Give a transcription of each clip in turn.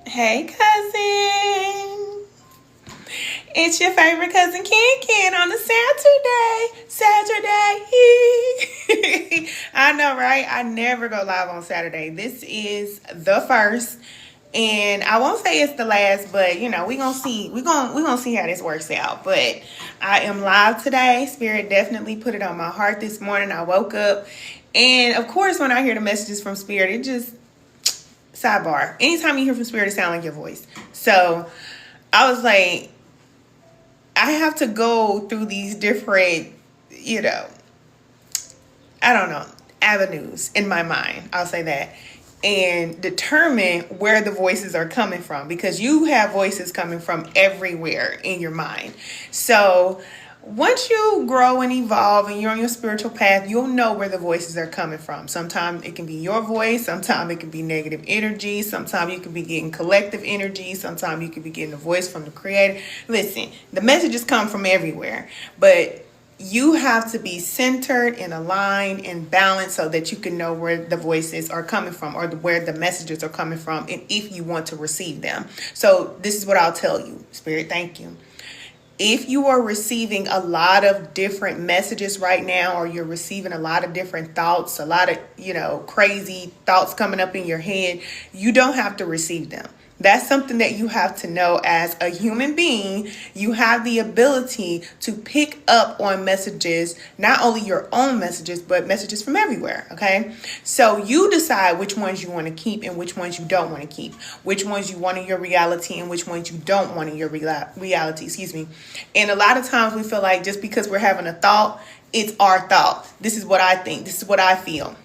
Hey, cousin. It's your favorite cousin Ken on a Saturday. I know, right? I never go live on Saturday. This is the first. And I won't say it's the last, but we're gonna see. We're gonna see how this works out. But I am live today. Spirit definitely put it on my heart this morning. I woke up, and of course, when I hear the messages from Spirit, it just sidebar. Anytime you hear from Spirit, it sounds like your voice. So I was like, I have to go through these different, you know, I don't know, avenues in my mind. I'll say that. And determine where the voices are coming from, because you have voices coming from everywhere in your mind. So once you grow and evolve and you're on your spiritual path, you'll know where the voices are coming from. Sometimes it can be your voice, sometimes it can be negative energy, sometimes you can be getting collective energy, sometimes you can be getting a voice from the creator. Listen, the messages come from everywhere, but you have to be centered and aligned and balanced so that you can know where the voices are coming from, or where the messages are coming from, and if you want to receive them. So this is what I'll tell you, Spirit, thank you. If you are receiving a lot of different messages right now, or you're receiving a lot of different thoughts, a lot of, crazy thoughts coming up in your head, you don't have to receive them. That's something that you have to know as a human being. You have the ability to pick up on messages, not only your own messages, but messages from everywhere. Okay. So you decide which ones you want to keep and which ones you don't want to keep, which ones you want in your reality and which ones you don't want in your reality. Excuse me. And a lot of times we feel like just because we're having a thought, it's our thought. This is what I think. This is what I feel.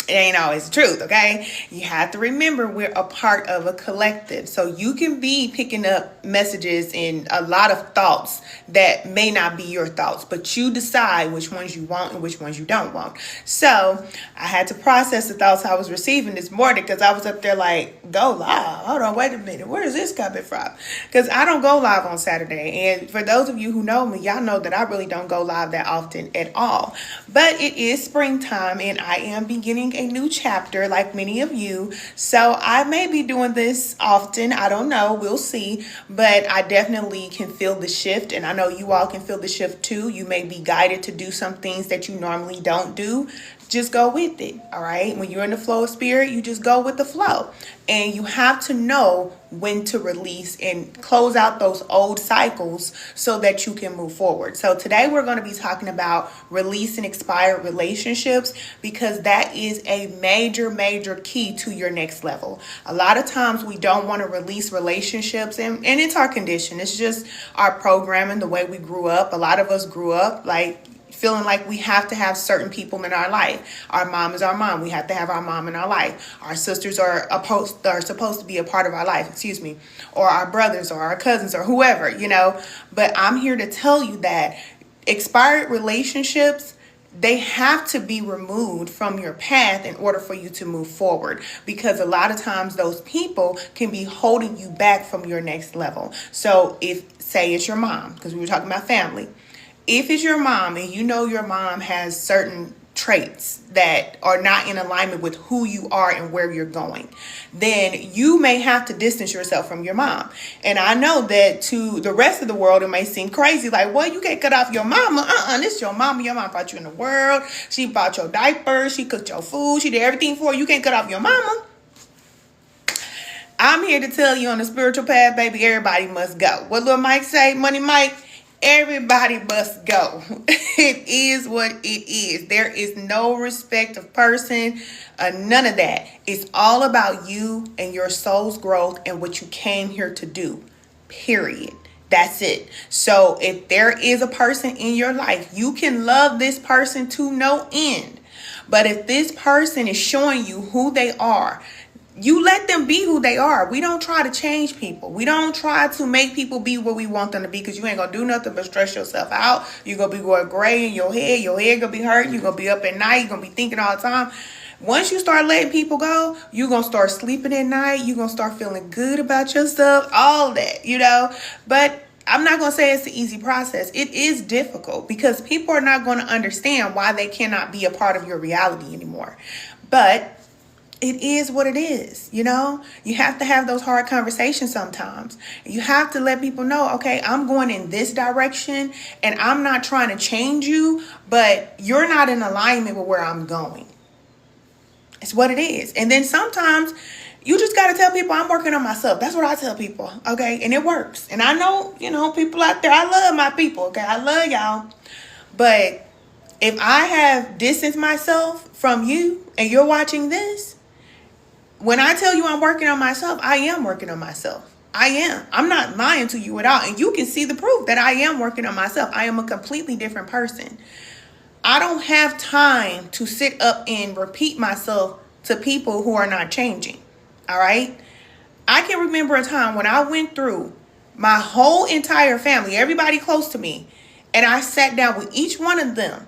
It ain't always the truth, okay? You have to remember we're a part of a collective. So you can be picking up messages and a lot of thoughts that may not be your thoughts, but you decide which ones you want and which ones you don't want. So I had to process the thoughts I was receiving this morning, because I was up there like, go live. Hold on, wait a minute. Where is this coming from? Because I don't go live on Saturday. And for those of you who know me, y'all know that I really don't go live that often at all. But it is springtime and I am beginning a new chapter like many of you. So I may be doing this often. I don't know. We'll see. But I definitely can feel the shift. And I know you all can feel the shift too. You may be guided to do some things that you normally don't do. Just go with it. All right. When you're in the flow of spirit, you just go with the flow. And you have to know when to release and close out those old cycles so that you can move forward. So today we're going to be talking about releasing expired relationships, because that is a major key to your next level. A lot of times we don't want to release relationships, and it's our condition. It's just our programming, the way we grew up. A lot of us grew up like feeling like we have to have certain people in our life. Our mom is our mom. We have to have our mom in our life. Our sisters are supposed to be a part of our life, or our brothers or our cousins or whoever, But I'm here to tell you that expired relationships, they have to be removed from your path in order for you to move forward, because a lot of times those people can be holding you back from your next level. So say it's your mom, because we were talking about family. If it's your mom and you know your mom has certain traits that are not in alignment with who you are and where you're going, then you may have to distance yourself from your mom. And I know that to the rest of the world, it may seem crazy. Like, well, you can't cut off your mama. This is your mama. Your mom brought you in the world. She bought your diapers. She cooked your food. She did everything for you. You can't cut off your mama. I'm here to tell you, on the spiritual path, baby, everybody must go. What Lil Mike say? Money Mike? Everybody must go. It is what it is. There is no respect of person, none of that. It's all about you and your soul's growth and what you came here to do, period. That's it. So if there is a person in your life, you can love this person to no end. But if this person is showing you who they are, you let them be who they are. We don't try to change people. We don't try to make people be what we want them to be, because you ain't going to do nothing but stress yourself out. You're going to be going gray in your head. Your head going to be hurt. You're going to be up at night. You're going to be thinking all the time. Once you start letting people go, you're going to start sleeping at night. You're going to start feeling good about yourself, all that, But I'm not going to say it's an easy process. It is difficult, because people are not going to understand why they cannot be a part of your reality anymore. But It is what it is, you know? You have to have those hard conversations sometimes. You have to let people know, okay, I'm going in this direction and I'm not trying to change you, but you're not in alignment with where I'm going. It's what it is. And then sometimes you just got to tell people I'm working on myself. That's what I tell people, okay? And it works. And I know, you know, people out there, I love my people, okay? I love y'all. But if I have distanced myself from you and you're watching this, when I tell you I'm working on myself, I am working on myself. I am. I'm not lying to you at all. And you can see the proof that I am working on myself. I am a completely different person. I don't have time to sit up and repeat myself to people who are not changing. All right? I can remember a time when I went through my whole entire family, everybody close to me, and I sat down with each one of them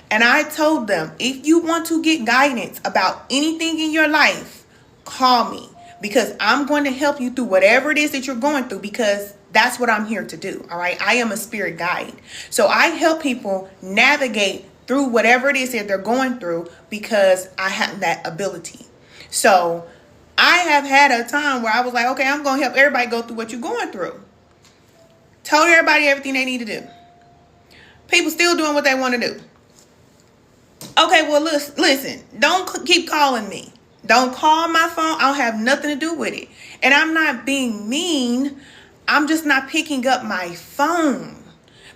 and I told them, if you want to get guidance about anything in your life, call me, because I'm going to help you through whatever it is that you're going through, because that's what I'm here to do. All right. I am a spirit guide. So I help people navigate through whatever it is that they're going through because I have that ability. So I have had a time where I was like, okay, I'm going to help everybody go through what you're going through. Told everybody everything they need to do. People still doing what they want to do. Okay, well, listen, don't keep calling me. Don't call my phone. I don't have nothing to do with it. And I'm not being mean. I'm just not picking up my phone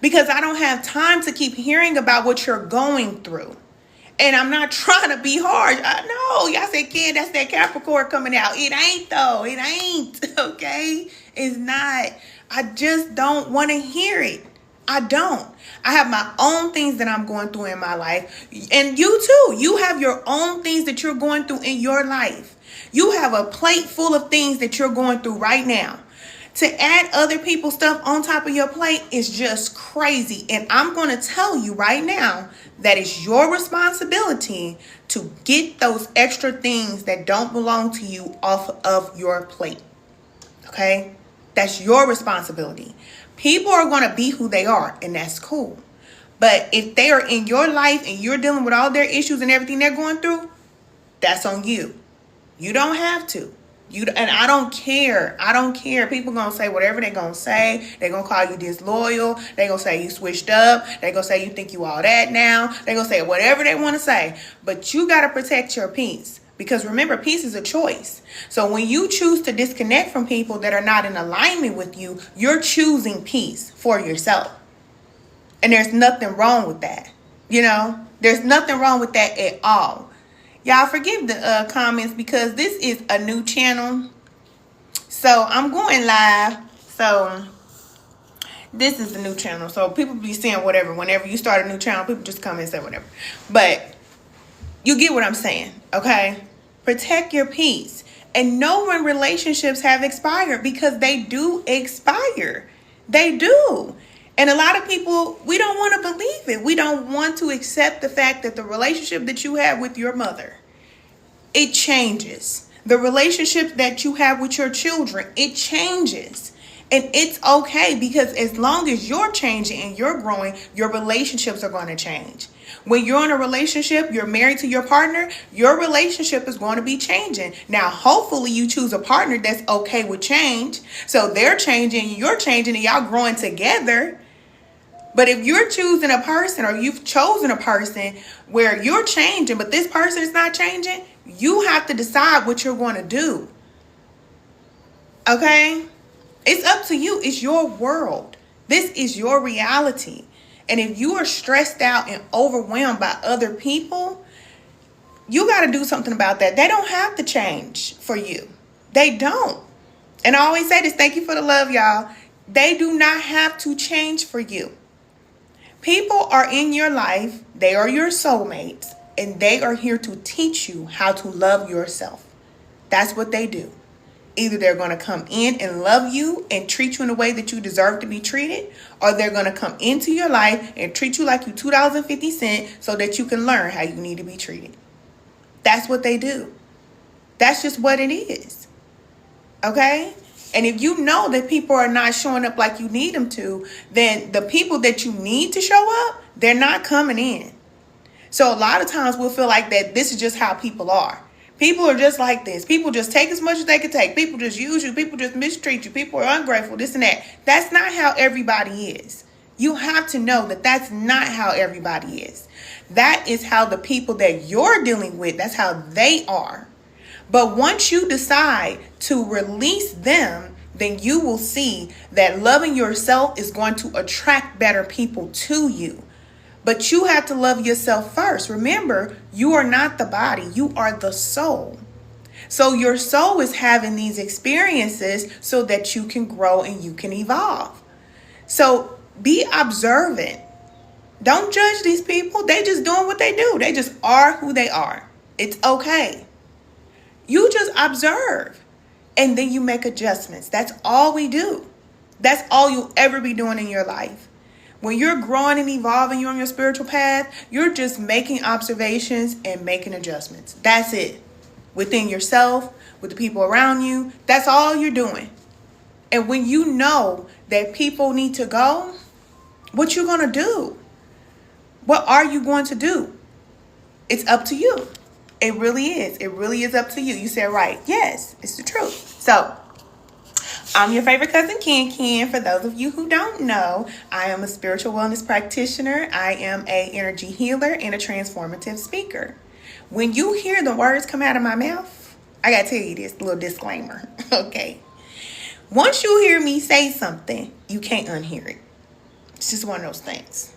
because I don't have time to keep hearing about what you're going through. And I'm not trying to be hard. I know. Y'all said, kid, that's that Capricorn coming out. It ain't though. It ain't. Okay? It's not. I just don't want to hear it. I don't. I have my own things that I'm going through in my life. And you too. You have your own things that you're going through in your life. You have a plate full of things that you're going through right now. To add other people's stuff on top of your plate is just crazy. And I'm going to tell you right now that it's your responsibility to get those extra things that don't belong to you off of your plate. Okay? That's your responsibility. People are going to be who they are, and that's cool. But if they are in your life and you're dealing with all their issues and everything they're going through, that's on you. You don't have to. And I don't care. I don't care. People going to say whatever they're going to say. They're going to call you disloyal. They're going to say you switched up. They're going to say you think you all that now. They're going to say whatever they want to say. But you got to protect your peace. Because remember, peace is a choice. So when you choose to disconnect from people that are not in alignment with you, you're choosing peace for yourself. And there's nothing wrong with that. You know, there's nothing wrong with that at all. Y'all forgive the comments because this is a new channel. So I'm going live. So this is the new channel. So people be saying whatever. Whenever you start a new channel, people just come and say whatever. But you get what I'm saying, okay? Protect your peace. And know when relationships have expired, because they do expire. They do. And a lot of people, we don't want to believe it. We don't want to accept the fact that the relationship that you have with your mother, it changes. The relationship that you have with your children, it changes. And it's okay, because as long as you're changing and you're growing, your relationships are going to change. When you're in a relationship, you're married to your partner, your relationship is going to be changing. Now, hopefully you choose a partner that's okay with change. So they're changing, you're changing, and y'all growing together. But if you're choosing a person, or you've chosen a person where you're changing, but this person is not changing, you have to decide what you're going to do. Okay? It's up to you. It's your world. This is your reality. And if you are stressed out and overwhelmed by other people, you got to do something about that. They don't have to change for you. They don't. And I always say this, thank you for the love, y'all. They do not have to change for you. People are in your life. They are your soulmates. And they are here to teach you how to love yourself. That's what they do. Either they're going to come in and love you and treat you in a way that you deserve to be treated, or they're going to come into your life and treat you like you $2.50 so that you can learn how you need to be treated. That's what they do. That's just what it is. Okay? And if you know that people are not showing up like you need them to, then the people that you need to show up, they're not coming in. So a lot of times we'll feel like that this is just how people are. People are just like this. People just take as much as they can take. People just use you. People just mistreat you. People are ungrateful, this and that. That's not how everybody is. You have to know that that's not how everybody is. That is how the people that you're dealing with, that's how they are. But once you decide to release them, then you will see that loving yourself is going to attract better people to you. But you have to love yourself first. Remember, you are not the body. You are the soul. So your soul is having these experiences so that you can grow and you can evolve. So be observant. Don't judge these people. They just doing what they do. They just are who they are. It's okay. You just observe and then you make adjustments. That's all we do. That's all you'll ever be doing in your life. When you're growing and evolving, you're on your spiritual path, you're just making observations and making adjustments. That's it. Within yourself, with the people around you, that's all you're doing. And when you know that people need to go, what you going to do? What are you going to do? It's up to you. It really is. It really is up to you. You said right. Yes, it's the truth. So, I'm your favorite cousin, Ken. For those of you who don't know, I am a spiritual wellness practitioner. I am an energy healer and a transformative speaker. When you hear the words come out of my mouth, I got to tell you this little disclaimer, okay? Once you hear me say something, you can't unhear it. It's just one of those things.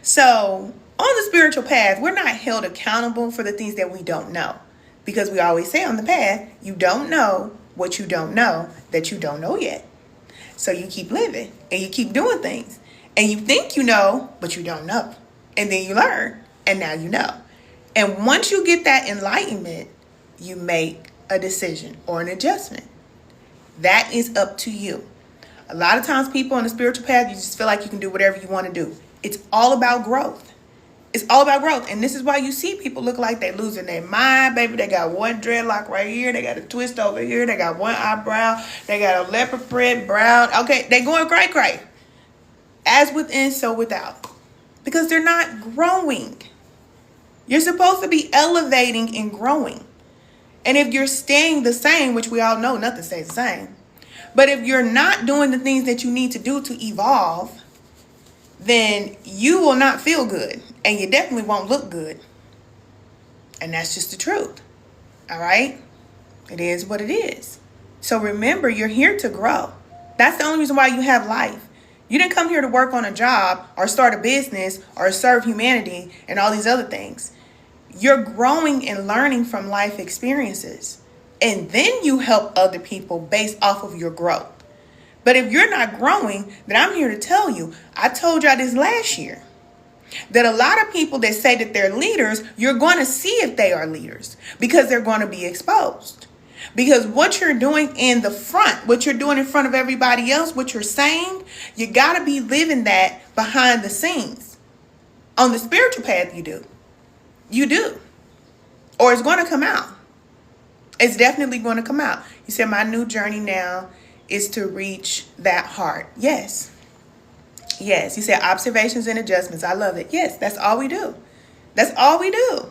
So, on the spiritual path, we're not held accountable for the things that we don't know. Because we always say on the path, you don't know what you don't know that you don't know yet. So you keep living and you keep doing things. And you think you know, but you don't know. And then you learn, and now you know. And once you get that enlightenment, you make a decision or an adjustment. That is up to you. A lot of times people on the spiritual path, you just feel like you can do whatever you want to do. It's all about growth. It's all about growth. And this is why you see people look like they're losing their mind, baby. They got one dreadlock right here. They got a twist over here. They got one eyebrow. They got a leopard print brown. Okay, they going cray-cray. As within, so without. Because they're not growing. You're supposed to be elevating and growing. And if you're staying the same, which we all know nothing stays the same. But if you're not doing the things that you need to do to evolve, then you will not feel good. And you definitely won't look good. And that's just the truth. All right? It is what it is. So remember, you're here to grow. That's the only reason why you have life. You didn't come here to work on a job or start a business or serve humanity and all these other things. You're growing and learning from life experiences. And then you help other people based off of your growth. But if you're not growing, then I'm here to tell you, I told y'all this last year, that a lot of people that say that they're leaders, you're going to see if they are leaders because they're going to be exposed. Because what you're doing in the front, what you're doing in front of everybody else, what you're saying, you got to be living that behind the scenes. On the spiritual path, you do. You do. Or it's going to come out. It's definitely going to come out. You said my new journey now is to reach that heart. Yes. Yes. You said observations and adjustments. I love it. Yes, that's all we do. That's all we do.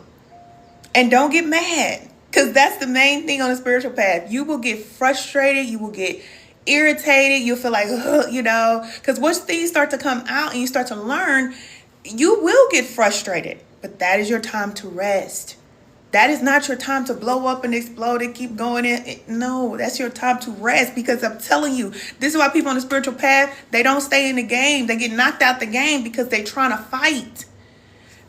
And don't get mad, because that's the main thing on the spiritual path. You will get frustrated. You will get irritated. You'll feel like, because once things start to come out and you start to learn, you will get frustrated. But that is your time to rest. That is not your time to blow up and explode and keep going in. No, that's your time to rest, because I'm telling you, this is why people on the spiritual path, they don't stay in the game. They get knocked out the game because they're trying to fight.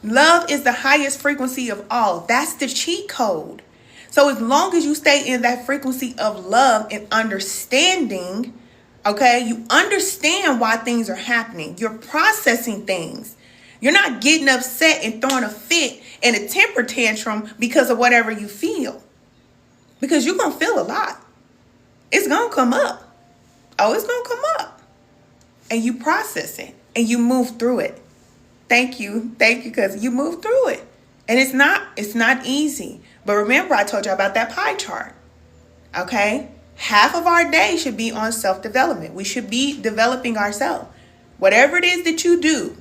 Love is the highest frequency of all. That's the cheat code. So as long as you stay in that frequency of love and understanding, okay, you understand why things are happening. You're processing things. You're not getting upset and throwing a fit and a temper tantrum because of whatever you feel. Because you're going to feel a lot. It's going to come up. Oh, it's going to come up. And you process it and you move through it. Thank you. Thank you, because you move through it. And it's not easy. But remember, I told you about that pie chart. Okay? Half of our day should be on self-development. We should be developing ourselves. Whatever it is that you do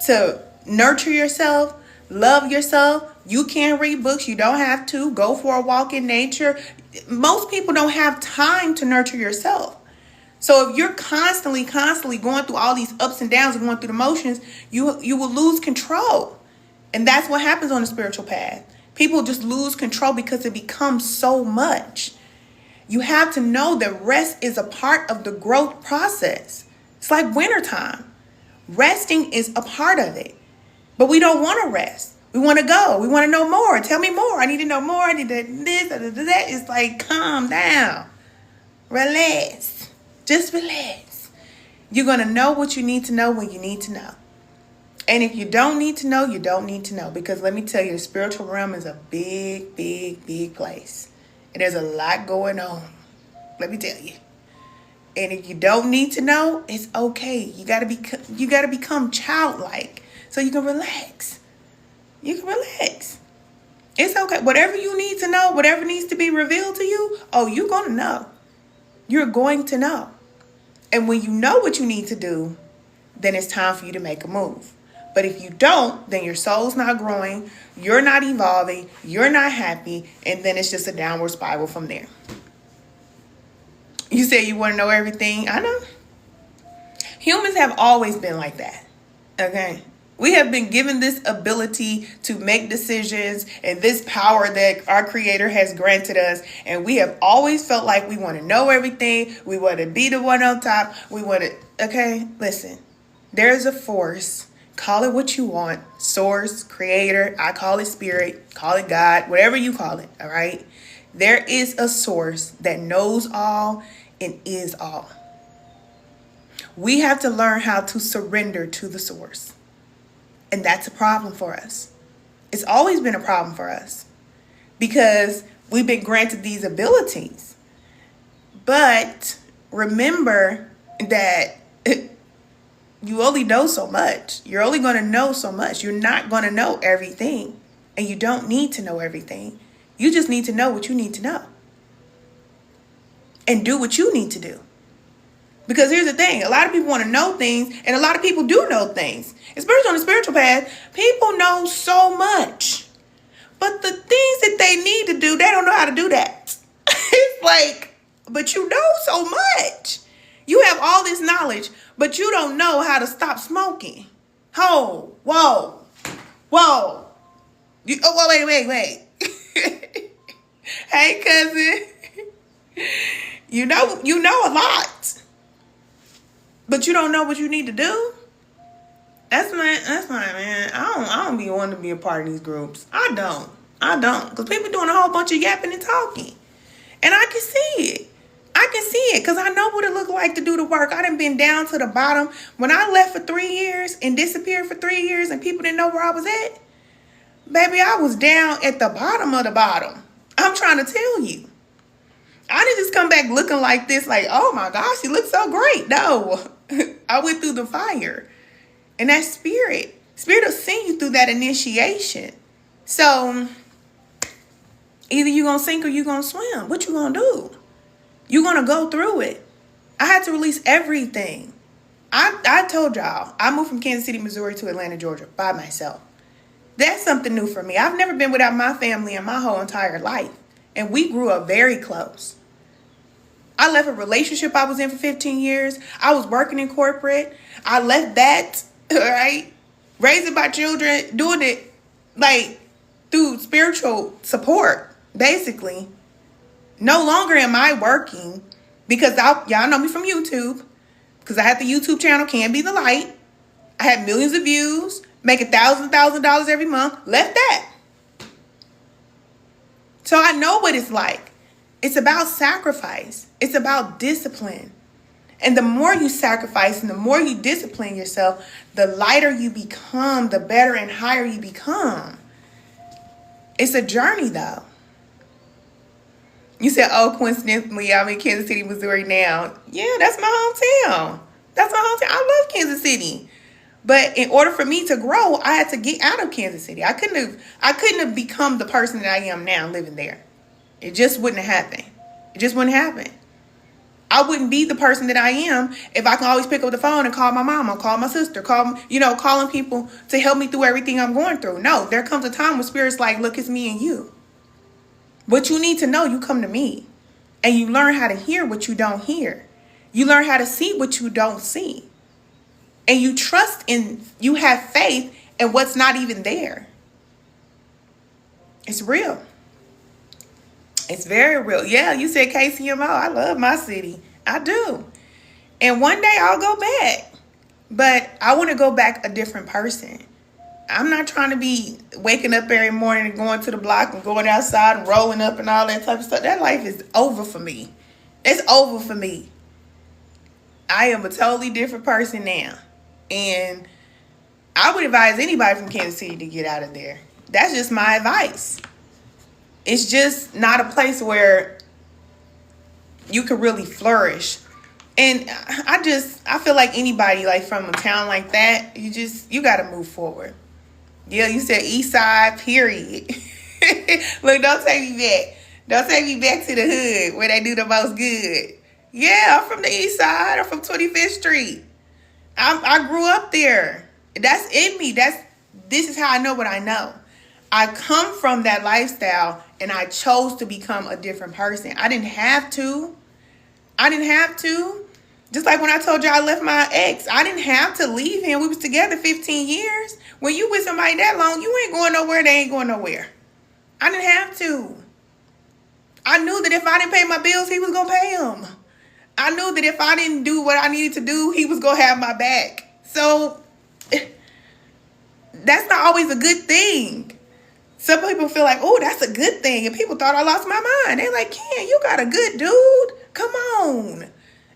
to nurture yourself, Love yourself. You can read books. You don't have to. Go for a walk in nature. Most people don't have time to nurture yourself. So if you're constantly going through all these ups and downs and going through the motions, you will lose control. And that's what happens on the spiritual path. People just lose control because it becomes so much. You have to know that rest is a part of the growth process. It's like wintertime. Resting is a part of it. But we don't want to rest. We want to go. We want to know more. Tell me more. I need to know more. I need to this, that. It's like, calm down. Relax. Just relax. You're going to know what you need to know when you need to know. And if you don't need to know, you don't need to know. Because let me tell you, the spiritual realm is a big, big, big place. And there's a lot going on. Let me tell you. And if you don't need to know, it's okay. You gotta become childlike so you can relax. You can relax. It's okay. Whatever you need to know, whatever needs to be revealed to you, you're gonna know. You're going to know. And when you know what you need to do, then it's time for you to make a move. But if you don't, then your soul's not growing, you're not evolving, you're not happy, and then it's just a downward spiral from there. You say you want to know everything. I know. Humans have always been like that. Okay? We have been given this ability to make decisions and this power that our Creator has granted us. And we have always felt like we want to know everything. We want to be the one on top. We want to... Okay? Listen. There's a force. Call it what you want. Source, Creator. I call it Spirit. Call it God. Whatever you call it. All right? There is a source that knows all and is all. We have to learn how to surrender to the source. And that's a problem for us. It's always been a problem for us because we've been granted these abilities. But remember that you only know so much. You're only going to know so much. You're not going to know everything. And you don't need to know everything. You just need to know what you need to know. And do what you need to do. Because here's the thing. A lot of people want to know things. And a lot of people do know things. Especially on the spiritual path. People know so much. But the things that they need to do, they don't know how to do that. It's like, but you know so much. You have all this knowledge. But you don't know how to stop smoking. Oh, whoa. Wait. Hey, cousin. You know a lot. But you don't know what you need to do. That's my man. I don't be wanting to be a part of these groups. I don't. Because people doing a whole bunch of yapping and talking. And I can see it. Because I know what it looked like to do the work. I done been down to the bottom. When I left for 3 years and disappeared for 3 years and people didn't know where I was at, baby, I was down at the bottom of the bottom. I'm trying to tell you. I didn't just come back looking like this, like, oh my gosh, she looks so great. No, I went through the fire. And that spirit will send you through that initiation. So either you're going to sink or you're going to swim. What you going to do? You're going to go through it. I had to release everything. I told y'all, I moved from Kansas City, Missouri to Atlanta, Georgia by myself. That's something new for me. I've never been without my family in my whole entire life. And we grew up very close. I left a relationship I was in for 15 years. I was working in corporate. I left that, right? Raising my children, doing it like through spiritual support, basically. No longer am I working because y'all know me from YouTube. Because I had the YouTube channel, Can Be the Light. I had millions of views, making $1,000 every month. Left that. So I know what it's like. It's about sacrifice. It's about discipline. And the more you sacrifice and the more you discipline yourself, the lighter you become, the better and higher you become. It's a journey, though. You said, oh, coincidentally, I'm in Kansas City, Missouri now. Yeah, that's my hometown. I love Kansas City. But in order for me to grow, I had to get out of Kansas City. I couldn't have become the person that I am now living there. It just wouldn't happen. It just wouldn't happen. I wouldn't be the person that I am if I can always pick up the phone and call my mama, call my sister, calling people to help me through everything I'm going through. No, there comes a time when Spirit's like, look, it's me and you. What you need to know, you come to me. And you learn how to hear what you don't hear. You learn how to see what you don't see. And you you have faith in what's not even there. It's real. It's very real. Yeah, you said KCMO. I love my city. I do. And one day I'll go back. But I want to go back a different person. I'm not trying to be waking up every morning and going to the block and going outside and rolling up and all that type of stuff. That life is over for me. It's over for me. I am a totally different person now. And I would advise anybody from Kansas City to get out of there. That's just my advice. It's just not a place where you can really flourish. And I feel like anybody like from a town like that, you got to move forward. Yeah, you said East Side, period. Look, don't take me back. Don't take me back to the hood where they do the most good. Yeah, I'm from the East Side. I'm from 25th Street. I grew up there. That's in me. This is how I know what I know. I come from that lifestyle and I chose to become a different person. I didn't have to. Just like when I told you I left my ex, I didn't have to leave him. We was together 15 years. When you with somebody that long, you ain't going nowhere. They ain't going nowhere. I didn't have to. I knew that if I didn't pay my bills, he was going to pay them. I knew that if I didn't do what I needed to do, he was going to have my back. So that's not always a good thing. Some people feel like, oh, that's a good thing. And people thought I lost my mind. They're like, Ken, you got a good dude. Come on.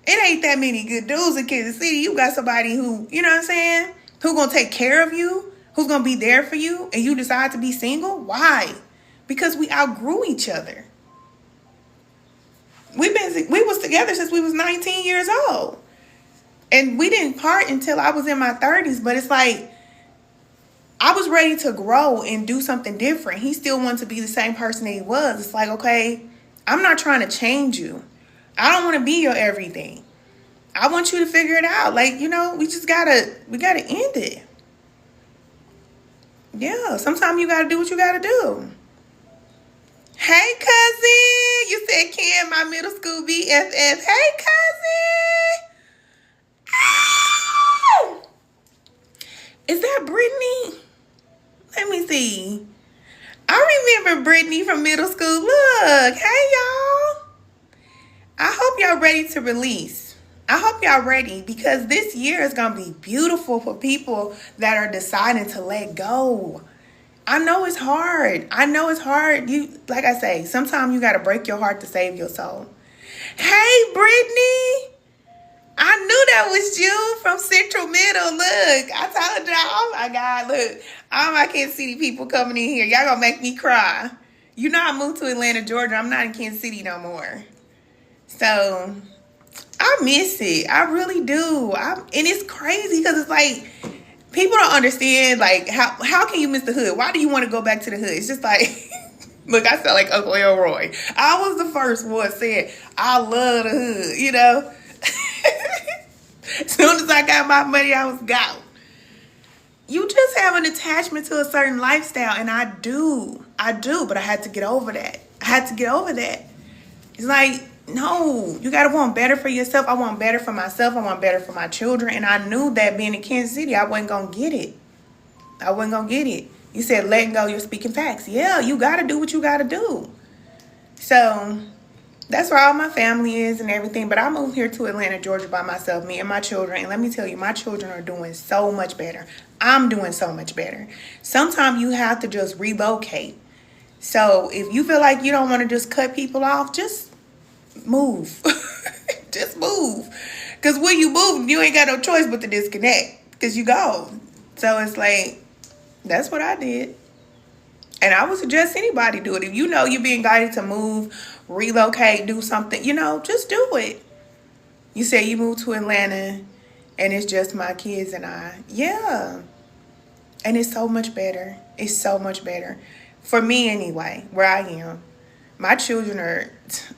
It ain't that many good dudes in Kansas City. You got somebody who, you know what I'm saying, who's going to take care of you, who's going to be there for you, and you decide to be single. Why? Because we outgrew each other. We was together since we was 19 years old. And we didn't part until I was in my 30s. But it's like, I was ready to grow and do something different. He still wanted to be the same person that he was. It's like, okay, I'm not trying to change you. I don't want to be your everything. I want you to figure it out. Like, we gotta end it. Yeah, sometimes you gotta do what you gotta do. Hey, cousin. You said Ken, my middle school BFF. Hey, cousin. Ow! Is that Brittany? Let me see. I remember Brittany from middle school. Look, hey, y'all. I hope y'all ready to release. I hope y'all ready because this year is going to be beautiful for people that are deciding to let go. I know it's hard. Like I say, sometimes you got to break your heart to save your soul. Hey, Brittany. I knew that was you from Central Middle. Look, I told y'all, oh my God, look, all my Kansas City people coming in here. Y'all going to make me cry. I moved to Atlanta, Georgia. I'm not in Kansas City no more. So I miss it. I really do. And it's crazy because it's like people don't understand like how can you miss the hood? Why do you want to go back to the hood? It's just like look, I sound like Uncle Elroy. I was the first one saying I love the hood, As soon as I got my money, I was gone. You just have an attachment to a certain lifestyle, and I do, but I had to get over that. It's like, no, you got to want better for yourself. I want better for myself. I want better for my children. And I knew that being in Kansas City, I wasn't going to get it. You said letting go, you're speaking facts. Yeah, you got to do what you got to do. So that's where all my family is and everything. But I moved here to Atlanta, Georgia by myself, me and my children. And let me tell you, my children are doing so much better. I'm doing so much better. Sometimes you have to just relocate. So if you feel like you don't want to just cut people off, just move. Just move. Because when you move, you ain't got no choice but to disconnect. Because you go. So it's like, that's what I did. And I would suggest anybody do it. If you know you're being guided to move, relocate, do something, just do it. You say you moved to Atlanta and it's just my kids and I. Yeah. And it's so much better. It's so much better. For me anyway, where I am. My children are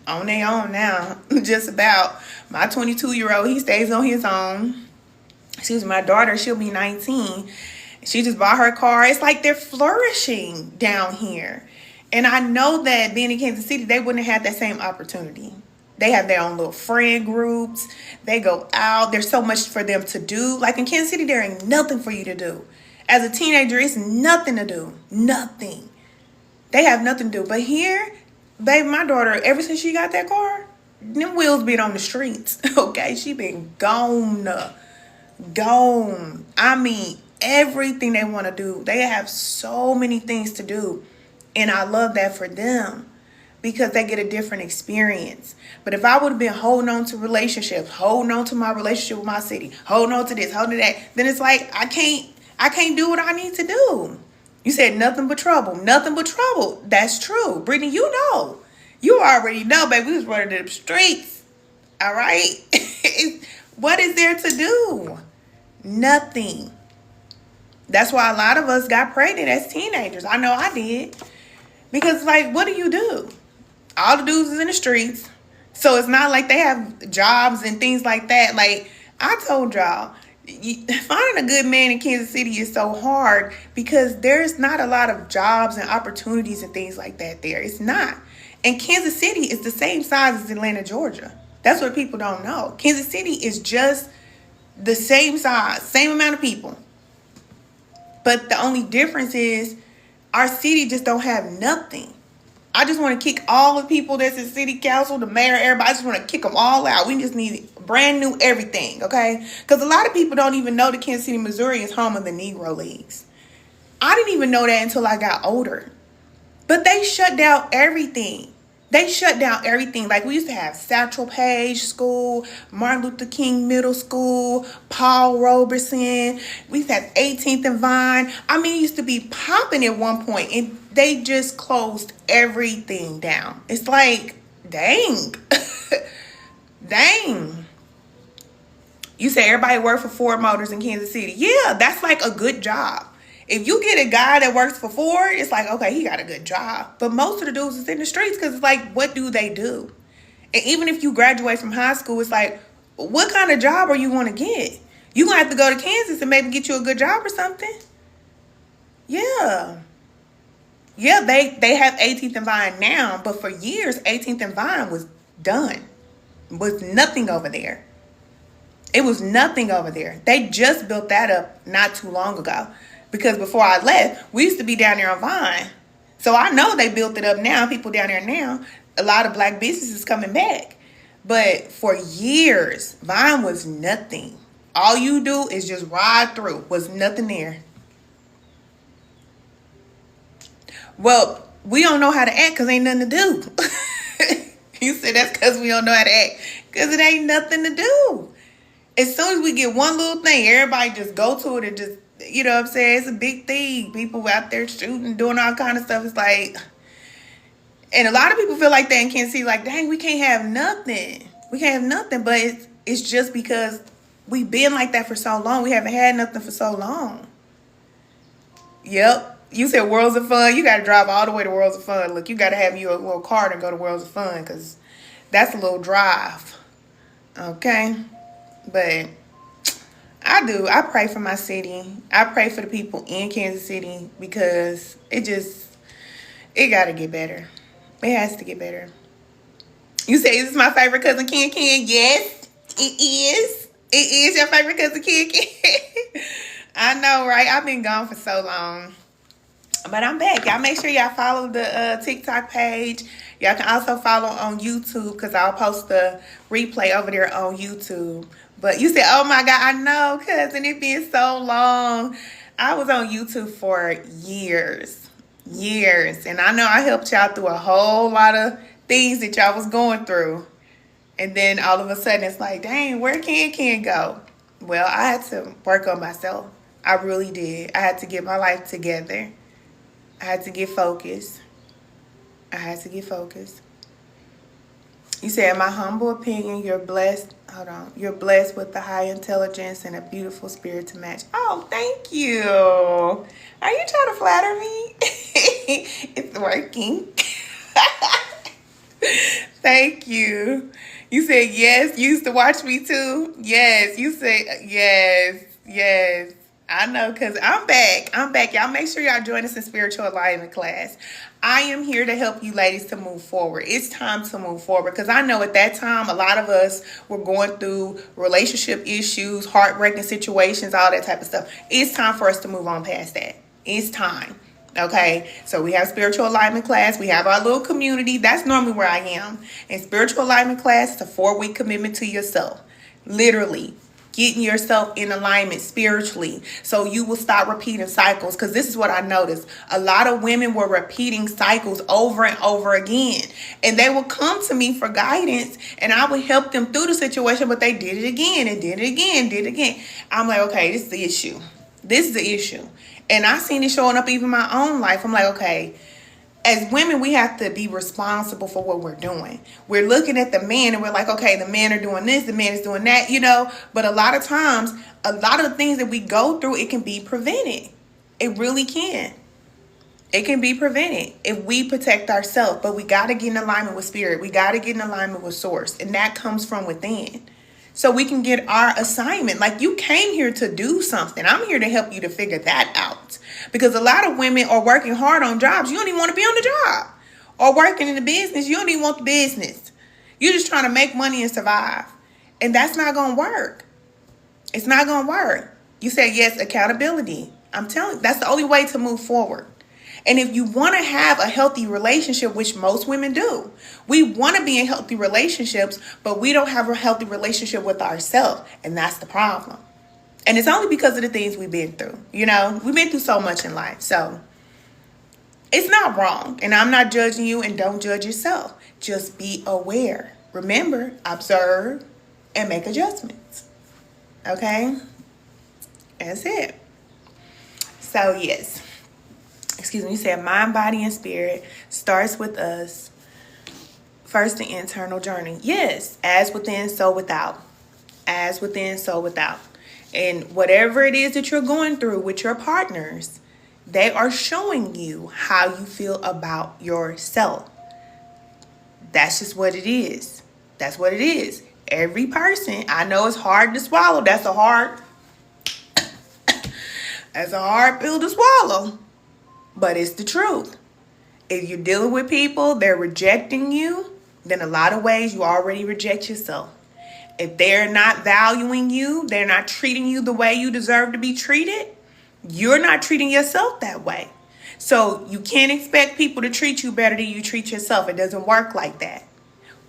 on their own now, just about. My 22-year-old, he stays on his own. Excuse me, my daughter, she'll be 19. She just bought her car. It's like they're flourishing down here. And I know that being in Kansas City, they wouldn't have had that same opportunity. They have their own little friend groups. They go out. There's so much for them to do. Like in Kansas City, there ain't nothing for you to do. As a teenager, it's nothing to do. Nothing. They have nothing to do. But here, baby, my daughter, ever since she got that car, them wheels been on the streets. Okay, she been gone. Gone. I mean, everything they want to do. They have so many things to do. And I love that for them because they get a different experience. But if I would have been holding on to relationships, holding on to my relationship with my city, holding on to this, holding that, then it's like I can't do what I need to do. You said nothing but trouble. Nothing but trouble. That's true. Brittany, you know. You already know, baby. We was running them streets. All right? What is there to do? Nothing. That's why a lot of us got pregnant as teenagers. I know I did. Because, like, what do? All the dudes is in the streets. So it's not like they have jobs and things like that. Like, I told y'all, finding a good man in Kansas City is so hard because there's not a lot of jobs and opportunities and things like that there. It's not. And Kansas City is the same size as Atlanta, Georgia. That's what people don't know. Kansas City is just the same size, same amount of people. But the only difference is our city just don't have nothing. I just want to kick all the people that's in city council, the mayor, everybody. I just want to kick them all out. We just need brand new everything, okay? Because a lot of people don't even know that Kansas City, Missouri is home of the Negro Leagues. I didn't even know that until I got older. But they shut down everything. They shut down everything. Like we used to have Satchel Paige School, Martin Luther King Middle School, Paul Robeson. We used to have 18th and Vine. I mean, it used to be popping at one point, and they just closed everything down. It's like, dang. Dang. You say everybody work for Ford Motors in Kansas City. Yeah, that's like a good job. If you get a guy that works for Ford, it's like, okay, he got a good job. But most of the dudes is in the streets because it's like, what do they do? And even if you graduate from high school, it's like, what kind of job are you going to get? You're going to have to go to Kansas and maybe get you a good job or something. Yeah. Yeah, they have 18th and Vine now, but for years, 18th and Vine was done. Was nothing over there. It was nothing over there. They just built that up not too long ago. Because before I left, we used to be down there on Vine. So I know they built it up now. People down there now. A lot of black businesses coming back. But for years, Vine was nothing. All you do is just ride through. Was nothing there. Well, we don't know how to act because ain't nothing to do. You said that's because we don't know how to act. Because it ain't nothing to do. As soon as we get one little thing, everybody just go to it and just, you know what I'm saying? It's a big thing. People out there shooting, doing all kind of stuff. It's like, and a lot of people feel like that and can't see like, dang, we can't have nothing. We can't have nothing. But it's just because we've been like that for so long. We haven't had nothing for so long. Yep. You said Worlds of Fun. You got to drive all the way to Worlds of Fun. Look, you got to have you a little car to go to Worlds of Fun because that's a little drive. Okay? But I pray for my city. I pray for the people in Kansas City because it got to get better. It has to get better. You say, is this my favorite cousin, Ken Ken? Yes, it is. It is your favorite cousin, Ken Ken. I know, right? I've been gone for so long. But I'm back. Y'all make sure y'all follow the TikTok page. Y'all can also follow on YouTube because I'll post the replay over there on YouTube. But you said, oh my God, I know, cousin, it's been so long. I was on YouTube for years. And I know I helped y'all through a whole lot of things that y'all was going through. And then all of a sudden it's like, dang, where can Ken go? Well, I had to work on myself. I really did. I had to get my life together. I had to get focused. You said, in my humble opinion, you're blessed. Hold on. You're blessed with the high intelligence and a beautiful spirit to match. Oh, thank you. Are you trying to flatter me? It's working. Thank you. You said yes. You used to watch me too. Yes. You said yes. Yes. I know because I'm back. I'm back. Y'all make sure y'all join us in spiritual alignment class. I am here to help you ladies to move forward. It's time to move forward because I know at that time a lot of us were going through relationship issues, heartbreaking situations, all that type of stuff. It's time for us to move on past that. It's time. Okay, so we have spiritual alignment class. We have our little community. That's normally where I am. In spiritual alignment class, it's a 4-week commitment to yourself. Literally, getting yourself in alignment spiritually so you will stop repeating cycles. Because this is what I noticed. A lot of women were repeating cycles over and over again. And they would come to me for guidance and I would help them through the situation, but they did it again and did it again, did it again. I'm like, okay, this is the issue. This is the issue. And I seen it showing up even in my own life. I'm like, okay, as women, we have to be responsible for what we're doing. We're looking at the man and we're like, okay, the men are doing this, the man is doing that, you know. But a lot of times, a lot of the things that we go through, it can be prevented. It really can. It can be prevented if we protect ourselves. But we got to get in alignment with spirit. We got to get in alignment with source. And that comes from within. So we can get our assignment. Like, you came here to do something. I'm here to help you to figure that out. Because a lot of women are working hard on jobs. You don't even want to be on the job. Or working in the business. You don't even want the business. You're just trying to make money and survive. And that's not going to work. It's not going to work. You said yes, accountability. I'm telling you, that's the only way to move forward. And if you want to have a healthy relationship, which most women do, we want to be in healthy relationships, but we don't have a healthy relationship with ourselves. And that's the problem. And it's only because of the things we've been through. You know, we've been through so much in life. So it's not wrong. And I'm not judging you, and don't judge yourself. Just be aware. Remember, observe and make adjustments. Okay? That's it. So yes. Excuse me, you said mind, body, and spirit starts with us. First, the internal journey. Yes, as within, so without. As within, so without. And whatever it is that you're going through with your partners, they are showing you how you feel about yourself. That's just what it is. That's what it is. Every person, I know it's hard to swallow. That's a hard pill to swallow. But it's the truth. If you're dealing with people, they're rejecting you, then a lot of ways you already reject yourself. If they're not valuing you, they're not treating you the way you deserve to be treated, you're not treating yourself that way. So you can't expect people to treat you better than you treat yourself. It doesn't work like that.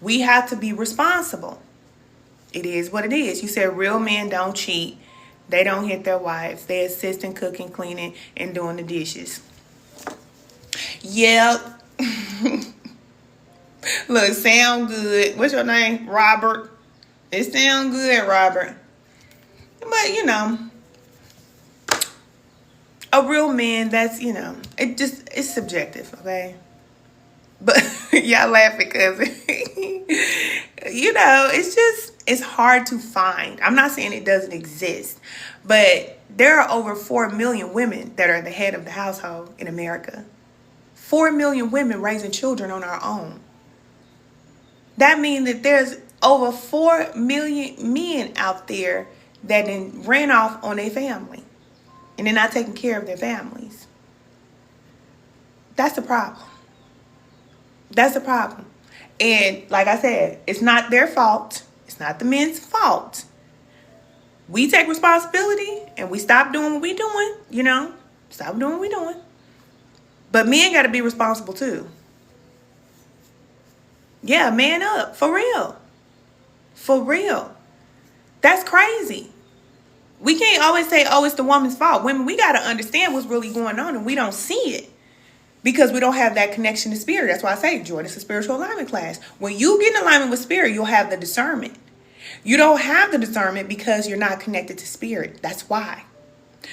We have to be responsible. It is what it is. You said real men don't cheat. They don't hit their wives. They assist in cooking, cleaning, and doing the dishes. Yep. Look, sound good. What's your name? Robert. It sound good, Robert. But, you know, a real man, that's, you know, it's subjective, okay? But y'all laughing because, you know, it's hard to find. I'm not saying it doesn't exist, but there are over 4 million women that are the head of the household in America. 4 million women raising children on our own. That means that there's over 4 million men out there that then ran off on their family. And they're not taking care of their families. That's the problem. That's the problem. And like I said, it's not their fault. It's not the men's fault. We take responsibility and we stop doing what we're doing, you know. Stop doing what we're doing. But men got to be responsible too. Yeah, man up. For real. For real. That's crazy. We can't always say, oh, it's the woman's fault. Women, we got to understand what's really going on, and we don't see it because we don't have that connection to spirit. That's why I say join us in spiritual alignment class. When you get in alignment with spirit, you'll have the discernment. You don't have the discernment because you're not connected to spirit. That's why.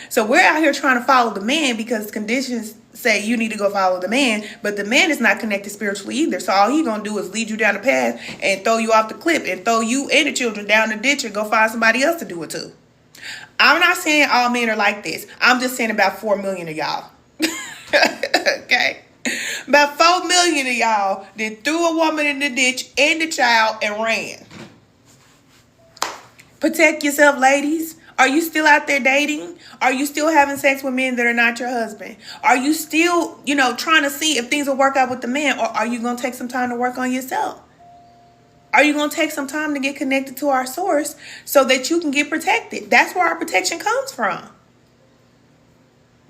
So we're out here trying to follow the man because conditions say you need to go follow the man, but the man is not connected spiritually either. So all he's going to do is lead you down the path and throw you off the cliff and throw you and the children down the ditch and go find somebody else to do it too. I'm not saying all men are like this. I'm just saying about 4 million of y'all. Okay. About 4 million of y'all that threw a woman in the ditch and the child and ran. Protect yourself, ladies. Are you still out there dating? Are you still having sex with men that are not your husband? Are you still, trying to see if things will work out with the man? Or are you going to take some time to work on yourself? Are you going to take some time to get connected to our source so that you can get protected? That's where our protection comes from.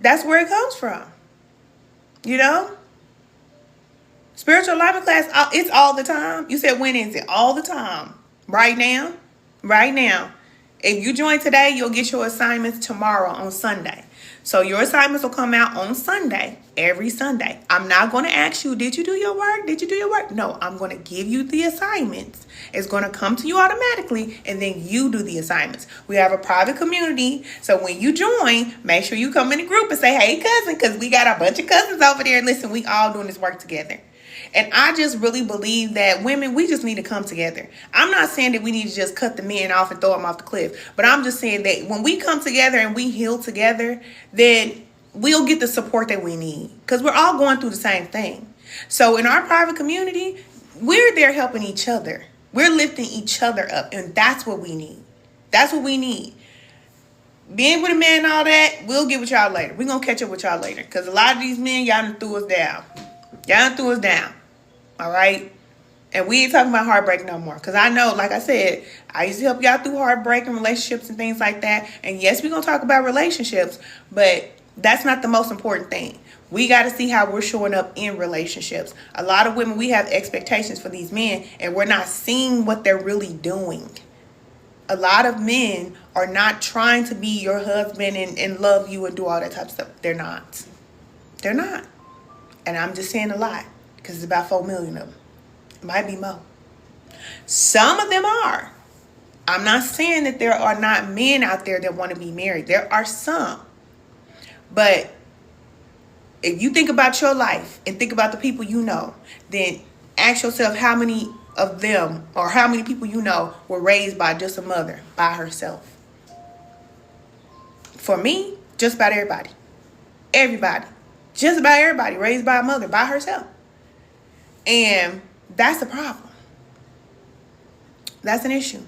That's where it comes from. Spiritual alignment class, it's all the time. You said, when is it? All the time. Right now. Right now. If you join today, you'll get your assignments tomorrow on Sunday. So your assignments will come out on Sunday, every Sunday. I'm not going to ask you, did you do your work? Did you do your work? No, I'm going to give you the assignments. It's going to come to you automatically, and then you do the assignments. We have a private community. So when you join, make sure you come in a group and say, hey, cousin, because we got a bunch of cousins over there. Listen, we all doing this work together. And I just really believe that women, we just need to come together. I'm not saying that we need to just cut the men off and throw them off the cliff. But I'm just saying that when we come together and we heal together, then we'll get the support that we need. Because we're all going through the same thing. So in our private community, we're there helping each other. We're lifting each other up. And that's what we need. That's what we need. Being with a man and all that, we'll get with y'all later. We're going to catch up with y'all later. Because a lot of these men, y'all done threw us down. Y'all done threw us down. All right. And we ain't talking about heartbreak no more. Because I know, like I said, I used to help y'all through heartbreak and relationships and things like that. And yes, we're going to talk about relationships. But that's not the most important thing. We got to see how we're showing up in relationships. A lot of women, we have expectations for these men. And we're not seeing what they're really doing. A lot of men are not trying to be your husband and love you and do all that type of stuff. They're not. They're not. And I'm just saying a lot. Because it's about 4 million of them. It might be more. Some of them are. I'm not saying that there are not men out there that want to be married. There are some. But if you think about your life and think about the people you know, then ask yourself how many of them or how many people you know were raised by just a mother by herself. For me, just about everybody. Everybody. Just about everybody raised by a mother by herself. And that's a problem. That's an issue.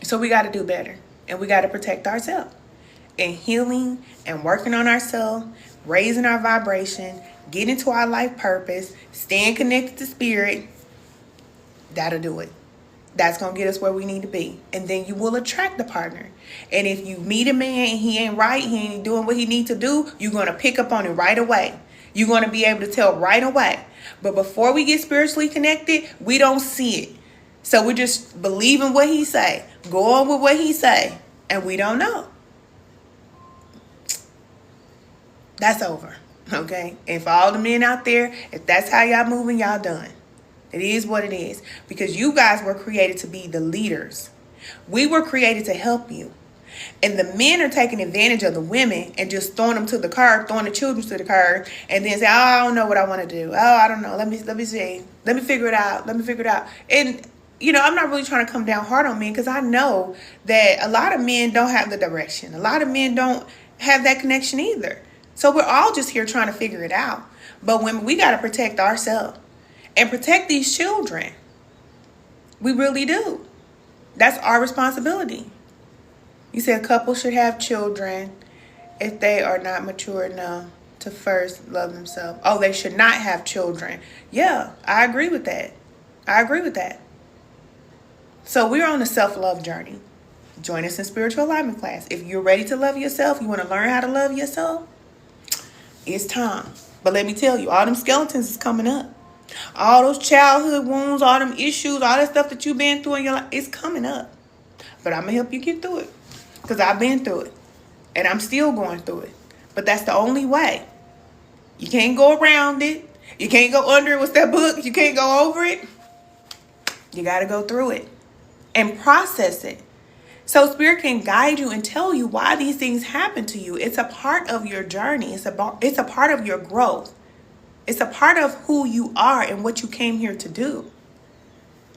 So we got to do better. And we got to protect ourselves. And healing and working on ourselves, raising our vibration, getting to our life purpose, staying connected to spirit. That'll do it. That's going to get us where we need to be. And then you will attract a partner. And if you meet a man and he ain't right, he ain't doing what he needs to do, you're going to pick up on it right away. You're going to be able to tell right away. But before we get spiritually connected, we don't see it. So we're just believing what he say, going with what he say, and we don't know. That's over, okay? And for all the men out there, if that's how y'all moving, y'all done. It is what it is. Because you guys were created to be the leaders. We were created to help you. And the men are taking advantage of the women and just throwing them to the curb, throwing the children to the curb, and then say, oh, I don't know what I want to do. Oh, I don't know. Let me see. Let me figure it out. And, I'm not really trying to come down hard on men because I know that a lot of men don't have the direction. A lot of men don't have that connection either. So we're all just here trying to figure it out. But when we got to protect ourselves and protect these children, we really do. That's our responsibility. You said a couple should have children if they are not mature enough to first love themselves. Oh, they should not have children. Yeah, I agree with that. So we're on a self-love journey. Join us in spiritual alignment class. If you're ready to love yourself, you want to learn how to love yourself, it's time. But let me tell you, all them skeletons is coming up. All those childhood wounds, all them issues, all that stuff that you've been through in your life, it's coming up. But I'm going to help you get through it. Because I've been through it. And I'm still going through it. But that's the only way. You can't go around it. You can't go under it. What's that book? You can't go over it. You got to go through it. And process it. So Spirit can guide you and tell you why these things happen to you. It's a part of your journey. It's a part of your growth. It's a part of who you are and what you came here to do.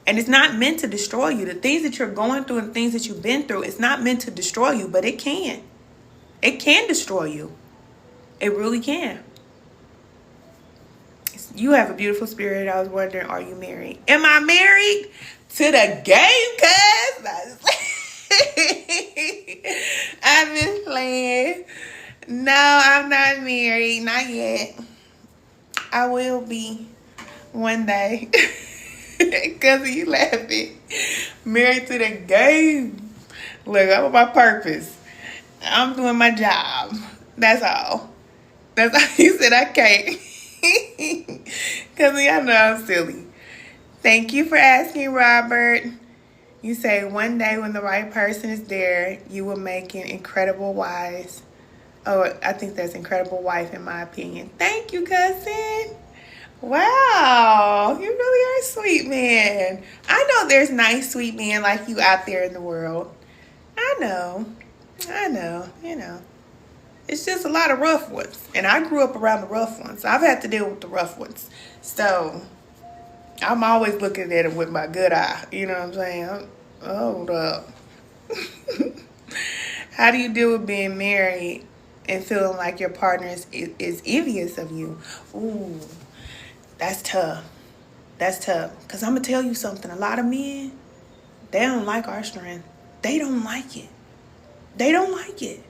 And it's not meant to destroy you. The things that you're going through and things that you've been through, it's not meant to destroy you, but it can. It can destroy you. It really can. You have a beautiful spirit. I was wondering, are you married? Am I married to the game, cuz? I've been playing. No, I'm not married. Not yet. I will be one day. Cuz you laughing. Married to the game. Look, I'm on my purpose. I'm doing my job. That's all. That's all. You said I can't. Because y'all know I'm silly. Thank you for asking, Robert. You say one day when the right person is there, you will make an incredible wife. Oh, I think that's incredible wife in my opinion. Thank you, cousin. Wow, you really are a sweet man. I know there's nice, sweet men like you out there in the world. I know, you know. It's just a lot of rough ones. And I grew up around the rough ones. I've had to deal with the rough ones. So, I'm always looking at them with my good eye. You know what I'm saying? Hold up. How do you deal with being married and feeling like your partner is envious of you? Ooh, that's tough. That's tough. Because I'm going to tell you something. A lot of men, they don't like our strength. They don't like it. They don't like it.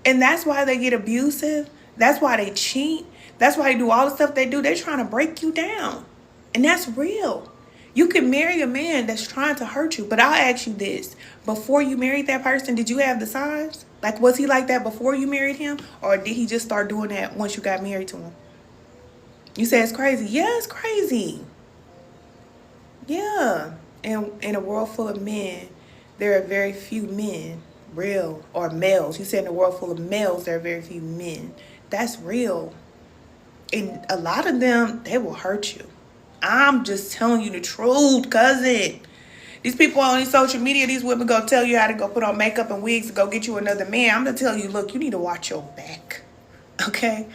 And that's why they get abusive. That's why they cheat. That's why they do all the stuff they do. They're trying to break you down. And that's real. You can marry a man that's trying to hurt you. But I'll ask you this. Before you married that person, did you have the signs? Like, was he like that before you married him? Or did he just start doing that once you got married to him? You say it's crazy. Yeah, it's crazy. Yeah. And in a world full of men, there are very few men, real, or males. You said in a world full of males, there are very few men. That's real. And a lot of them, they will hurt you. I'm just telling you the truth, cousin. These people on these social media, these women go tell you how to go put on makeup and wigs to go get you another man. I'm going to tell you, look, you need to watch your back. Okay?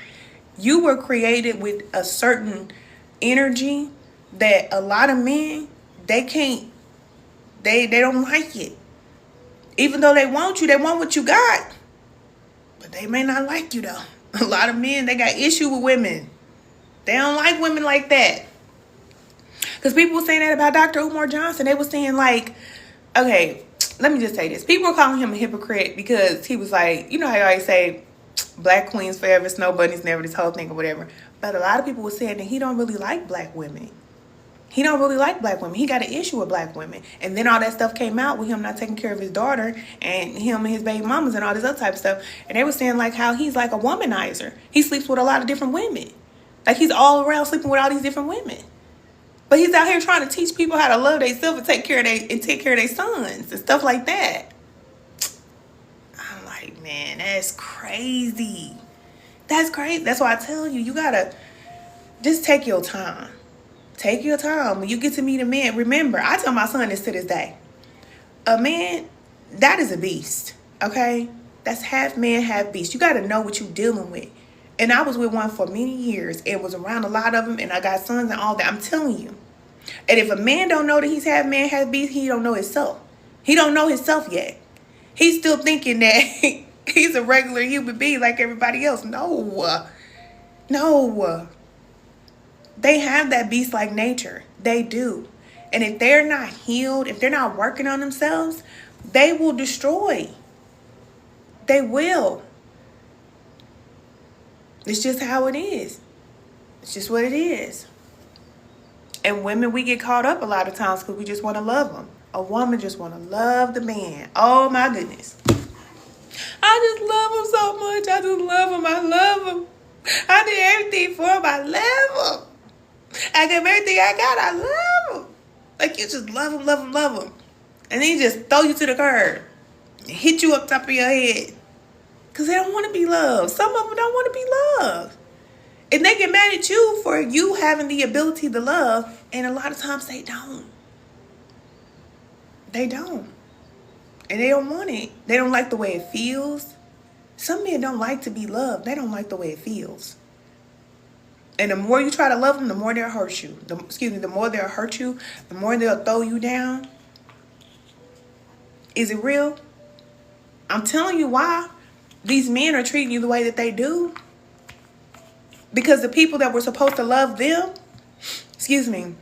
You were created with a certain energy that a lot of men, they can't, they don't like it. Even though they want you, they want what you got. But they may not like you though. A lot of men, they got issue with women. They don't like women like that. Because people were saying that about Dr. Umar Johnson. They were saying like, okay, let me just say this. People were calling him a hypocrite because he was like, you know how you always say, black queens forever, snow bunnies never, this whole thing or whatever. But a lot of people were saying that he don't really like black women. He don't really like black women. He got an issue with black women. And then all that stuff came out with him not taking care of his daughter and him and his baby mamas and all this other type of stuff. And they were saying like how he's like a womanizer. He sleeps with a lot of different women. Like he's all around sleeping with all these different women. But he's out here trying to teach people how to love themselves and take care of their sons and stuff like that. I'm like, man, that's crazy. That's crazy. That's why I tell you, you gotta just take your time. Take your time. When you get to meet a man, remember, I tell my son this to this day. A man, that is a beast, okay? That's half man, half beast. You got to know what you're dealing with. And I was with one for many years and was around a lot of them, and I got sons and all that. I'm telling you. And if a man don't know that he's half man, half beast, he don't know himself. He don't know himself yet. He's still thinking that he's a regular human being like everybody else. No. They have that beast-like nature. They do. And if they're not healed, if they're not working on themselves, they will destroy. They will. It's just how it is. It's just what it is. And women, we get caught up a lot of times because we just want to love them. A woman just want to love the man. Oh, my goodness. I just love him so much. I just love him. I love him. I did everything for him. I love him. I give everything I got. I love him. Like, you just love him, love him, love him. And then he just throw you to the curb and hit you up top of your head. Because they don't want to be loved. Some of them don't want to be loved. And they get mad at you for you having the ability to love. And a lot of times they don't. They don't. And they don't want it. They don't like the way it feels. Some men don't like to be loved. They don't like the way it feels. And the more you try to love them, the more they'll hurt you. The more they'll hurt you, the more they'll throw you down. Is it real? I'm telling you why these men are treating you the way that they do. Because the people that were supposed to love them, excuse me,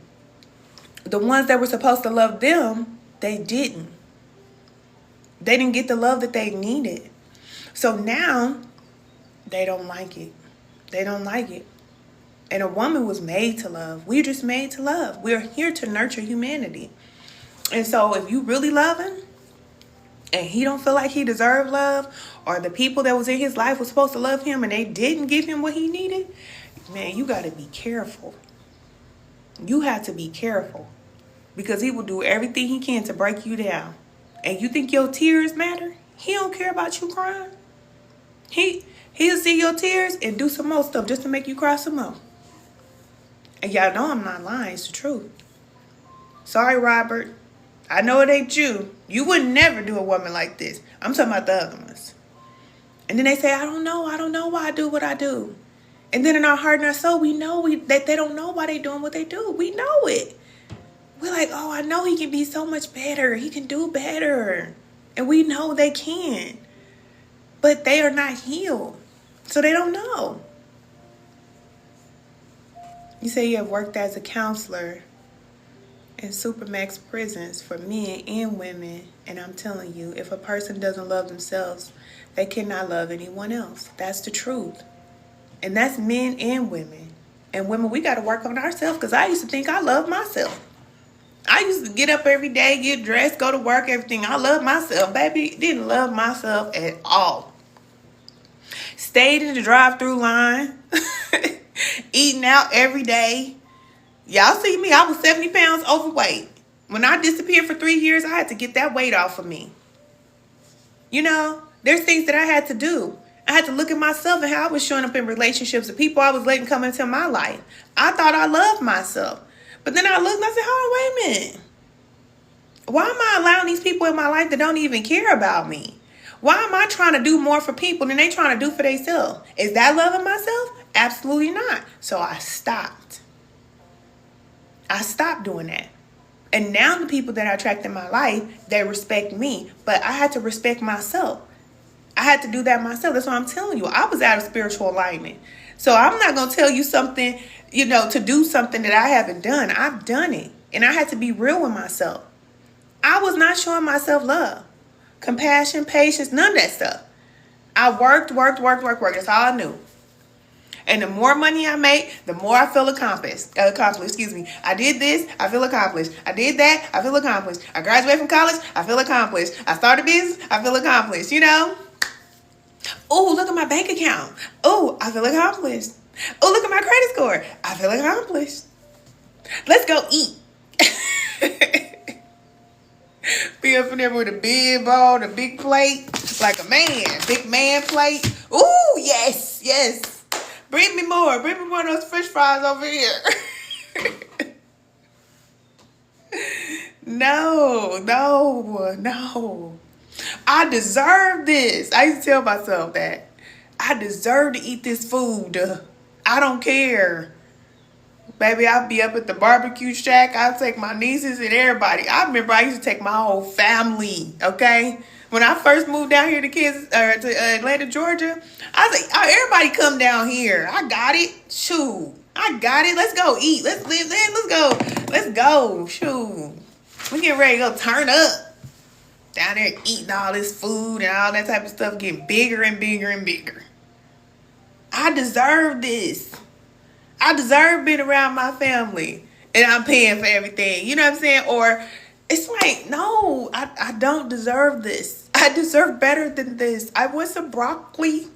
the ones that were supposed to love them, they didn't. They didn't get the love that they needed. So now they don't like it. They don't like it. And a woman was made to love. We're just made to love. We're here to nurture humanity. And so if you really love him and he don't feel like he deserved love, or the people that was in his life was supposed to love him and they didn't give him what he needed, man, you got to be careful. You have to be careful, because he will do everything he can to break you down. And you think your tears matter? He don't care about you crying. He'll see your tears and do some more stuff just to make you cry some more. And y'all know I'm not lying. It's the truth. Sorry, Robert. I know it ain't you. You would never do a woman like this. I'm talking about the other ones. And then they say, I don't know why I do what I do. And then in our heart and our soul, we know that they don't know why they doing what they do. We know it. We're like, oh, I know he can be so much better. He can do better. And we know they can. But they are not healed. So they don't know. You say you have worked as a counselor in Supermax prisons for men and women. And I'm telling you, if a person doesn't love themselves, they cannot love anyone else. That's the truth. And that's men and women. And women, we got to work on ourselves, because I used to think I loved myself. I used to get up every day, get dressed, go to work, everything. I loved myself. Baby, didn't love myself at all. Stayed in the drive-through line. Eating out every day. Y'all see me, I was 70 pounds overweight. When I disappeared for 3 years, I had to get that weight off of me. You know, there's things that I had to do. I had to look at myself and how I was showing up in relationships, the people I was letting come into my life. I thought I loved myself. But then I looked and I said, hold on, wait a minute. Why am I allowing these people in my life that don't even care about me? Why am I trying to do more for people than they trying to do for themselves? Is that loving myself? Absolutely not. So I stopped. I stopped doing that. And now the people that I attract in my life, they respect me. But I had to respect myself. I had to do that myself. That's what I'm telling you. I was out of spiritual alignment. So I'm not going to tell you something, to do something that I haven't done. I've done it. And I had to be real with myself. I was not showing myself love, compassion, patience, none of that stuff. I worked. That's all I knew. And the more money I make, the more I feel accomplished. I did this, I feel accomplished. I did that, I feel accomplished. I graduated from college, I feel accomplished. I started a business, I feel accomplished, Oh, look at my bank account. Oh, I feel accomplished. Oh, look at my credit score. I feel accomplished. Let's go eat. Be up in there with a big bowl, a big plate, like a man. Big man plate. Ooh, yes. Bring me more. Bring me one of those French fries over here. No. I deserve this. I used to tell myself that. I deserve to eat this food. I don't care. Baby, I'll be up at the barbecue shack. I'll take my nieces and everybody. I remember I used to take my whole family, okay? When I first moved down here to Atlanta, Georgia, I was like, oh, everybody come down here. I got it. Shoot. I got it. Let's go eat. Let's live there. Let's go. Shoot. We getting ready to go turn up. Down there eating all this food and all that type of stuff, getting bigger and bigger and bigger. I deserve this. I deserve being around my family. And I'm paying for everything. You know what I'm saying? Or it's like, no, I don't deserve this. I deserve better than this. I want some broccoli.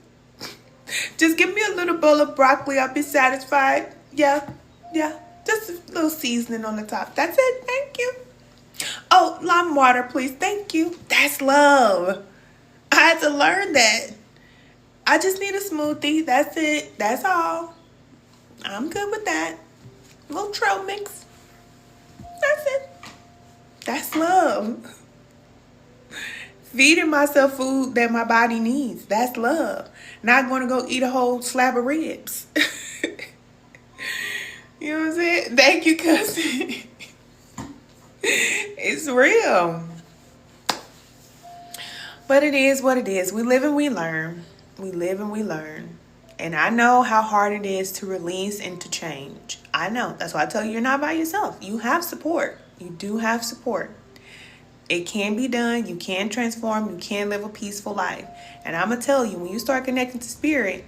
Just give me a little bowl of broccoli. I'll be satisfied. Yeah. Just a little seasoning on the top. That's it. Thank you. Oh, lime water, please. Thank you. That's love. I had to learn that. I just need a smoothie. That's it. That's all. I'm good with that. A little trail mix. That's it. That's love. Feeding myself food that my body needs. That's love. Not going to go eat a whole slab of ribs. You know what I'm saying? Thank you, cousin. It's real. But it is what it is. We live and we learn. We live and we learn. And I know how hard it is to release and to change. I know. That's why I tell you, you're not by yourself. You have support. You do have support. It can be done. You can transform. You can live a peaceful life. And I'm going to tell you, when you start connecting to spirit,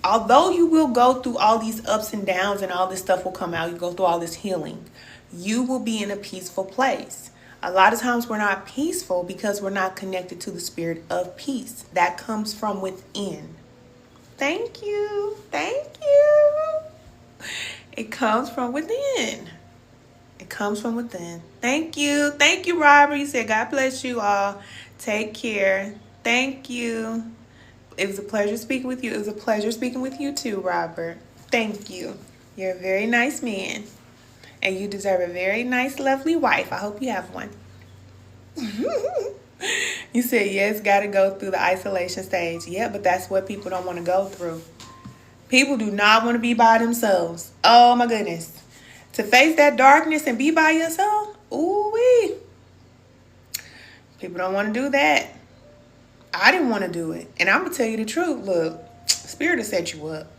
although you will go through all these ups and downs and all this stuff will come out, you go through all this healing, you will be in a peaceful place. A lot of times we're not peaceful because we're not connected to the spirit of peace. That comes from within. Thank you. Thank you. It comes from within. It comes from within. Thank you. Thank you, Robert. You said, God bless you all. Take care. Thank you. It was a pleasure speaking with you. It was a pleasure speaking with you too, Robert. Thank you. You're a very nice man. And you deserve a very nice, lovely wife. I hope you have one. You said, yes, got to go through the isolation stage. Yeah, but that's what people don't want to go through. People do not want to be by themselves. Oh, my goodness. To face that darkness and be by yourself? Ooh-wee. People don't want to do that. I didn't want to do it. And I'm going to tell you the truth. Look, Spirit will set you up.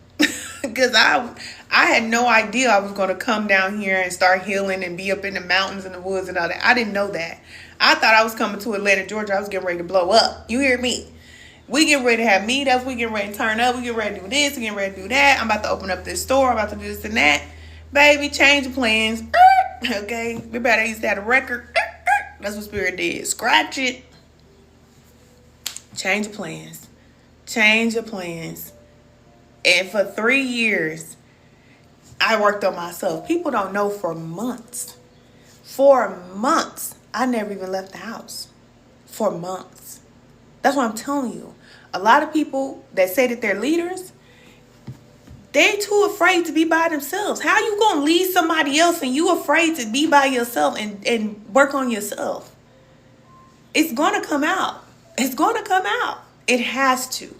Because I had no idea I was going to come down here and start healing and be up in the mountains and the woods and all that. I didn't know that. I thought I was coming to Atlanta, Georgia. I was getting ready to blow up. You hear me? We getting ready to have meetups. We getting ready to turn up. We getting ready to do this. We getting ready to do that. I'm about to open up this store. I'm about to do this and that. Baby, change the plans. Okay? Everybody used to have a record. That's what Spirit did. Scratch it. Change the plans. Change your plans. And for 3 years, I worked on myself. People don't know, for months. For months. I never even left the house. For months. That's what I'm telling you. A lot of people that say that they're leaders, they too afraid to be by themselves. How you going to lead somebody else and you afraid to be by yourself and work on yourself? It's going to come out. It's going to come out. It has to.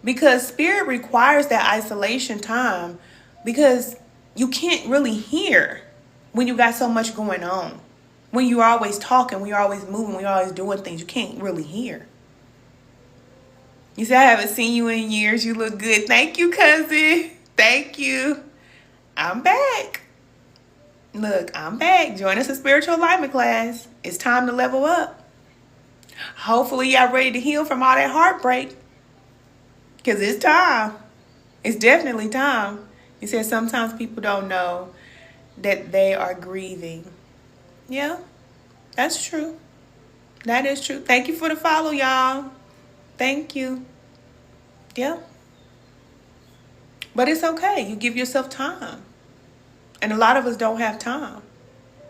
Because Spirit requires that isolation time, because you can't really hear when you got so much going on. When you're always talking, when you're always moving, when you're always doing things, you can't really hear. You say, I haven't seen you in years. You look good. Thank you, cousin. Thank you. I'm back. Look, I'm back. Join us in spiritual alignment class. It's time to level up. Hopefully y'all ready to heal from all that heartbreak. Because it's time. It's definitely time. You said sometimes people don't know that they are grieving. Yeah, that's true. That is true. Thank you for the follow, y'all. Thank you. Yeah. But it's okay. You give yourself time. And a lot of us don't have time.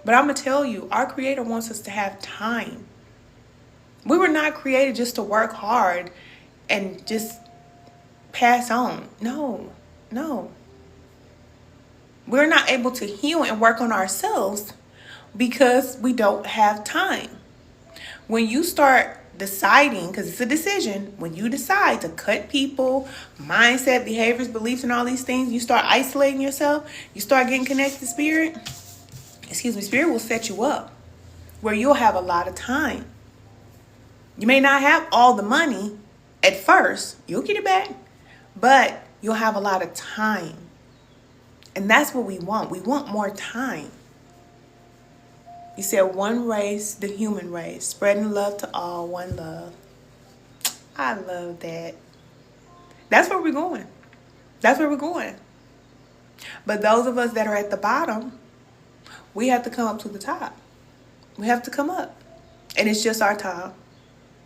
But I'm going to tell you, our Creator wants us to have time. We were not created just to work hard and just pass on. No. We're not able to heal and work on ourselves because we don't have time. When you start deciding, because it's a decision, when you decide to cut people, mindset, behaviors, beliefs, and all these things, you start isolating yourself, you start getting connected to Spirit, Spirit will set you up where you'll have a lot of time. You may not have all the money at first, you'll get it back, but you'll have a lot of time. And that's what we want. We want more time. You said one race, the human race, spreading love to all, one love. I love that. That's where we're going. That's where we're going. But those of us that are at the bottom, we have to come up to the top. We have to come up. And it's just our time.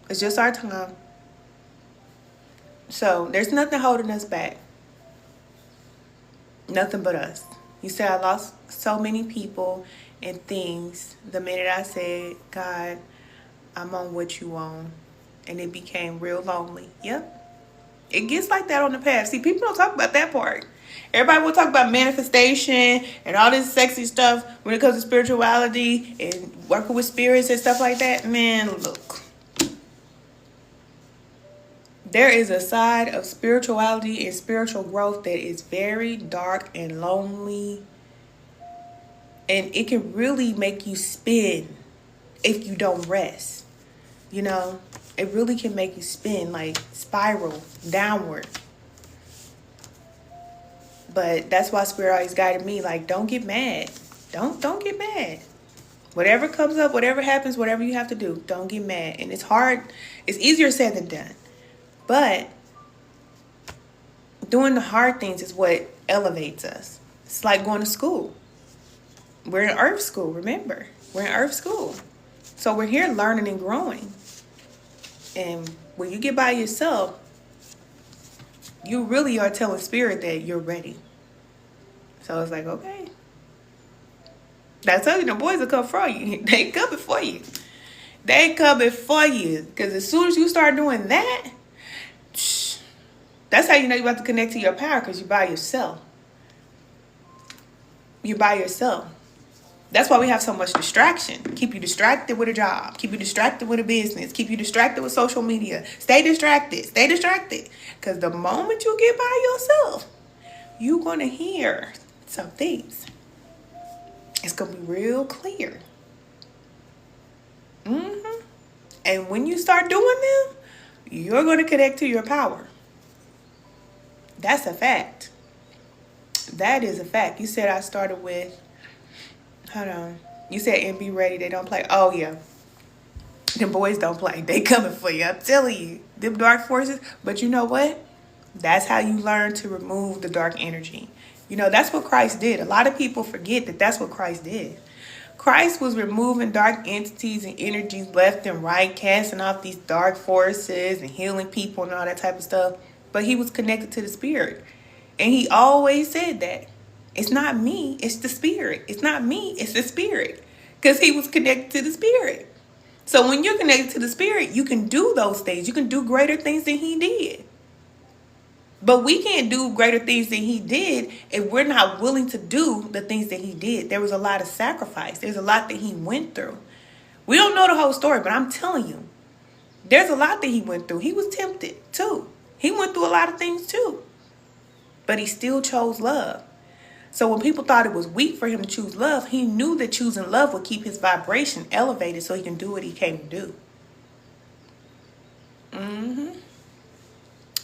It's just our time. So there's nothing holding us back. Nothing but us. You said I lost so many people and things the minute I said, God, I'm on what you on. And it became real lonely. Yep. It gets like that on the path. See, people don't talk about that part. Everybody will talk about manifestation and all this sexy stuff when it comes to spirituality and working with spirits and stuff like that. Man, look. There is a side of spirituality and spiritual growth that is very dark and lonely. And it can really make you spin if you don't rest. You know, it really can make you spin, like spiral downward. But that's why Spirit always guided me, like, don't get mad. Don't get mad. Whatever comes up, whatever happens, whatever you have to do, don't get mad. And it's hard. It's easier said than done. But doing the hard things is what elevates us. It's like going to school. We're in earth school, remember. We're in earth school. So we're here learning and growing. And when you get by yourself, you really are telling Spirit that you're ready. So it's like, okay. That's how you the boys will come for you. They coming for you. They coming for you. Because as soon as you start doing that, that's how you know you're about to connect to your power, because you're by yourself. You're by yourself. That's why we have so much distraction. Keep you distracted with a job. Keep you distracted with a business. Keep you distracted with social media. Stay distracted. Stay distracted. Because the moment you get by yourself, you're going to hear some things. It's going to be real clear. And when you start doing them, you're going to connect to your power. That's a fact. That is a fact. You said I started with, hold on. You said and be ready. They don't play. Oh, yeah. Them boys don't play. They coming for you. I'm telling you. Them dark forces. But you know what? That's how you learn to remove the dark energy. You know, that's what Christ did. A lot of people forget that that's what Christ did. Christ was removing dark entities and energies left and right, casting off these dark forces and healing people and all that type of stuff. But he was connected to the Spirit. And he always said that. It's not me, it's the Spirit. It's not me, it's the Spirit. Because he was connected to the Spirit. So when you're connected to the Spirit, you can do those things. You can do greater things than he did. But we can't do greater things than he did if we're not willing to do the things that he did. There was a lot of sacrifice. There's a lot that he went through. We don't know the whole story, but I'm telling you, there's a lot that he went through. He was tempted too. He went through a lot of things too. But he still chose love. So when people thought it was weak for him to choose love, he knew that choosing love would keep his vibration elevated so he can do what he came to do.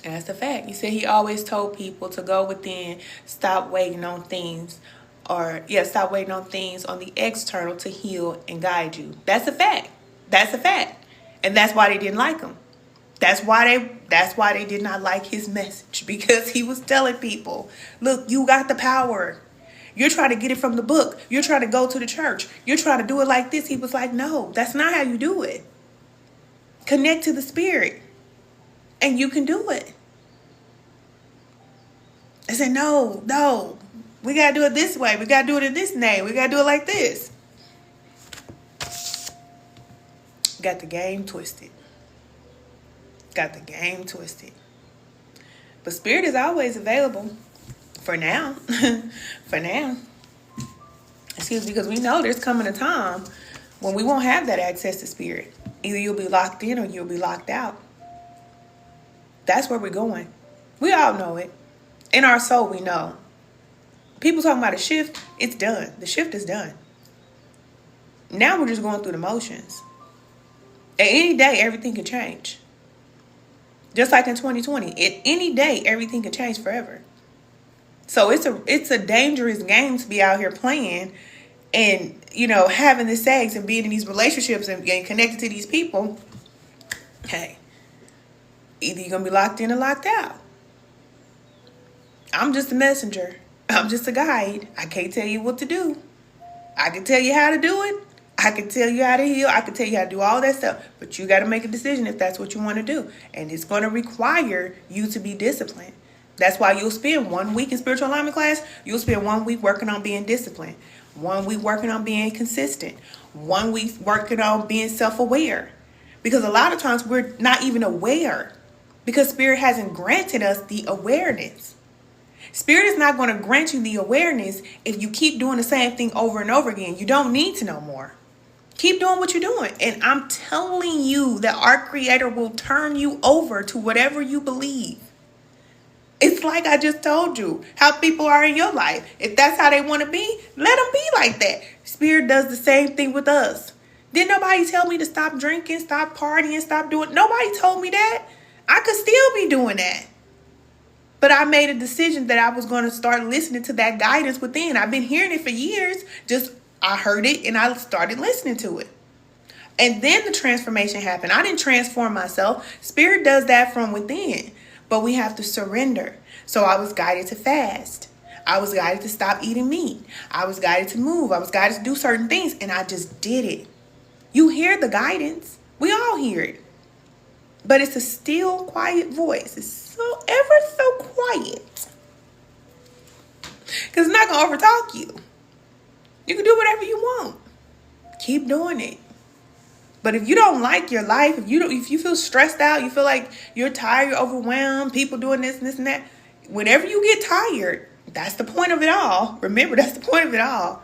And that's the fact. He said he always told people to go within, stop waiting on things, stop waiting on things on the external to heal and guide you. That's a fact. That's a fact. And that's why they didn't like him. That's why they did not like his message, because he was telling people, look, you got the power. You're trying to get it from the book. You're trying to go to the church. You're trying to do it like this. He was like, no, that's not how you do it. Connect to the Spirit and you can do it. I said, no, we got to do it this way. We got to do it in this name. We got to do it like this. Got the game twisted. But Spirit is always available for now. For now. Excuse me, because we know there's coming a time when we won't have that access to Spirit. Either you'll be locked in or you'll be locked out. That's where we're going. We all know it. In our soul, we know. People talking about a shift, it's done. The shift is done. Now we're just going through the motions. At any day, everything can change. Just like in 2020. At any day, everything can change forever. So it's a dangerous game to be out here playing and, you know, having the sex and being in these relationships and getting connected to these people. Hey, either you're going to be locked in or locked out. I'm just a messenger. I'm just a guide. I can't tell you what to do. I can tell you how to do it. I can tell you how to heal. I can tell you how to do all that stuff. But you got to make a decision if that's what you want to do. And it's going to require you to be disciplined. That's why you'll spend 1 week in spiritual alignment class. You'll spend 1 week working on being disciplined. 1 week working on being consistent. 1 week working on being self-aware. Because a lot of times we're not even aware. Because Spirit hasn't granted us the awareness. Spirit is not going to grant you the awareness if you keep doing the same thing over and over again. You don't need to know more. Keep doing what you're doing. And I'm telling you that our Creator will turn you over to whatever you believe. It's like I just told you how people are in your life. If that's how they want to be, let them be like that. Spirit does the same thing with us. Didn't nobody tell me to stop drinking, stop partying, stop doing. Nobody told me that. I could still be doing that. But I made a decision that I was going to start listening to that guidance within. I've been hearing it for years. Just I heard it and I started listening to it. And then the transformation happened. I didn't transform myself. Spirit does that from within. But we have to surrender. So I was guided to fast. I was guided to stop eating meat. I was guided to move. I was guided to do certain things. And I just did it. You hear the guidance. We all hear it. But it's a still, quiet voice. It's so ever so quiet. Because it's not going to overtalk you. You can do whatever you want. Keep doing it. But if you don't like your life, if you feel stressed out, you feel like you're tired, you're overwhelmed, people doing this and this and that, whenever you get tired, that's the point of it all. Remember, that's the point of it all.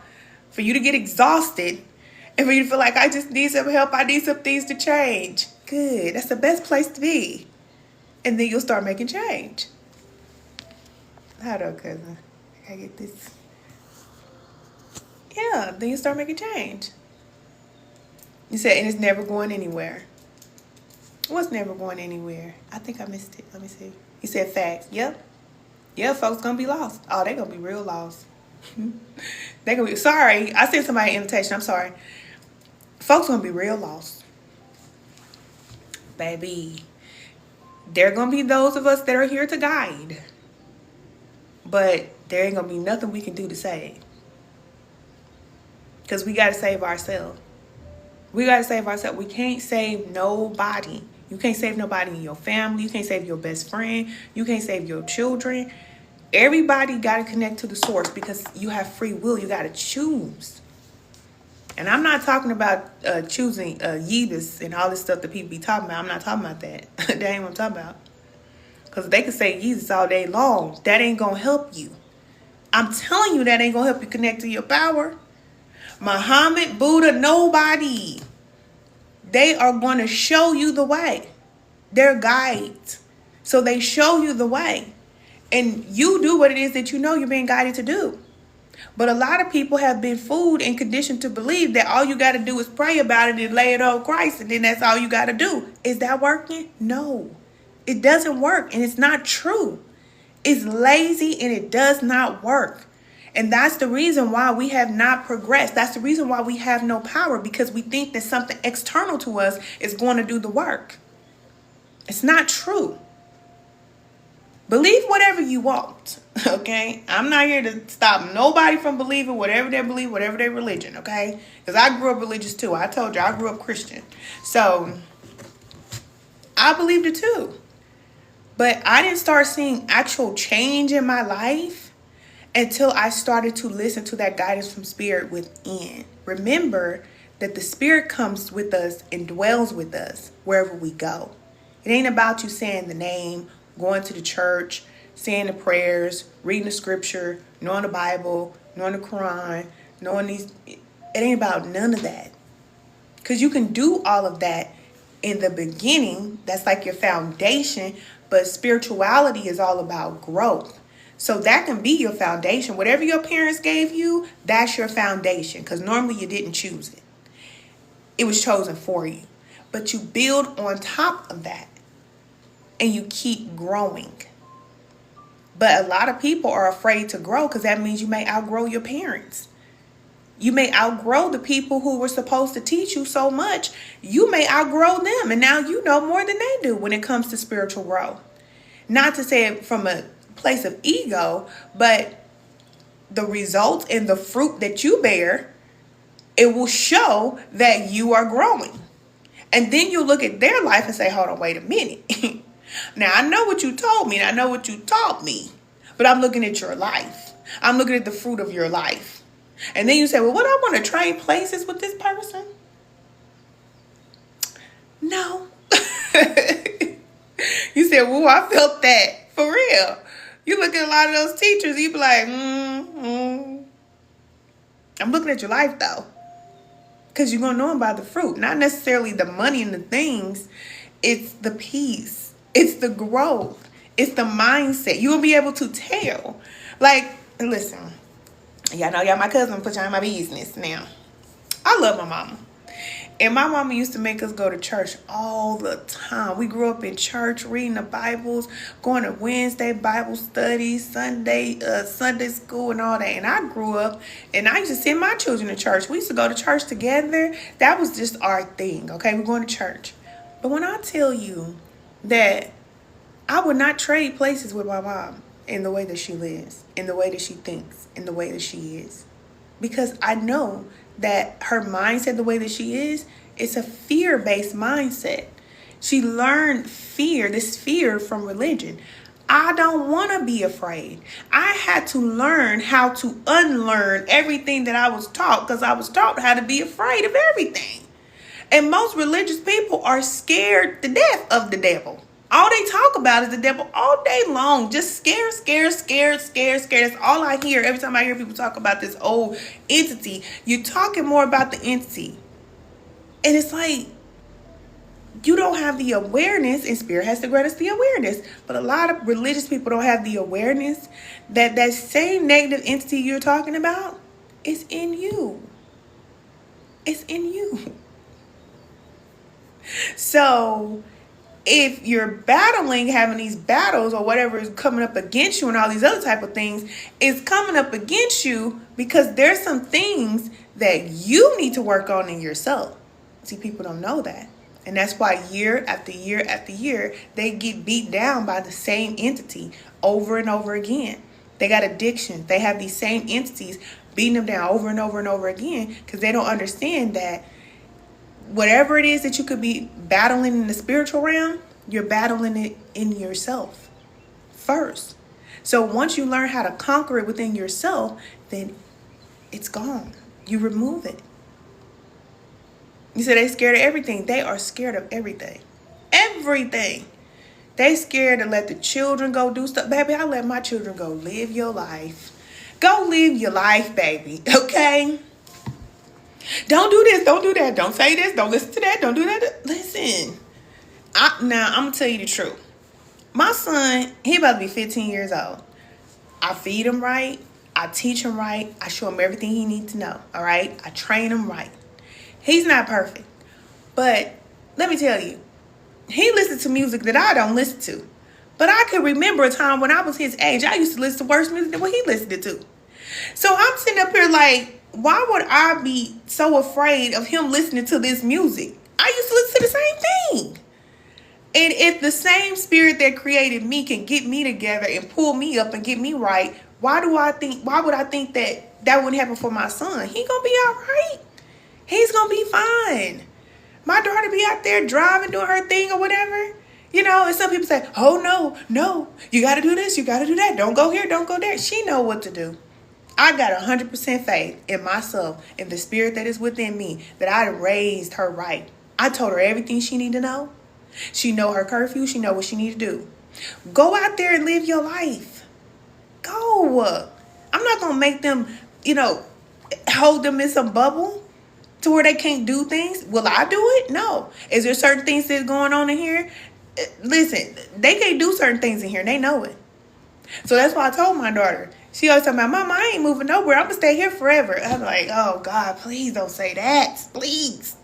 For you to get exhausted and for you to feel like I just need some help, I need some things to change. Good. That's the best place to be. And then you'll start making change. Hold on, cousin. I gotta get this. Yeah, then you start making change. You said, and it's never going anywhere. What's never going anywhere? I think I missed it. Let me see. He said facts. Yep. Yeah, folks gonna be lost. Oh, they gonna be real lost. They gonna be, sorry. I sent somebody an invitation. I'm sorry. Folks gonna be real lost. Baby. There are gonna be those of us that are here to guide. But there ain't gonna be nothing we can do to save. Because we gotta save ourselves. We got to save ourselves. We can't save nobody. You can't save nobody in your family. You can't save your best friend. You can't save your children. Everybody got to connect to the source because you have free will. You got to choose. And I'm not talking about choosing Yeebus and all this stuff that people be talking about. I'm not talking about that. That ain't what I'm talking about. Because they can say Jesus all day long. That ain't going to help you. I'm telling you that ain't going to help you connect to your power. Muhammad, Buddha, nobody. They are going to show you the way. They're guides. So they show you the way. And you do what it is that you know you're being guided to do. But a lot of people have been fooled and conditioned to believe that all you got to do is pray about it and lay it on Christ. And then that's all you got to do. Is that working? No. It doesn't work. And it's not true. It's lazy and it does not work. And that's the reason why we have not progressed. That's the reason why we have no power, because we think that something external to us is going to do the work. It's not true. Believe whatever you want, okay? I'm not here to stop nobody from believing whatever they believe, whatever their religion, okay? Because I grew up religious too. I told you I grew up Christian. So I believed it too. But I didn't start seeing actual change in my life until I started to listen to that guidance from Spirit within. Remember that the Spirit comes with us and dwells with us wherever we go. It ain't about you saying the name, going to the church, saying the prayers, reading the scripture, knowing the Bible, knowing the Quran, knowing these. It ain't about none of that. Because you can do all of that in the beginning. That's like your foundation. But spirituality is all about growth. So that can be your foundation. Whatever your parents gave you, that's your foundation. Because normally you didn't choose it. It was chosen for you. But you build on top of that. And you keep growing. But a lot of people are afraid to grow because that means you may outgrow your parents. You may outgrow the people who were supposed to teach you so much. You may outgrow them. And now you know more than they do when it comes to spiritual growth. Not to say it from a place of ego, but the results and the fruit that you bear, it will show that you are growing. And then you look at their life and say, hold on, wait a minute. Now, I know what you told me and I know what you taught me, but I'm looking at your life. I'm looking at the fruit of your life. And then you say, well, what, I want to trade places with this person? No. You said, well, I felt that for real. You look at a lot of those teachers, you be like, I'm looking at your life though. Because you're going to know them by the fruit. Not necessarily the money and the things. It's the peace. It's the growth. It's the mindset. You'll be able to tell. Like, listen. Y'all know y'all my cousin, put y'all in my business now. I love my mama. And my mama used to make us go to church all the time. We grew up in church, reading the Bibles, going to Wednesday Bible studies, Sunday school and all that. And I grew up and I used to send my children to church. We used to go to church together. That was just our thing, okay? We're going to church. But when I tell you that I would not trade places with my mom in the way that she lives, in the way that she thinks, in the way that she is. Because I know that her mindset, the way that she is, it's a fear-based mindset. She learned this fear from religion. I don't want to be afraid. I had to learn how to unlearn everything that I was taught, because I was taught how to be afraid of everything. And most religious people are scared to death of the devil. All they talk about is the devil all day long. Just scared. That's all I hear every time I hear people talk about this old entity. You're talking more about the entity. And it's like, you don't have the awareness, and Spirit has to grant us the awareness. But a lot of religious people don't have the awareness that that same negative entity you're talking about is in you. It's in you. So if you're battling, having these battles or whatever is coming up against you and all these other type of things is coming up against you because there's some things that you need to work on in yourself. See, people don't know that. And that's why year after year after year, they get beat down by the same entity over and over again. They got addiction. They have these same entities beating them down over and over and over again because they don't understand that whatever it is that you could be battling in the spiritual realm, you're battling it in yourself first. So once you learn how to conquer it within yourself, then it's gone. You remove it. You said they scared of everything. They are scared of everything. Everything. They scared to let the children go do stuff. Baby, I let my children go live your life. Go live your life, baby. Okay? Don't do this. Don't do that. Don't say this. Don't listen to that. Don't do that. Listen. Now, I'm going to tell you the truth. My son, he about to be 15 years old. I feed him right. I teach him right. I show him everything he needs to know. All right? I train him right. He's not perfect. But let me tell you, he listens to music that I don't listen to. But I can remember a time when I was his age, I used to listen to worse music than what he listened to. So I'm sitting up here like, why would I be so afraid of him listening to this music? I used to listen to the same thing. And if the same spirit that created me can get me together and pull me up and get me right, why would I think that wouldn't happen for my son? He gonna be all right. He's gonna be fine. My daughter be out there driving, doing her thing or whatever. You know, and some people say, oh, no, you got to do this, you got to do that. Don't go here, don't go there. She know what to do. I got 100% faith in myself, in the spirit that is within me, that I raised her right. I told her everything she need to know. She know her curfew. She know what she need to do. Go out there and live your life. Go. I'm not going to make them, hold them in some bubble to where they can't do things. Will I do it? No. Is there certain things that's going on in here? Listen, they can't do certain things in here. And they know it. So that's why I told my daughter. She always talking about, Mama, I ain't moving nowhere. I'm going to stay here forever. I'm like, oh, God, please don't say that. Please.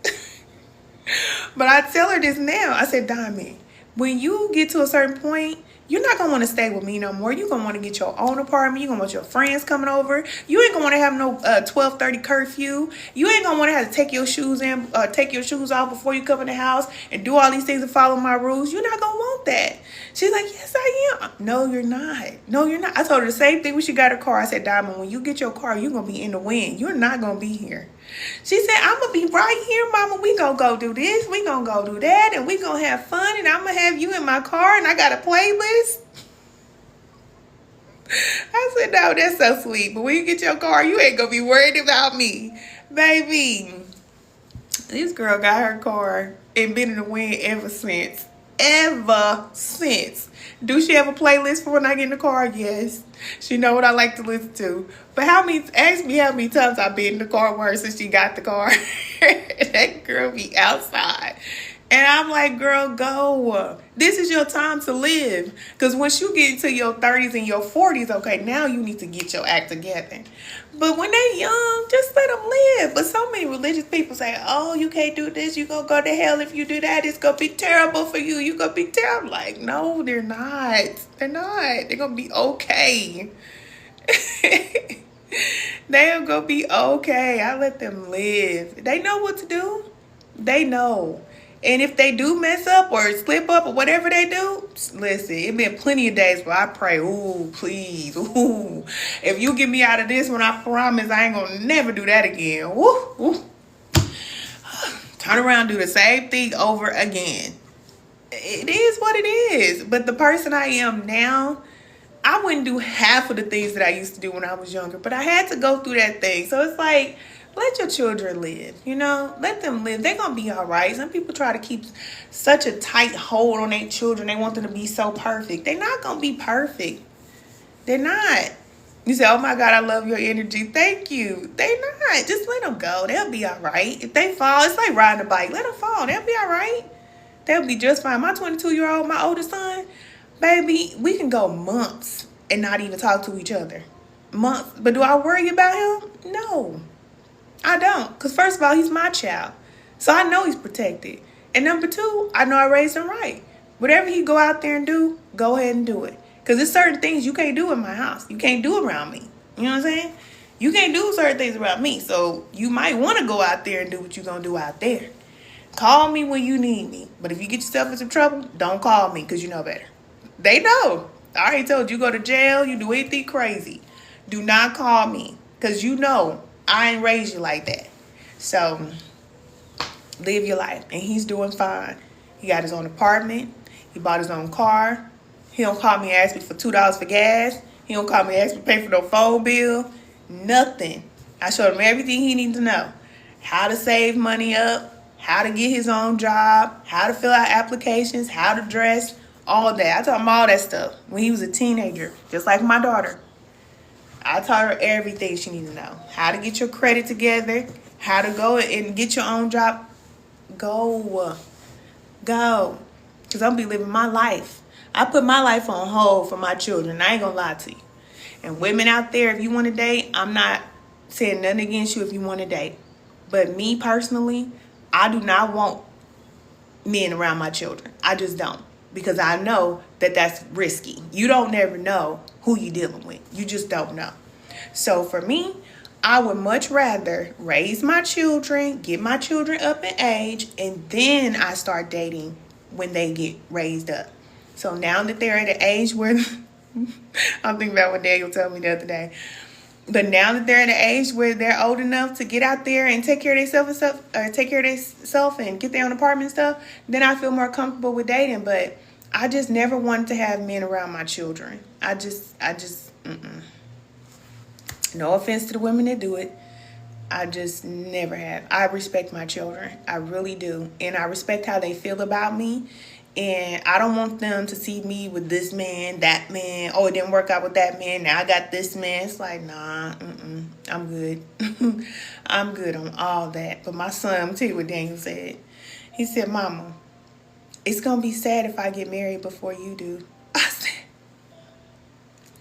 But I tell her this now. I said, Diamond, when you get to a certain point, you're not going to want to stay with me no more. You're going to want to get your own apartment. You're going to want your friends coming over. You ain't going to want to have no 12:30 curfew. You ain't going to want to have to take your shoes off before you come in the house and do all these things and follow my rules. You're not going to want that. She's like, yes, I am. No, you're not. No, you're not. I told her the same thing when she got her car. I said, Diamond, when you get your car, you're going to be in the wind. You're not going to be here. She said, I'm going to be right here, Mama. We going to go do this. We going to go do that. And we going to have fun. And I'm going to have you in my car. And I got a playlist. I said, no, that's so sweet. But when you get your car, you ain't going to be worried about me. Baby, this girl got her car and been in the wind ever since. Ever since. Do she have a playlist for when I get in the car? Yes. She know what I like to listen to. But ask me how many times I've been in the car with her since she got the car. That girl be outside. And I'm like, girl, go. This is your time to live. Because once you get into your 30s and your 40s, okay, now you need to get your act together. But when they young, just let them live. But so many religious people say, oh, you can't do this. You're going to go to hell if you do that. It's going to be terrible for you. You're going to be terrible. Like, no, they're not. They're not. They're going to be okay. They're going to be okay. I let them live. They know what to do. They know. And if they do mess up or slip up or whatever they do, listen, it been plenty of days where I pray, ooh, please, ooh. If you get me out of this one, I promise I ain't gonna never do that again. Woo, woo. Turn around, do the same thing over again. It is what it is. But the person I am now, I wouldn't do half of the things that I used to do when I was younger. But I had to go through that thing. So it's like, let your children live, you know? Let them live. They're going to be all right. Some people try to keep such a tight hold on their children. They want them to be so perfect. They're not going to be perfect. They're not. You say, oh, my God, I love your energy. Thank you. They're not. Just let them go. They'll be all right. If they fall, it's like riding a bike. Let them fall. They'll be all right. They'll be just fine. My 22-year-old, my oldest son, baby, we can go months and not even talk to each other. Months. But do I worry about him? No. I don't, because first of all, he's my child. So I know he's protected. And number two, I know I raised him right. Whatever he go out there and do, go ahead and do it. Because there's certain things you can't do in my house. You can't do around me. You know what I'm saying? You can't do certain things around me. So you might want to go out there and do what you're going to do out there. Call me when you need me. But if you get yourself in some trouble, don't call me because you know better. They know. I already told you, go to jail, you do anything crazy. Do not call me because you know I ain't raised you like that. So, live your life. And he's doing fine. He got his own apartment. He bought his own car. He don't call me and ask me for $2 for gas. He don't call me and ask me to pay for no phone bill. Nothing. I showed him everything he needs to know. How to save money up. How to get his own job. How to fill out applications. How to dress. All that. I taught him all that stuff when he was a teenager. Just like my daughter. I taught her everything she needs to know. How to get your credit together. How to go and get your own job. Go. Because I'm be living my life. I put my life on hold for my children. I ain't going to lie to you. And women out there, if you want to date, I'm not saying nothing against you if you want to date. But me personally, I do not want men around my children. I just don't. Because I know that that's risky. You don't never know who you're dealing with. You just don't know. So for me, I would much rather raise my children, get my children up in age, and then I start dating when they get raised up. So now that they're at an age where, I'm thinking about what Daniel told me the other day. But now that they're at an age where they're old enough to get out there and take care of themselves and get their own apartment and stuff, then I feel more comfortable with dating. But I just never wanted to have men around my children. I just, no offense to the women that do it. I just never have. I respect my children. I really do. And I respect how they feel about me. And I don't want them to see me with this man, that man. Oh, it didn't work out with that man. Now I got this man. It's like, nah, I'm good. I'm good on all that. But my son, I'm tell you what Daniel said. He said, Mama, it's going to be sad if I get married before you do. I said,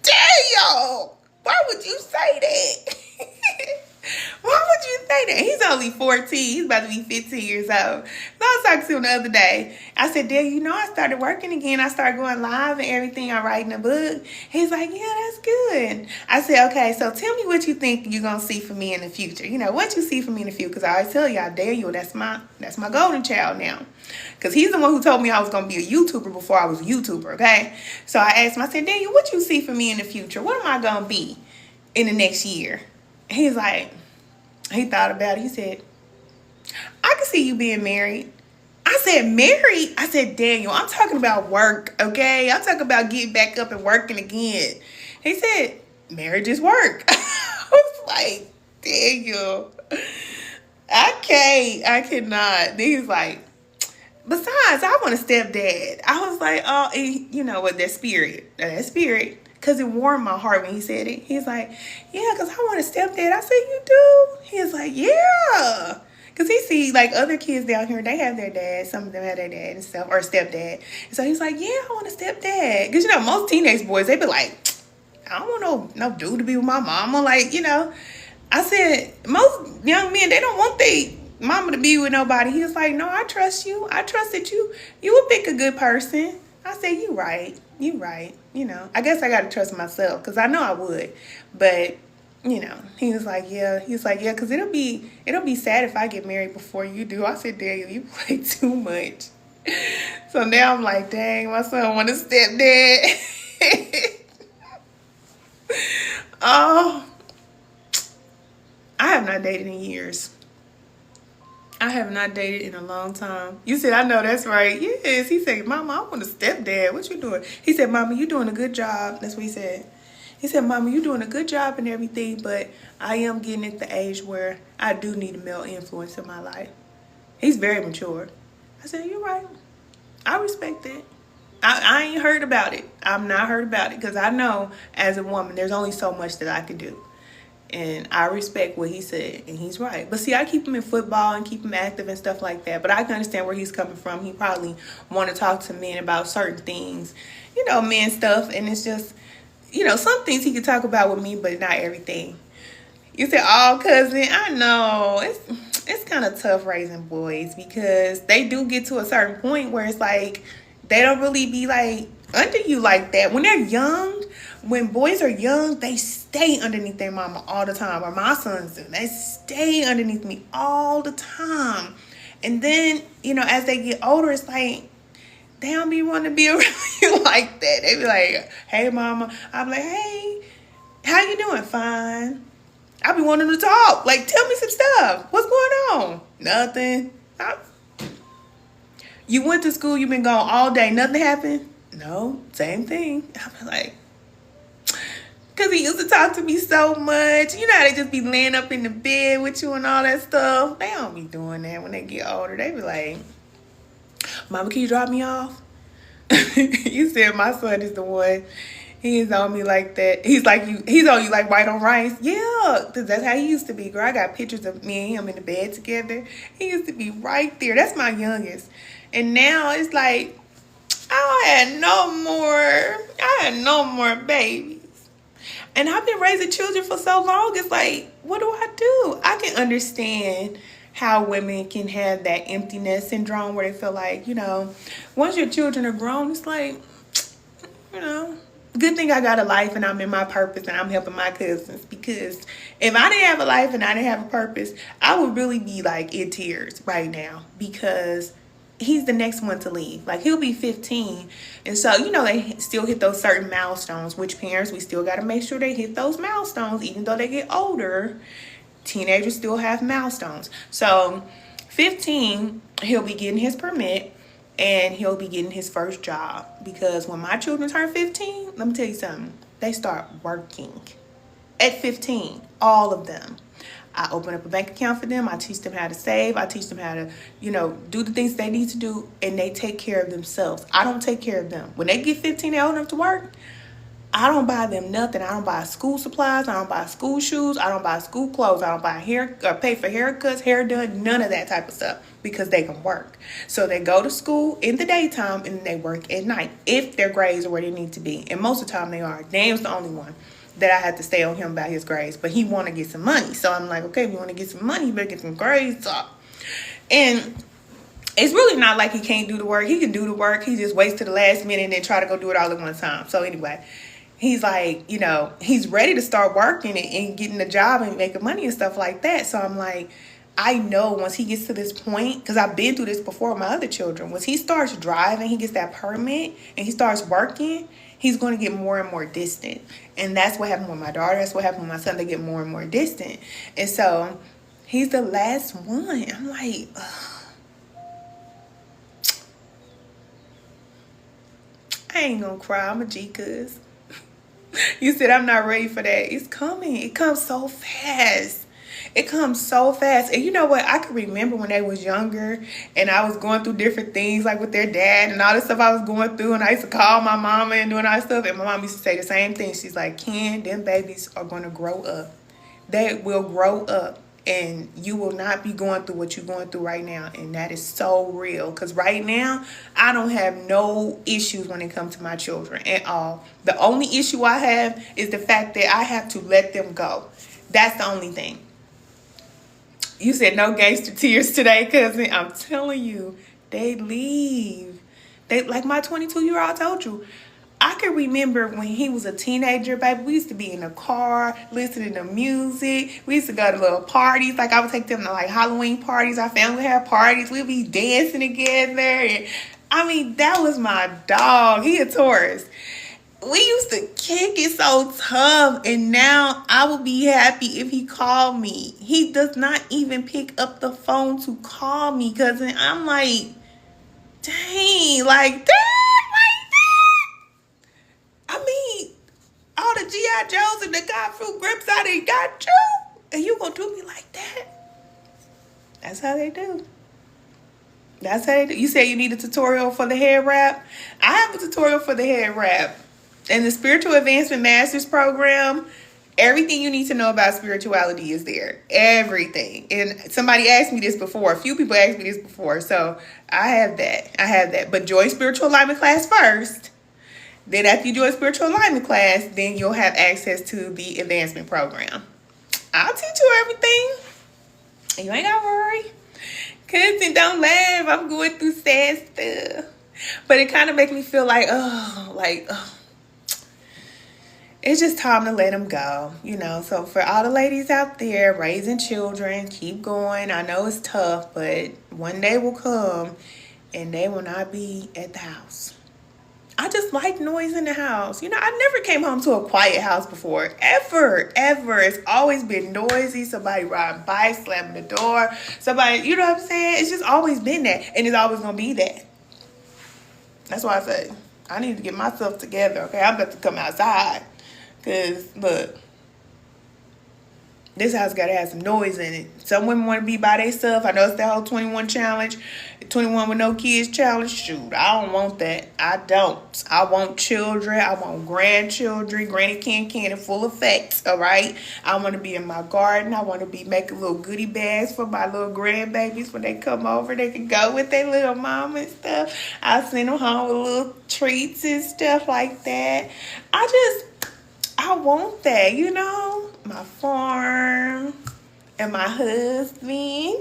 Daniel, why would you say that? Why would you say that? He's only 14. He's about to be 15 years old. So I was talking to him the other day. I said, Dad, you know I started working again. I started going live and everything. I'm writing a book. He's like, yeah, that's good. I said, okay, so tell me what you think you're going to see for me in the future. You know, what you see for me in the future. Because I always tell y'all, Daniel, that's my golden child now. Because he's the one who told me I was going to be a YouTuber before I was a YouTuber, okay? So I asked him, I said, Daniel, what you see for me in the future? What am I going to be in the next year? He's like, he thought about it. He said, I can see you being married. I said, married? I said, Daniel, I'm talking about work, okay? I'm talking about getting back up and working again. He said, marriage is work. I was like, Daniel, I cannot. Then he's like, besides, I want a stepdad. I was like, oh, you know what, that spirit. Because it warmed my heart when he said it. He's like, yeah, because I want a stepdad. I said, you do? He was like, yeah. Because he see, like, other kids down here, they have their dad. Some of them have their dad and stuff, or stepdad. And so he's like, yeah, I want a stepdad. Because, you know, most teenage boys, they be like, I don't want no dude to be with my mama. Like, you know. I said, most young men, they don't want their mama to be with nobody. He was like, no, I trust you. I trust that you would pick a good person. I said, you right. You right. You know, I guess I got to trust myself because I know I would. But, you know, he was like, yeah. He was like, yeah, because it'll be sad if I get married before you do. I said, Daniel, you play too much. So now I'm like, dang, my son want a stepdad. Oh, I have not dated in years. I have not dated in a long time. You said, I know that's right. Yes. He said, Mama, I want a stepdad. What you doing? He said, Mama, you doing a good job. That's what he said. He said, Mama, you doing a good job and everything, but I am getting at the age where I do need a male influence in my life. He's very mature. I said, you're right. I respect it. I ain't heard about it. I'm not heard about it because I know as a woman, there's only so much that I can do. And I respect what he said, and he's right. But see, I keep him in football and keep him active and stuff like that. But I can understand where he's coming from. He probably want to talk to men about certain things, you know, men stuff. And it's just, you know, some things he can talk about with me, but not everything. You said, oh, cousin, I know. It's kind of tough raising boys because they do get to a certain point where it's like they don't really be like under you like that. When they're young, when boys are young, they stay underneath their mama all the time. Or my sons do. They stay underneath me all the time. And then, you know, as they get older, it's like they don't be wanting to be around you like that. They be like, hey, mama. I'm like, hey, how you doing? Fine. I be wanting to talk. Like, tell me some stuff. What's going on? Nothing. You went to school. You've been gone all day. Nothing happened? No. Same thing. I'm like, because he used to talk to me so much. You know how they just be laying up in the bed with you and all that stuff? They don't be doing that when they get older. They be like, Mama, can you drop me off? You said my son is the one. He is on me like that. He's like you. He's on you like white on rice. Yeah, because that's how he used to be, girl. I got pictures of me and him in the bed together. He used to be right there. That's my youngest. And now it's like, I had no more babies. And I've been raising children for so long. It's like, what do I do? I can understand how women can have that emptiness syndrome where they feel like, you know, once your children are grown, it's like, you know, good thing I got a life and I'm in my purpose and I'm helping my cousins. Because if I didn't have a life and I didn't have a purpose, I would really be like in tears right now because he's the next one to leave. Like, he'll be 15. And so, you know, they still hit those certain milestones, which parents, we still got to make sure they hit those milestones. Even though they get older, teenagers still have milestones. So 15, he'll be getting his permit and he'll be getting his first job. Because when my children turn 15, let me tell you something, they start working at 15, all of them. I open up a bank account for them. I teach them how to save. I teach them how to, you know, do the things they need to do, and they take care of themselves. I don't take care of them. When they get 15 and old enough to work, I don't buy them nothing. I don't buy school supplies. I don't buy school shoes. I don't buy school clothes. I don't buy hair or pay for haircuts, hair done, none of that type of stuff because they can work. So they go to school in the daytime and they work at night if their grades are where they need to be. And most of the time they are. Dan's the only one that I had to stay on him about his grades, but he want to get some money. So I'm like, okay, if you want to get some money, you better get some grades up. And it's really not like he can't do the work. He can do the work. He just waits to the last minute and then try to go do it all at one time. So anyway, he's like, you know, he's ready to start working and getting a job and making money and stuff like that. So I'm like, I know once he gets to this point, because I've been through this before with my other children, once he starts driving, he gets that permit and he starts working, he's going to get more and more distant. And that's what happened with my daughter. That's what happened with my son. They get more and more distant. And so he's the last one. I'm like, ugh. I ain't going to cry. I'm a G cuz. You said I'm not ready for that. It's coming. It comes so fast. It comes so fast. And you know what? I can remember when they was younger and I was going through different things like with their dad and all this stuff I was going through. And I used to call my mama and doing all that stuff. And my mom used to say the same thing. She's like, Ken, them babies are going to grow up. They will grow up. And you will not be going through what you're going through right now. And that is so real. Because right now, I don't have no issues when it comes to my children at all. The only issue I have is the fact that I have to let them go. That's the only thing. You said no gangster tears today, cousin. I'm telling you, they leave. They like my 22-year-old told you. I can remember when he was a teenager, baby. We used to be in the car listening to music. We used to go to little parties. Like I would take them to like Halloween parties. Our family would have parties. We'd be dancing together. And I mean, that was my dog. He a Taurus. We used to kick it so tough, and now I would be happy if he called me. He does not even pick up the phone to call me, cousin. I'm like, dang, like that, like that. I mean, all the G.I. Joes and the God fruit grips out they got you, and you gonna do me like that? That's how they do. That's how they do. You said you need a tutorial for the head wrap? I have a tutorial for the head wrap. In the Spiritual Advancement Masters program, everything you need to know about spirituality is there. Everything. And somebody asked me this before. A few people asked me this before. So I have that. But join Spiritual Alignment class first. Then after you join Spiritual Alignment class, then you'll have access to the advancement program. I'll teach you everything. You ain't gotta worry. Cousin, don't laugh. I'm going through sad stuff. But it kind of makes me feel like, it's just time to let them go, So for all the ladies out there raising children, keep going. I know it's tough, but one day will come and they will not be at the house. I just like noise in the house. I never came home to a quiet house before. Ever. It's always been noisy. Somebody riding bikes, slamming the door. Somebody, you know what I'm saying? It's just always been that. And it's always going to be that. That's why I say, I need to get myself together, okay? I'm about to come outside. Because, look, this house got to have some noise in it. Some women want to be by themselves. I know it's that whole 21 challenge, 21 with no kids challenge. Shoot, I don't want that. I don't. I want children. I want grandchildren. Granny Can in full effect, all right? I want to be in my garden. I want to be making little goodie bags for my little grandbabies when they come over. They can go with their little mama and stuff. I send them home with little treats and stuff like that. I want that, my farm and my husband.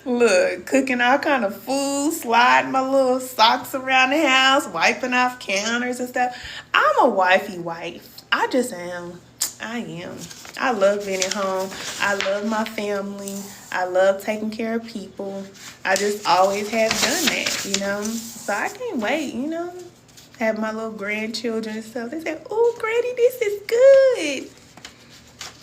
Look, cooking all kind of food, sliding my little socks around the house, wiping off counters and stuff. I'm a wifey wife. I just am. I am. I love being at home. I love my family. I love taking care of people. I just always have done that, So I can't wait, have my little grandchildren and stuff. They say, "Oh, Granny, this is good."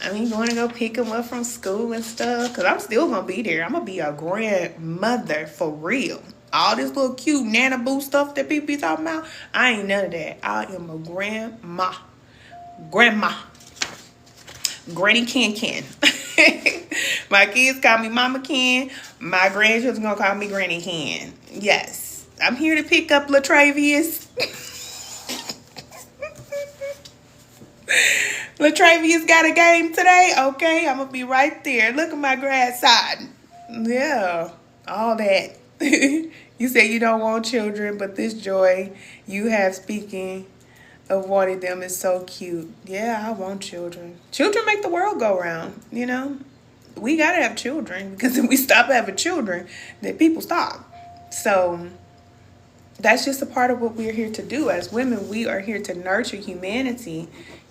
I mean, going to go pick them up from school and stuff. Because I'm still going to be there. I'm going to be a grandmother for real. All this little cute Nana Boo stuff that people be talking about, I ain't none of that. I am a grandma. Granny Can. My kids call me Mama Can. My grandchildren going to call me Granny Can. Yes. I'm here to pick up Latravius. Latravius got a game today. Okay, I'm going to be right there. Look at my grass side. Yeah, all that. You say you don't want children, but this joy you have speaking of wanting them is so cute. Yeah, I want children. Children make the world go round, We got to have children because if we stop having children, then people stop. So that's just a part of what we're here to do. As women, we are here to nurture humanity.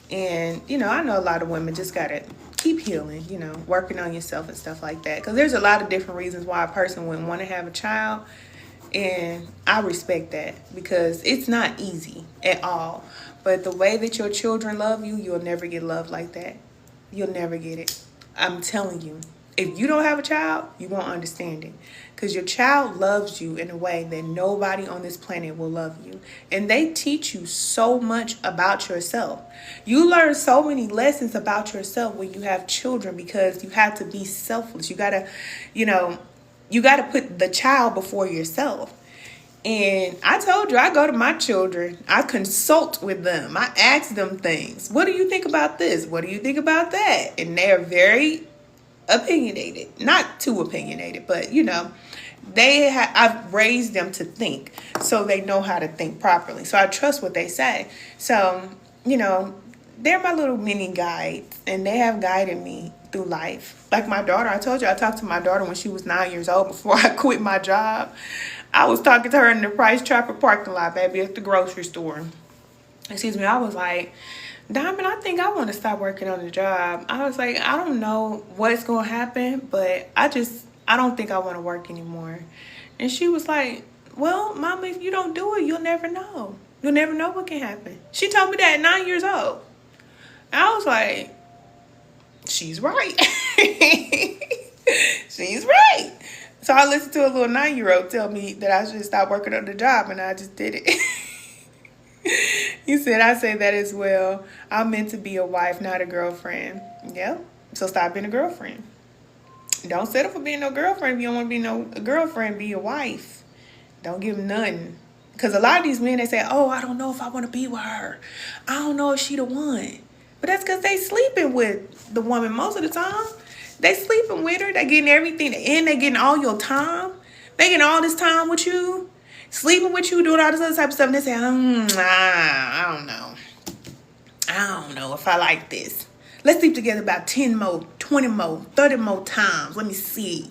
And, I know a lot of women just got to keep healing, working on yourself and stuff like that. Because there's a lot of different reasons why a person wouldn't want to have a child. And I respect that because it's not easy at all. But the way that your children love you, you'll never get love like that. You'll never get it. I'm telling you. If you don't have a child, you won't understand it. Because your child loves you in a way that nobody on this planet will love you. And they teach you so much about yourself. You learn so many lessons about yourself when you have children because you have to be selfless. You gotta put the child before yourself. And I told you, I go to my children. I consult with them. I ask them things. What do you think about this? What do you think about that? And they're very opinionated. Not too opinionated, but I've raised them to think so they know how to think properly. So I trust what they say. So, they're my little mini guides, and they have guided me through life. Like my daughter, I told you I talked to my daughter when she was 9 years old before I quit my job. I was talking to her in the Price Chopper parking lot, baby, at the grocery store. Excuse me. I was like, Diamond, I think I want to stop working on the job. I was like, I don't know what's going to happen, but I don't think I want to work anymore. And she was like, well, Mama, if you don't do it, you'll never know. You'll never know what can happen. She told me that at 9 years old. And I was like, she's right. She's right. So I listened to a little 9-year-old tell me that I should stop working on the job, and I just did it. He said, I say that as well. I'm meant to be a wife, not a girlfriend. Yep. So stop being a girlfriend. Don't settle for being no girlfriend. If you don't want to be no girlfriend, be a wife. Don't give them nothing. Because a lot of these men, they say, oh, I don't know if I want to be with her. I don't know if she the one. But that's because they sleeping with the woman most of the time. They sleeping with her. They getting everything. And they getting all your time. They getting all this time with you. Sleeping with you, doing all this other type of stuff. And they say, I don't know. I don't know if I like this. Let's sleep together about 10 more, 20 more, 30 more times. Let me see.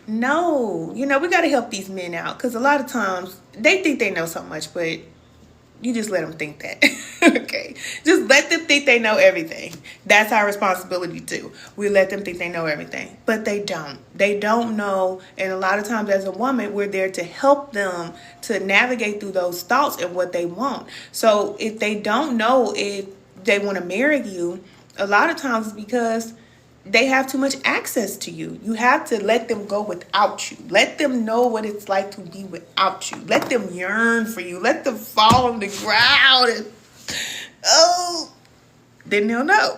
No, we got to help these men out. Because a lot of times, they think they know so much, but you just let them think that. Okay? Just let them think they know everything. That's our responsibility too. We let them think they know everything. But they don't. They don't know. And a lot of times as a woman, we're there to help them to navigate through those thoughts and what they want. So if they don't know if they want to marry you, a lot of times it's because they have too much access to you. You have to let them go without you. Let them know what it's like to be without you. Let them yearn for you. Let them fall on the ground and, then they'll know.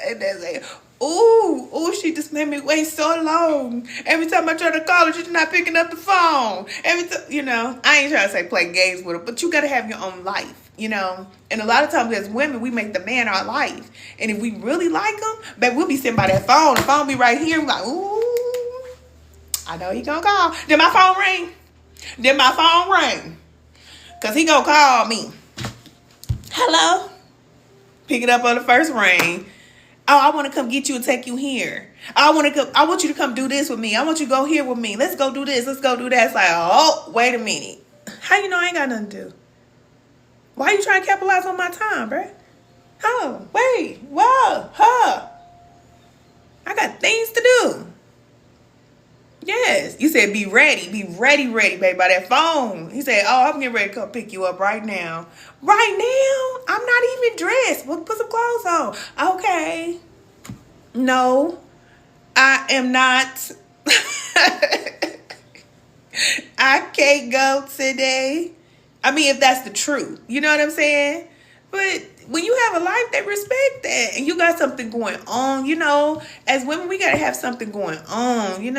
And they say, ooh, she just made me wait so long. Every time I try to call her, she's not picking up the phone. Every time, I ain't trying to say play games with her, but you got to have your own life. And a lot of times as women, we make the man our life. And if we really like him, baby, we'll be sitting by that phone. The phone be right here. I'm like, ooh, I know he gonna call. Then my phone ring. Because he gonna call me. Hello? Pick it up on the first ring. Oh, I want to come get you and take you here. I want you to come do this with me. I want you to go here with me. Let's go do this. Let's go do that. It's like, oh, wait a minute. How you know I ain't got nothing to do? Why you trying to capitalize on my time, bruh? Oh, wait, whoa, huh? I got things to do. Yes, you said be ready, baby, by that phone. He said, oh, I'm getting ready to come pick you up right now. Right now? I'm not even dressed. We'll put some clothes on. Okay. No, I am not. I can't go today. I mean, if that's the truth, you know what I'm saying? But when you have a life, they respect that. And you got something going on, As women, we got to have something going on, We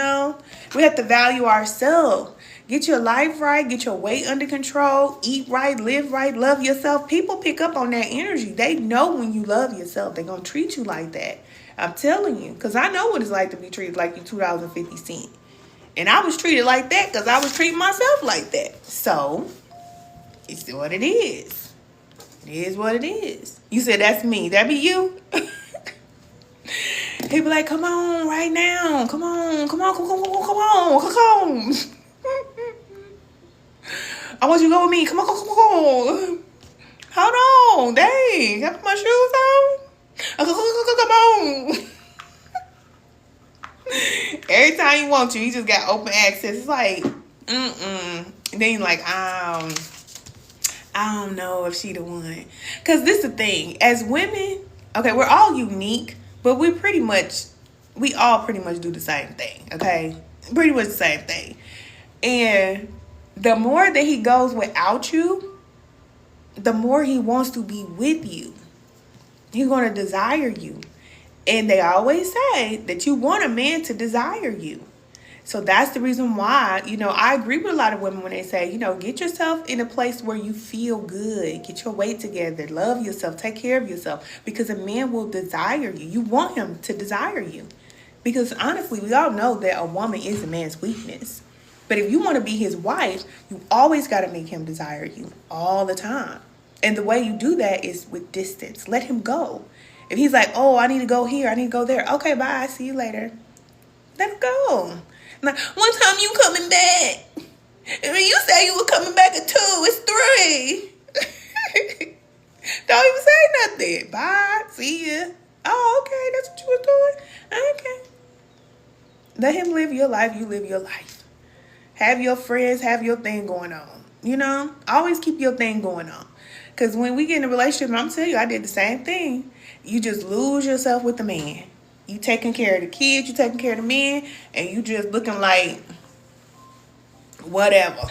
have to value ourselves. Get your life right. Get your weight under control. Eat right. Live right. Love yourself. People pick up on that energy. They know when you love yourself. They're going to treat you like that. I'm telling you. Because I know what it's like to be treated like you $2.50. And I was treated like that because I was treating myself like that. So it's what it is. It is what it is. You said that's me. That be you? He be like, come on right now. Come on. I want you to go with me. Come on. Hold on. Dang. I put my shoes on. Come on. Every time he wants you, he just got open access. It's like, And then he's like, I don't know if she the one. Because this is the thing. As women, okay, we're all unique, but we all pretty much do the same thing, okay? Pretty much the same thing. And the more that he goes without you, the more he wants to be with you. He's going to desire you. And they always say that you want a man to desire you. So that's the reason why, I agree with a lot of women when they say, get yourself in a place where you feel good. Get your weight together. Love yourself. Take care of yourself. Because a man will desire you. You want him to desire you. Because honestly, we all know that a woman is a man's weakness. But if you want to be his wife, you always got to make him desire you all the time. And the way you do that is with distance. Let him go. If he's like, oh, I need to go here, I need to go there. Okay, bye. See you later. Let him go. Like, one time you coming back. And when you say you were coming back at 2, it's 3. Don't even say nothing. Bye. See ya. Oh, okay. That's what you were doing? Okay. Let him live your life. You live your life. Have your friends. Have your thing going on. You know? Always keep your thing going on. Because when we get in a relationship, I'm telling you, I did the same thing. You just lose yourself with the man. You taking care of the kids. You taking care of the men. And you just looking like whatever.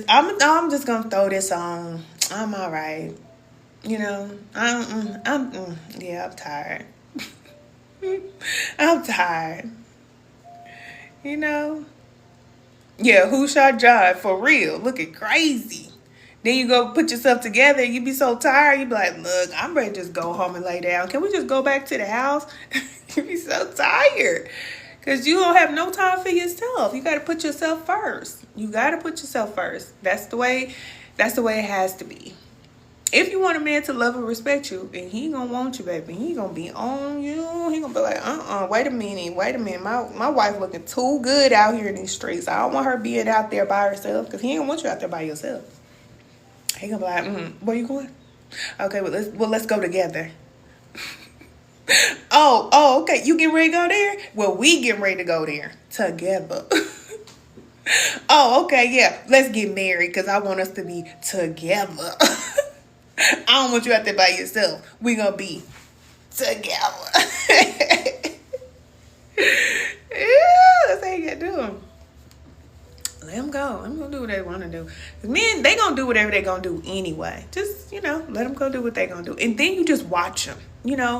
I'm just going to throw this on. I'm all right. You know, yeah, I'm tired. I'm tired. You know? Yeah, who shot John? For real. Looking crazy. Then you go put yourself together. You be so tired. You be like, look, I'm ready to just go home and lay down. Can we just go back to the house? You be so tired. Because you don't have no time for yourself. You got to put yourself first. You got to put yourself first. That's the way it has to be. If you want a man to love and respect you, and he gonna want you, baby, he gonna be on you. He gonna be like, wait a minute. My wife looking too good out here in these streets. I don't want her being out there by herself, because he don't want you out there by yourself. He gonna be like, where you going? Okay, let's go together. Oh, okay. You getting ready to go there? Well, we getting ready to go there together. Oh, okay, yeah. Let's get married, because I want us to be together. I don't want you out there by yourself. We gonna be together. Yeah, that's how you gotta do them. Let them go. I'm gonna do what they want to do. Men, they gonna do whatever they gonna do anyway. Just, let them go do what they gonna do. And then you just watch them.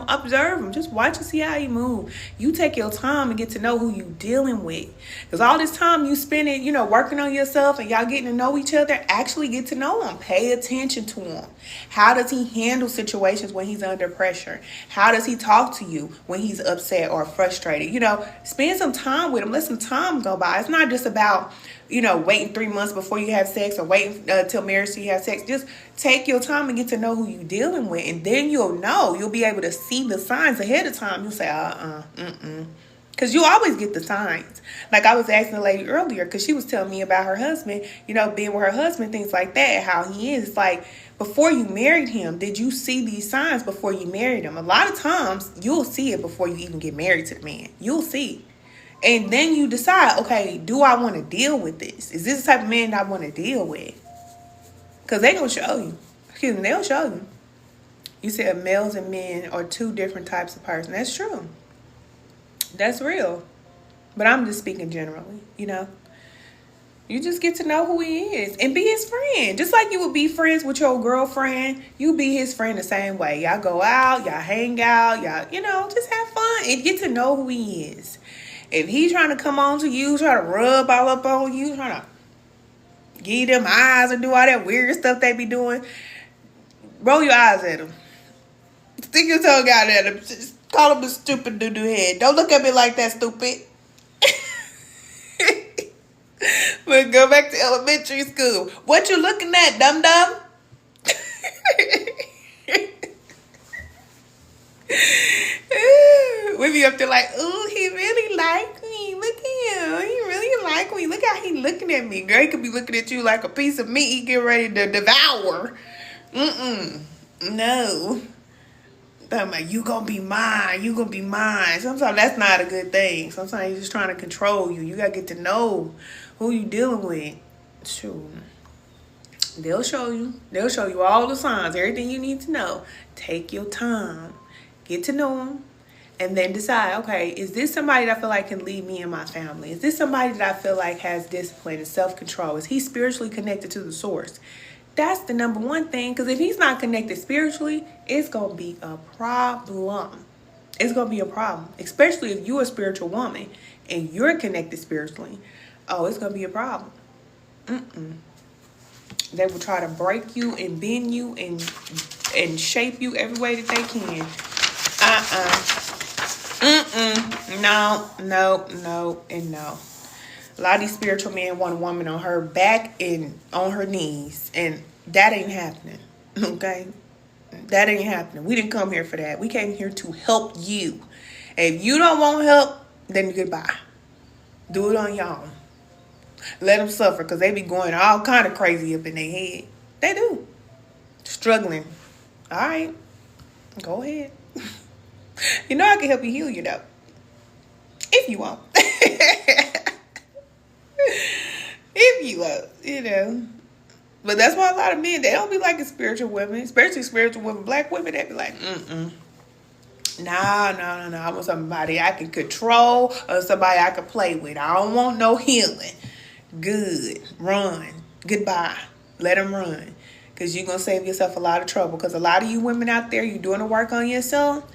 Observe them. Just watch and see how you move. You take your time and get to know who you dealing with. Because all this time you spend it, working on yourself and y'all getting to know each other, actually get to know him. Pay attention to him. How does he handle situations when he's under pressure? How does he talk to you when he's upset or frustrated? Spend some time with him. Let some time go by. It's not just about waiting 3 months before you have sex or waiting till marriage till you have sex. Just take your time and get to know who you're dealing with. And then you'll know. You'll be able to see the signs ahead of time. You'll say, because you always get the signs. Like I was asking the lady earlier, because she was telling me about her husband, being with her husband, things like that, how he is. It's like, before you married him, did you see these signs before you married him? A lot of times, you'll see it before you even get married to the man. You'll see. And then you decide, okay, do I want to deal with this? Is this the type of man that I want to deal with? Because they're going to show you. They'll show you. You said males and men are 2 different types of person. That's true. That's real. But I'm just speaking generally, You just get to know who he is and be his friend. Just like you would be friends with your girlfriend, you be his friend the same way. Y'all go out, y'all hang out, y'all, just have fun and get to know who he is. If he's trying to come on to you, try to rub all up on you, trying to give them eyes and do all that weird stuff they be doing, roll your eyes at him. Stick your tongue out at him. Just call him a stupid doo-doo head. Don't look at me like that, stupid. But go back to elementary school. What you looking at, dum-dum? We be up there like, ooh, he really like me. Look at him. He really like me. Look how he looking at me. Girl, he could be looking at you like a piece of meat he get ready to devour. No. I'm like, you gonna be mine. You gonna be mine. Sometimes that's not a good thing. Sometimes he's just trying to control you. You gotta get to know who you dealing with. Shoot. They'll show you. They'll show you all the signs. Everything you need to know. Take your time. Get to know them. And then decide, okay, is this somebody that I feel like can lead me and my family? Is this somebody that I feel like has discipline and self-control? Is he spiritually connected to the source? That's the number one thing. Because if he's not connected spiritually, it's going to be a problem. It's going to be a problem. Especially if you're a spiritual woman and you're connected spiritually. Oh, it's going to be a problem. They will try to break you and bend you and shape you every way that they can. No, and no. A lot of these spiritual men want a woman on her back and on her knees. And that ain't happening. Okay? That ain't happening. We didn't come here for that. We came here to help you. If you don't want help, then goodbye. Do it on your own. Let them suffer, because they be going all kind of crazy up in their head. They do. Struggling. All right. Go ahead. You know I can help you heal you, though. If you want. If you want, you know. But that's why a lot of men, they don't be liking spiritual women. Especially spiritual women. Black women, they be like, No. I want somebody I can control or somebody I can play with. I don't want no healing. Good. Run. Goodbye. Let them run. Because you're going to save yourself a lot of trouble. Because a lot of you women out there, you doing the work on yourself.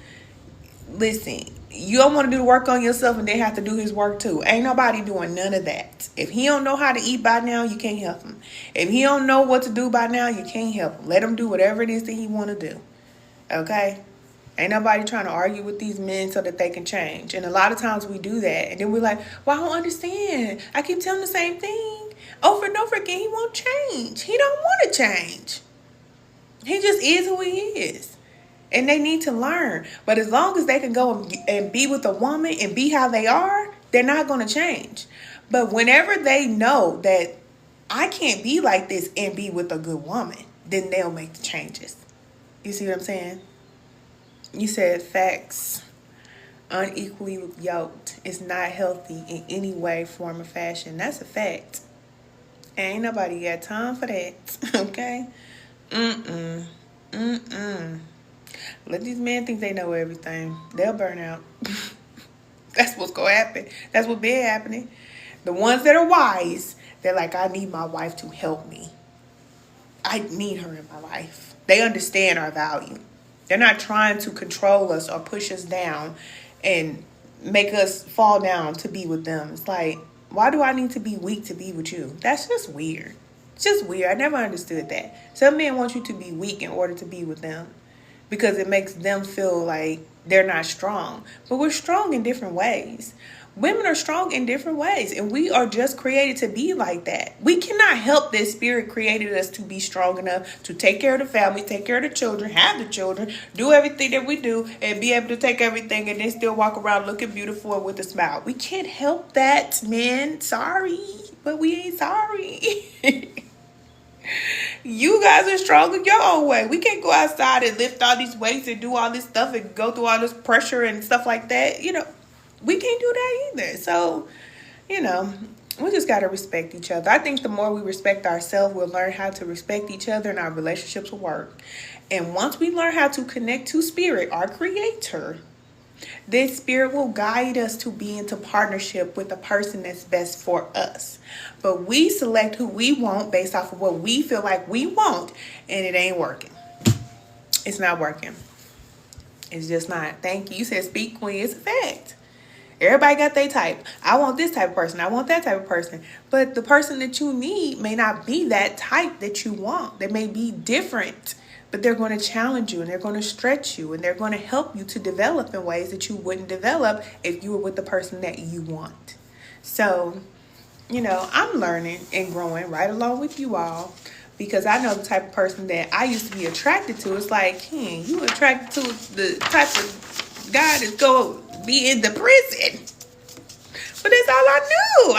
Listen, you don't want to do the work on yourself and they have to do his work too. Ain't nobody doing none of that. If he don't know how to eat by now, you can't help him. If he don't know what to do by now, you can't help him. Let him do whatever it is that he want to do. Okay? Ain't nobody trying to argue with these men so that they can change. And a lot of times we do that. And then we're like, well, I don't understand. I keep telling the same thing over and over again. He won't change. He don't want to change. He just is who he is. And they need to learn. But as long as they can go and be with a woman and be how they are, they're not going to change. But whenever they know that I can't be like this and be with a good woman, then they'll make the changes. You see what I'm saying? You said facts. Unequally yoked is not healthy in any way, form, or fashion. That's a fact. Ain't nobody got time for that. Okay? Let these men think they know everything. They'll burn out. That's what's going to happen. That's what been happening. The ones that are wise, they're like, I need my wife to help me. I need her in my life. They understand our value. They're not trying to control us or push us down and make us fall down to be with them. It's like, why do I need to be weak to be with you? That's just weird. It's just weird. I never understood that. Some men want you to be weak in order to be with them because it makes them feel like they're not strong. But we're strong in different ways. Women are strong in different ways, and we are just created to be like that. We cannot help that Spirit created us to be strong enough to take care of the family, take care of the children, have the children, do everything that we do, and be able to take everything and then still walk around looking beautiful and with a smile. We can't help that, man. Sorry, but we ain't sorry. You guys are strong in your own way. We can't go outside and lift all these weights and do all this stuff and go through all this pressure and stuff like that. You know, we can't do that either. So, you know, we just got to respect each other. I think the more we respect ourselves, we'll learn how to respect each other and our relationships will work. And once we learn how to connect to Spirit, our Creator, this Spirit will guide us to be into partnership with the person that's best for us. But we select who we want based off of what we feel like we want, and it ain't working. It's not working. It's just not. Thank you. You said speak, queen. It's a fact. Everybody got their type. I want this type of person. I want that type of person. But the person that you need may not be that type that you want. They may be different. But they're going to challenge you and they're going to stretch you and they're going to help you to develop in ways that you wouldn't develop if you were with the person that you want. So, you know, I'm learning and growing right along with you all because I know the type of person that I used to be attracted to. It's like, you attracted to the type of guy that's going to be in the prison. But that's all I knew.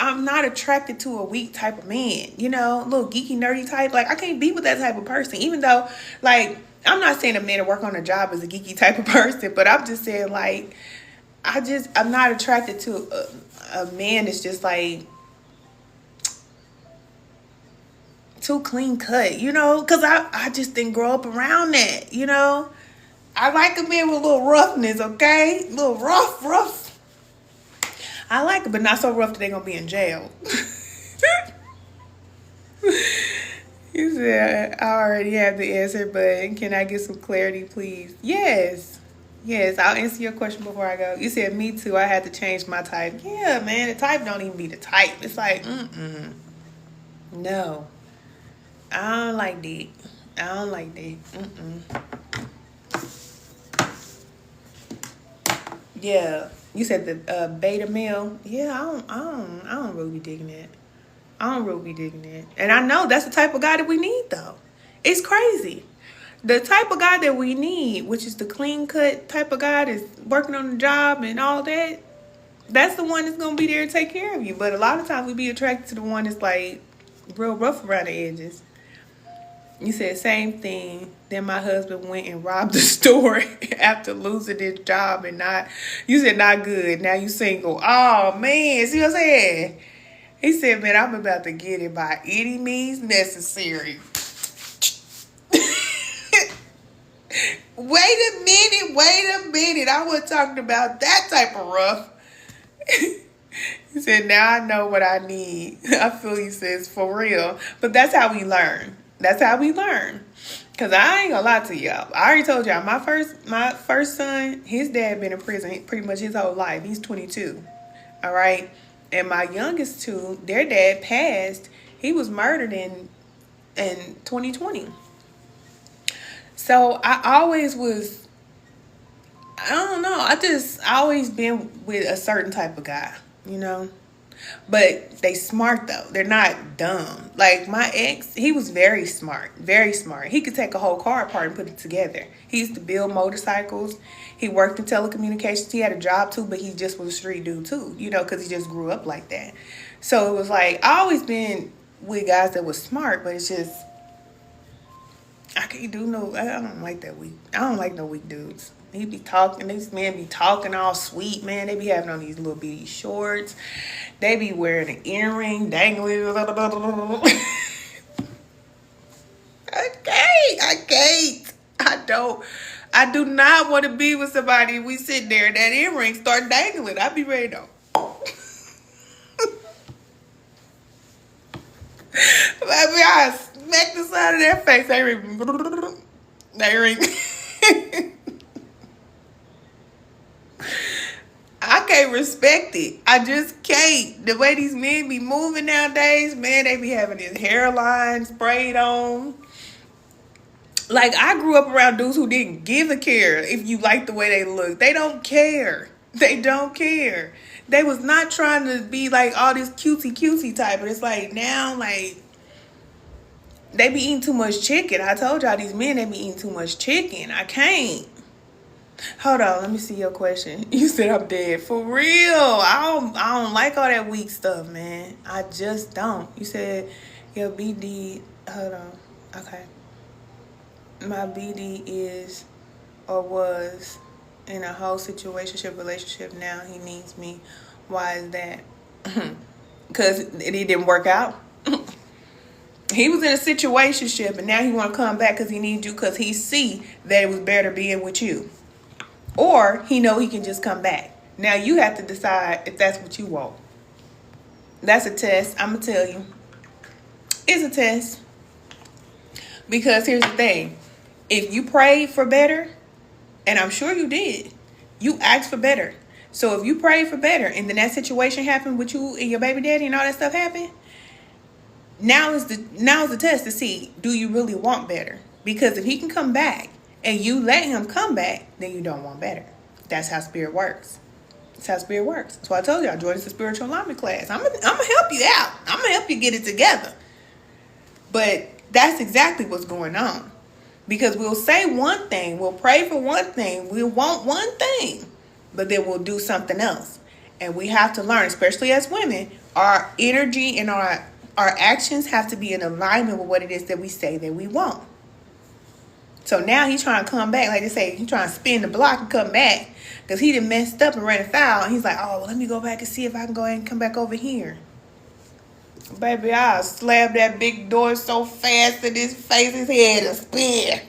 I'm not attracted to a weak type of man, you know, a little geeky, nerdy type. Like, I can't be with that type of person, even though, like, I'm not saying a man to work on a job is a geeky type of person, but I'm just saying, like, I'm not attracted to a man that's just, like, too clean cut, you know, because I just didn't grow up around that, you know. I like a man with a little roughness, okay? A little rough. I like it, but not so rough that they're going to be in jail. You said, I already have the answer, but can I get some clarity, please? Yes, I'll answer your question before I go. You said, me too, I had to change my type. Yeah, man, the type don't even be the type. It's like, no. I don't like that. Yeah. You said the beta male. Yeah, I don't really be digging it. I don't really be digging it. And I know that's the type of guy that we need, though. It's crazy. The type of guy that we need, which is the clean cut type of guy that's working on the job and all that, that's the one that's gonna be there to take care of you. But a lot of times we be attracted to the one that's like real rough around the edges. You said same thing. Then my husband went and robbed the store after losing his job and not. You said not good. Now you single. Oh man, see what I'm saying? He said, man, I'm about to get it by any means necessary. Wait a minute. I wasn't talking about that type of rough. He said, now I know what I need. I feel he says for real. But that's how we learn. That's how we learn. Cause I ain't gonna lie to y'all. I already told y'all my first son, his dad been in prison pretty much his whole life. He's 22. All right. And my youngest two, their dad passed. He was murdered in 2020. So I always was, I don't know. I always been with a certain type of guy, you know. But they smart though. They're not dumb. Like my ex, he was very smart, very smart. He could take a whole car apart and put it together. He used to build motorcycles. He worked in telecommunications. He had a job too, but he just was a street dude too, you know, because he just grew up like that. So it was like, I always been with guys that was smart, but it's just, I can't do no, I don't like that weak. I don't like no weak dudes. He be talking, these men be talking all sweet, man. They be having on these little bitty shorts. They be wearing an earring, dangling. I can't. I do not want to be with somebody. We sit there and that earring start dangling. I be ready to. Baby, I smack the side of their face. They ring. I can't respect it. I just can't. The way these men be moving nowadays, man, they be having this hairline sprayed on. Like, I grew up around dudes who didn't give a care if you like the way they look. They don't care. They don't care. They was not trying to be like all this cutesy type. But it's like now, like, they be eating too much chicken. I told y'all these men, they be eating too much chicken. I can't. Hold on, let me see your question. You said I'm dead. For real. I don't like all that weak stuff, man. I just don't. You said your BD, hold on. Okay. My BD is or was in a whole situationship relationship. Now he needs me. Why is that? Because it didn't work out. He was in a situationship and now he want to come back because he needs you because he see that it was better being with you. Or he know he can just come back. Now you have to decide if that's what you want. That's a test. I'm going to tell you. It's a test. Because here's the thing. If you prayed for better, and I'm sure you did, you asked for better. So if you prayed for better and then that situation happened with you and your baby daddy and all that stuff happened, now is the test to see, do you really want better? Because if he can come back and you let him come back, then you don't want better. That's how spirit works. That's how spirit works. That's why I told y'all, join the spiritual alignment class. I'm gonna help you out. I'm gonna help you get it together. But that's exactly what's going on. Because we'll say one thing, we'll pray for one thing, we'll want one thing, but then we'll do something else. And we have to learn, especially as women, our energy and our actions have to be in alignment with what it is that we say that we want. So now he's trying to come back, like they say, he's trying to spin the block and come back because he done messed up and ran foul. And he's like, oh, well, let me go back and see if I can go ahead and come back over here. Baby, I'll slap that big door so fast that his face, his head will spin.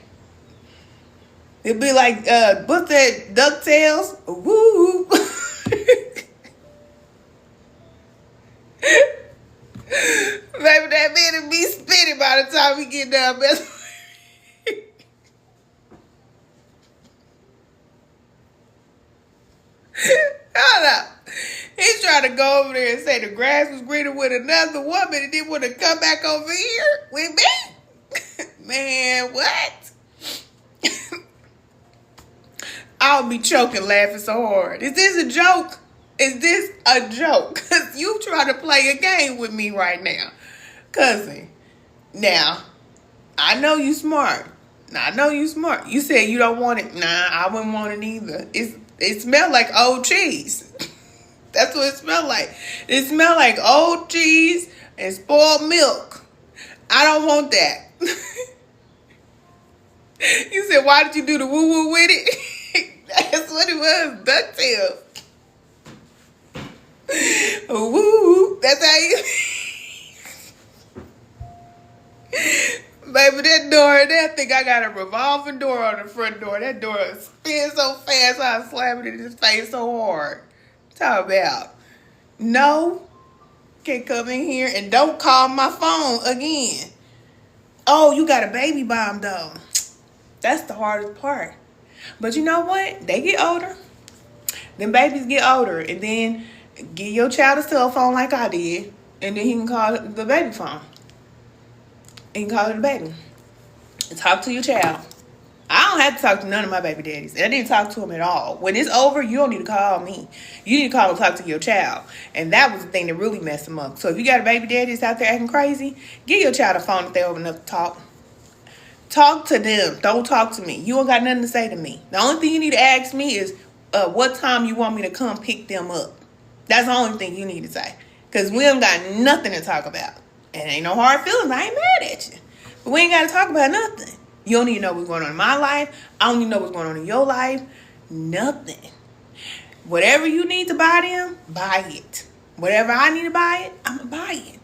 It'll be like, what's that, DuckTales? Woo! Baby, that man will be spinning by the time we get done. Hold up. He's trying to go over there and say the grass was greener with another woman and didn't want to come back over here with me? Man, what? I I'll be choking laughing so hard. Is this a joke? Is this a joke? Because you trying to play a game with me right now. Cousin, now, I know you smart. Now, I know you smart. You said you don't want it. Nah, I wouldn't want it either. It smelled like old cheese. That's what it smelled like. It smelled like old cheese and spoiled milk. I don't want that. You said, why did you do the woo-woo with it? That's what it was. DuckTales. Woo. That's how you... Baby, that door, that thing, I got a revolving door on the front door. That door spins so fast, I slam it in his face so hard. Talk about, no, can't come in here and don't call my phone again. Oh, you got a baby bomb though. That's the hardest part. But you know what? They get older. Them babies get older, and then give your child a cell phone like I did, and then he can call the baby phone. He can call it a baby. And talk to your child. I don't have to talk to none of my baby daddies. I didn't talk to him at all. When it's over, you don't need to call me. You need to call and talk to your child. And that was the thing that really messed him up. So if you got a baby daddy that's out there acting crazy, give your child a phone if they're old enough to talk. Talk to them. Don't talk to me. You don't got nothing to say to me. The only thing you need to ask me is what time you want me to come pick them up. That's the only thing you need to say. Because we don't got nothing to talk about. And ain't no hard feelings. I ain't mad at you. But we ain't got to talk about nothing. You don't need to know what's going on in my life. I don't need to know what's going on in your life. Nothing. Whatever you need to buy them, buy it. Whatever I need to buy it, I'm going to buy it.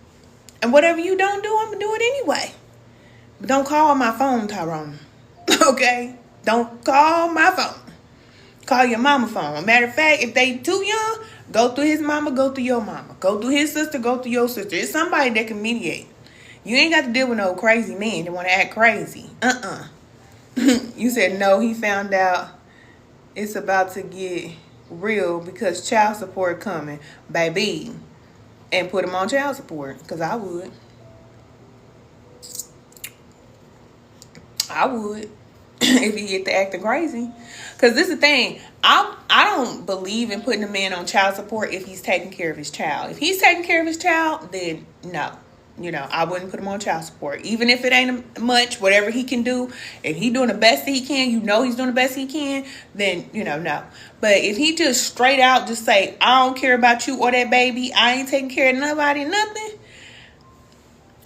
And whatever you don't do, I'm going to do it anyway. But don't call my phone, Tyrone. Okay? Don't call my phone. Call your mama phone. Matter of fact, if they too young, go through his mama, go through your mama. Go through his sister, go through your sister. It's somebody that can mediate. You ain't got to deal with no crazy men that want to act crazy. You said no, he found out it's about to get real because child support coming. Baby. And put him on child support. Because I would. I would. If he get to acting crazy. Because this is the thing. I don't believe in putting a man on child support if he's taking care of his child. If he's taking care of his child, then no. You know, I wouldn't put him on child support. Even if it ain't much, whatever he can do. If he doing the best that he can, you know he's doing the best he can, then, you know, no. But if he just straight out just say, I don't care about you or that baby, I ain't taking care of nobody, nothing,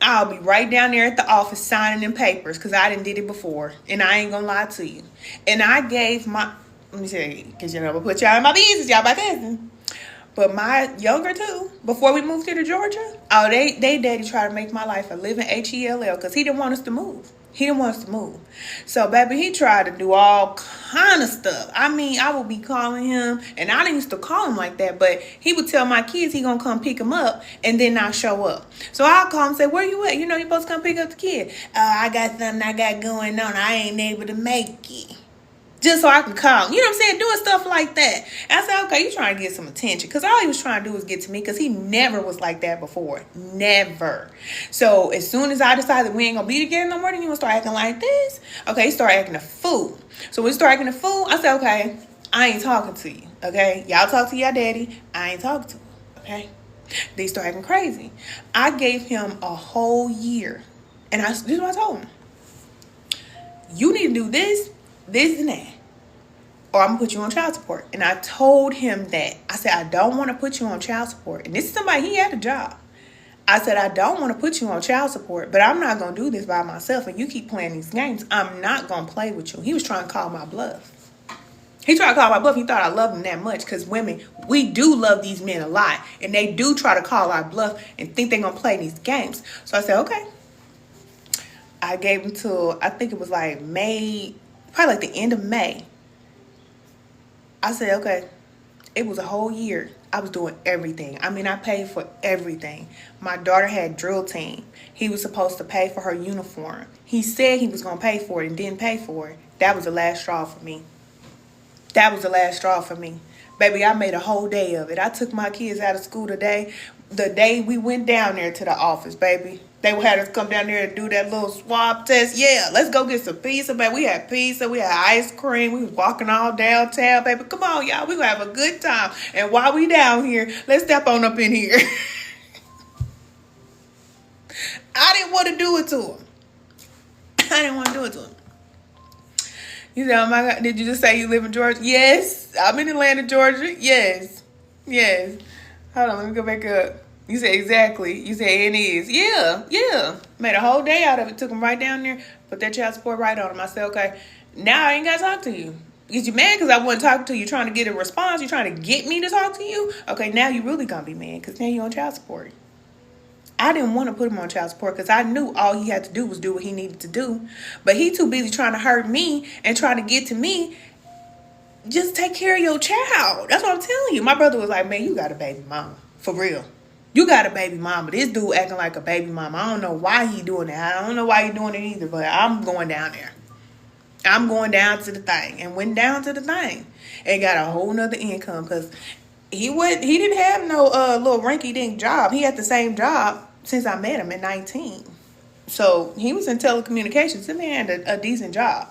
I'll be right down there at the office signing them papers because I done did it before. And I ain't going to lie to you. And I gave my, let me tell you, because, you know, I'm going to put y'all in my business, y'all my cousin. But my younger two, before we moved here to Georgia, oh, they daddy tried to make my life a living HELL because he didn't want us to move. He didn't want us to move. So, baby, he tried to do all kind of stuff. I mean, I would be calling him, and I didn't used to call him like that, but he would tell my kids he gonna come pick him up and then not show up. So I'll call him and say, where you at? You know, you supposed to come pick up the kid. I got something I got going on. I ain't able to make it. Just so I can call him. You know what I'm saying? Doing stuff like that. And I said, okay, you trying to get some attention. Because all he was trying to do was get to me. Because he never was like that before. Never. So as soon as I decided we ain't going to be together no more, then you going to start acting like this. Okay, he started acting a fool. So when he started acting a fool, I said, okay, I ain't talking to you. Okay? Y'all talk to your daddy. I ain't talking to him. Okay? They started acting crazy. I gave him a whole year. And this is what I told him. You need to do this and that, or I'm gonna put you on child support. And I told him that. I said, I don't want to put you on child support. And this is somebody, he had a job. I said, I don't want to put you on child support, but I'm not gonna do this by myself. And you keep playing these games, I'm not gonna play with you. He was trying to call my bluff. He tried to call my bluff. He thought I loved him that much, because women, we do love these men a lot, and they do try to call our bluff and think they're gonna play these games. So I said, okay. I gave him till, I think it was like May, probably like the end of May. I said, okay. It was a whole year. I was doing everything. I mean, I paid for everything. My daughter had drill team. He was supposed to pay for her uniform. He said he was going to pay for it and didn't pay for it. That was the last straw for me. That was the last straw for me. Baby, I made a whole day of it. I took my kids out of school today. The day we went down there to the office, baby. They had us come down there and do that little swab test. Yeah, let's go get some pizza, baby. We had pizza, we had ice cream. We was walking all downtown, baby. Come on, y'all. We gonna have a good time. And while we down here, let's step on up in here. I didn't want to do it to him. I didn't want to do it to him. You said, oh my God, did you just say you live in Georgia? Yes. I'm in Atlanta, Georgia. Yes. Yes. Hold on, let me go back up. You said exactly. You said it is. Yeah, yeah. Made a whole day out of it. Took him right down there. Put that child support right on him. I said, okay, now I ain't got to talk to you. Is you mad because I wasn't talking to you, trying to get a response? You trying to get me to talk to you? Okay, now you really going to be mad because now you on child support. I didn't want to put him on child support because I knew all he had to do was do what he needed to do. But he too busy trying to hurt me and trying to get to me. Just take care of your child. That's what I'm telling you. My brother was like, man, you got a baby mama. For real. You got a baby mama. This dude acting like a baby mama. I don't know why he doing that. I don't know why he doing it either, but I'm going down there. I'm going down to the thing. And went down to the thing. And got a whole nother income because he didn't have no little rinky-dink job. He had the same job since I met him at 19. So he was in telecommunications. The man had a decent job.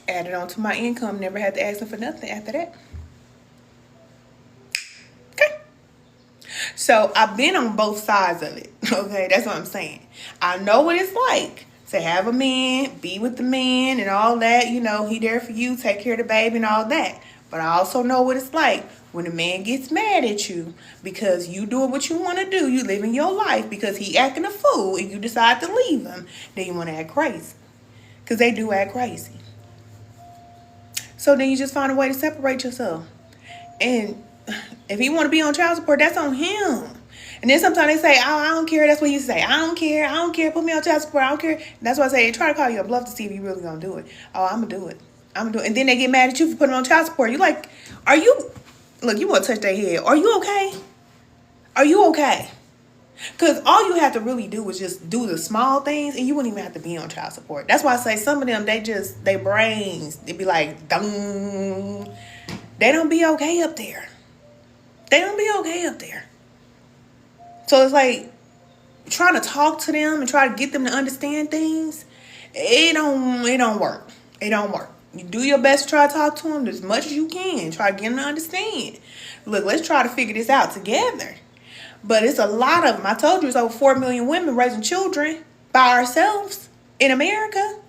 Added on to my income. Never had to ask him for nothing after that. So I've been on both sides of it. Okay, that's what I'm saying. I know what it's like to have a man, be with the man and all that. You know, he there for you, take care of the baby and all that. But I also know what it's like when a man gets mad at you because you doing what you want to do. You living your life because he acting a fool and you decide to leave him. Then you want to act crazy. Because they do act crazy. So then you just find a way to separate yourself. And if he want to be on child support, that's on him. And then sometimes they say, oh, I don't care. That's what you say. I don't care. I don't care. Put me on child support. I don't care. That's why I say, try to call you a bluff to see if you really going to do it. Oh, I'm going to do it. I'm going to do it. And then they get mad at you for putting on child support. You like, are you, look, you want to touch their head. Are you okay? Are you okay? Because all you have to really do is just do the small things and you wouldn't even have to be on child support. That's why I say some of them, they brains, they be like, dung. They don't be okay up there. They don't be okay up there. So it's like trying to talk to them and try to get them to understand things. It don't work. It don't work. You do your best to try to talk to them as much as you can. Try to get them to understand. Look, let's try to figure this out together. But it's a lot of them. I told you it's over 4 million women raising children by ourselves in America.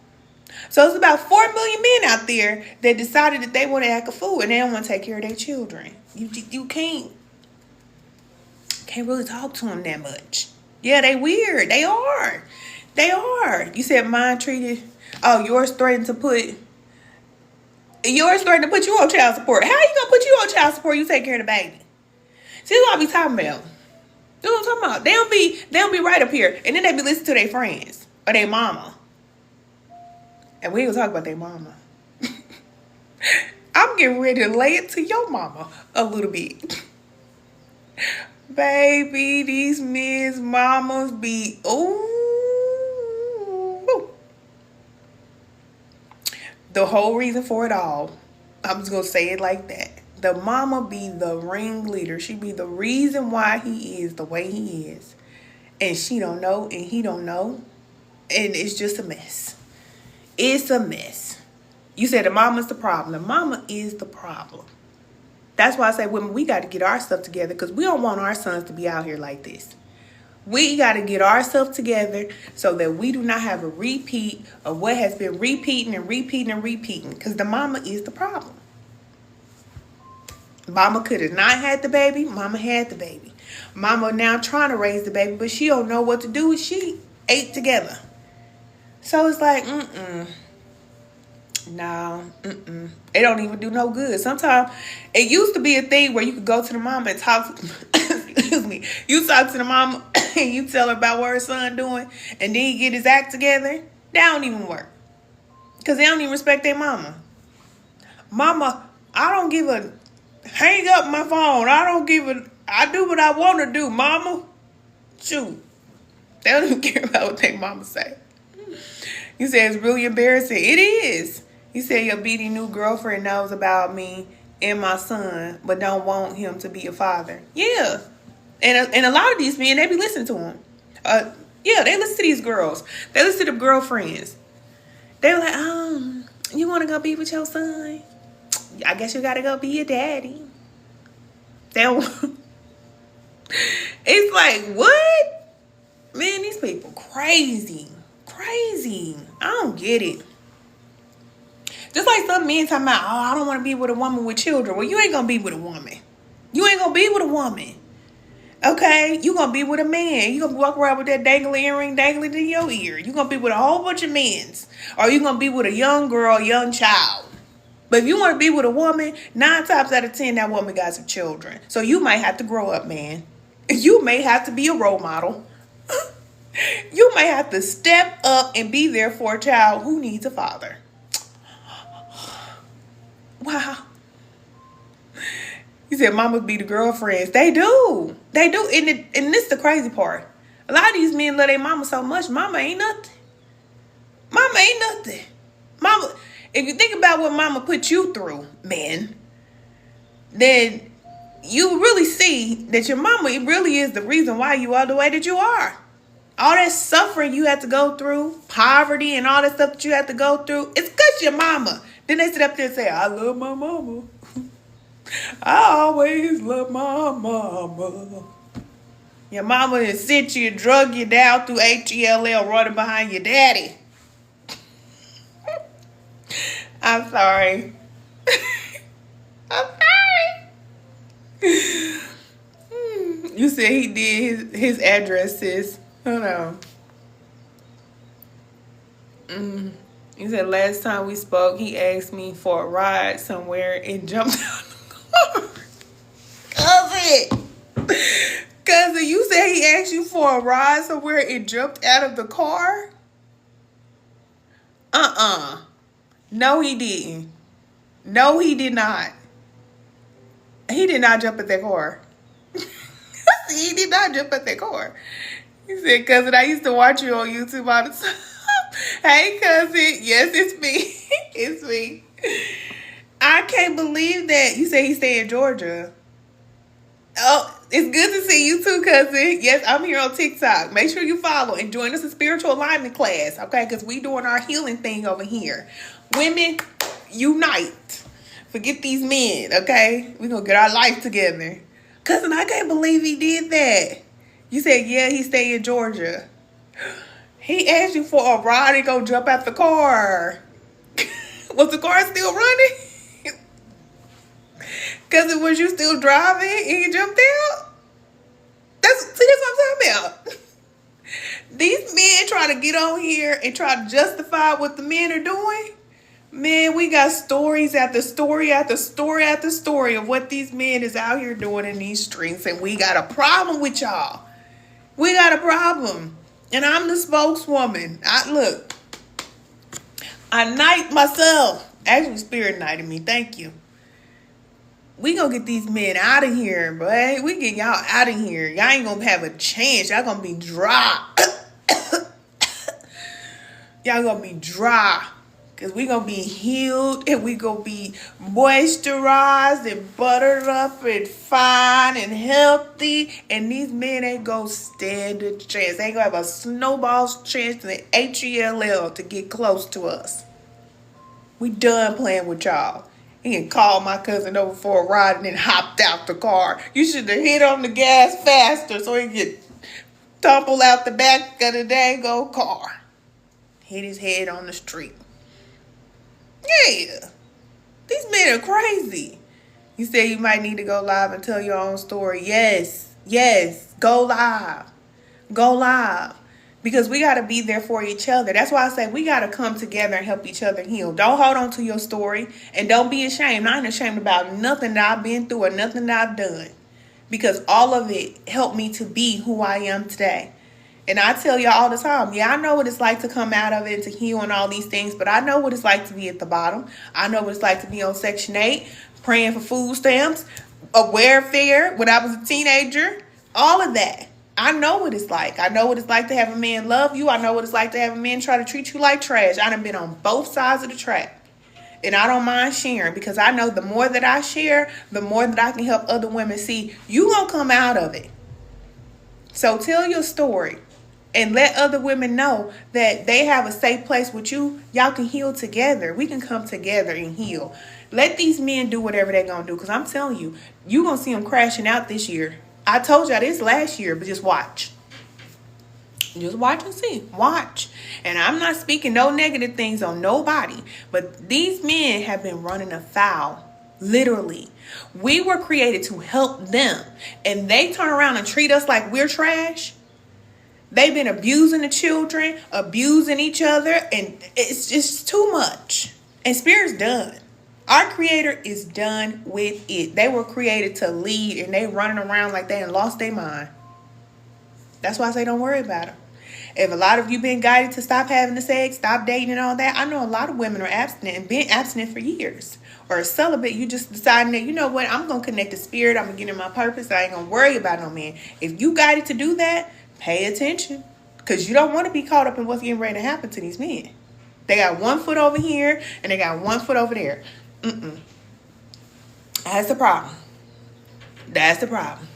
So it's about 4 million men out there that decided that they want to act a fool and they don't want to take care of their children. You can't really talk to them that much. Yeah, they weird. They are. They are. You said mine treated. Oh, yours threatened to put you on child support. How you gonna put you on child support? You take care of the baby. See what I be talking about. That's what I'm talking about. They don't be right up here, and then they be listening to their friends or their mama. And we ain't gonna talk about their mama. I'm getting ready to lay it to your mama a little bit. Baby, these men's mamas be, ooh. The whole reason for it all, I'm just going to say it like that. The mama be the ringleader. She be the reason why he is the way he is. And she don't know and he don't know. And it's just a mess. It's a mess. You said the mama's the problem. The mama is the problem. That's why I say women, we got to get our stuff together because we don't want our sons to be out here like this. We got to get ourselves together so that we do not have a repeat of what has been repeating and repeating and repeating because the mama is the problem. Mama could have not had the baby. Mama had the baby. Mama now trying to raise the baby, but she don't know what to do. She ate together. So it's like, no, it don't even do no good. Sometimes it used to be a thing where you could go to the mama and talk to, excuse me, you talk to the mama and you tell her about what her son doing and then he get his act together. That don't even work because they don't even respect their mama. Mama, I don't give a hang up my phone. I do what I want to do, mama. Shoot. They don't even care about what their mama say. You said it's really embarrassing. It is. You said your beady new girlfriend knows about me and my son, but don't want him to be a father. Yeah. And a lot of these men, they be listening to him. Yeah, they listen to these girls. They listen to the girlfriends. They're like, you want to go be with your son? I guess you got to go be your daddy. They don't. It's like, what? Man, these people crazy. Crazy. I don't get it. Just like some men talking about, oh, I don't want to be with a woman with children. Well, you ain't going to be with a woman. You ain't going to be with a woman. Okay? You going to be with a man. You going to walk around with that dangling earring dangling in your ear. You going to be with a whole bunch of men. Or you going to be with a young girl, young child. But if you want to be with a woman, 9 times out of 10, that woman got some children. So you might have to grow up, man. You may have to be a role model. You may have to step up and be there for a child who needs a father. Wow. You said mamas be the girlfriends. They do. They do. And this is the crazy part. A lot of these men love their mama so much. Mama ain't nothing. Mama ain't nothing. Mama, if you think about what mama put you through, man, then you really see that your mama really is the reason why you are the way that you are. All that suffering you had to go through, poverty and all that stuff that you had to go through, it's because your mama. Then they sit up there and say, I love my mama. I always love my mama. Your mama has sent you, drug you down through HELL running behind your daddy. I'm sorry. I'm sorry. You said he did his address, sis. Hold on. He said last time we spoke, he asked me for a ride somewhere and jumped out the car. Cousin, you said he asked you for a ride somewhere and jumped out of the car? No, he didn't. No, he did not. He did not jump at that car. He did not jump at that car. He said, cousin, I used to watch you on YouTube all the time. Hey, cousin. Yes, it's me. It's me. I can't believe that. You say he stay in Georgia. Oh, it's good to see you too, cousin. Yes, I'm here on TikTok. Make sure you follow and join us in spiritual alignment class, okay? Because we doing our healing thing over here. Women, unite. Forget these men, okay? We're going to get our life together. Cousin, I can't believe he did that. You said, yeah, he stay in Georgia. He asked you for a ride and go jump out the car. Was the car still running? Cousin, was you still driving and you jumped out? That's what I'm talking about. These men try to get on here and try to justify what the men are doing. Man, we got stories after story after story after story of what these men is out here doing in these streets. And we got a problem with y'all. We got a problem. And I'm the spokeswoman. I night myself. Actually, Spirit nighted me. Thank you. We gonna get these men out of here, boy. We get y'all out of here. Y'all ain't gonna have a chance. Y'all gonna be dry. Y'all gonna be dry. Because we going to be healed and we going to be moisturized and buttered up and fine and healthy. And these men ain't going to stand a chance. They ain't going to have a snowball's chance in the HELL to get close to us. We done playing with y'all. He can call my cousin over for a ride and then hopped out the car. You should have hit on the gas faster so he could tumble out the back of the dang old car. Hit his head on the street. Yeah, these men are crazy. You say you might need to go live and tell your own story. Yes, go live. Go live. Because we got to be there for each other. That's why I say we got to come together and help each other heal. Don't hold on to your story and don't be ashamed. I ain't ashamed about nothing that I've been through or nothing that I've done. Because all of it helped me to be who I am today. And I tell y'all all the time, yeah, I know what it's like to come out of it and to heal and all these things, but I know what it's like to be at the bottom. I know what it's like to be on Section 8, praying for food stamps, a welfare when I was a teenager, all of that. I know what it's like. I know what it's like to have a man love you. I know what it's like to have a man try to treat you like trash. I done been on both sides of the track. And I don't mind sharing because I know the more that I share, the more that I can help other women see you gonna come out of it. So tell your story. And let other women know that they have a safe place with you. Y'all can heal together. We can come together and heal. Let these men do whatever they're going to do. Because I'm telling you, you're going to see them crashing out this year. I told y'all this last year, but just watch. Just watch and see. Watch. And I'm not speaking no negative things on nobody. But these men have been running afoul. Literally. We were created to help them. And they turn around and treat us like we're trash. They've been abusing the children, abusing each other, and it's just too much. And Spirit's done. Our Creator is done with it. They were created to lead, and they running around like they done lost their mind. That's why I say don't worry about them. If a lot of you been guided to stop having the sex, stop dating and all that, I know a lot of women are abstinent and been abstinent for years. Or celibate, you just deciding that, you know what, I'm going to connect to Spirit, I'm going to get in my purpose, I ain't going to worry about no man. If you guided to do that, pay attention, because you don't want to be caught up in what's getting ready to happen to these men. They got 1 foot over here and they got 1 foot over there. That's the problem. That's the problem.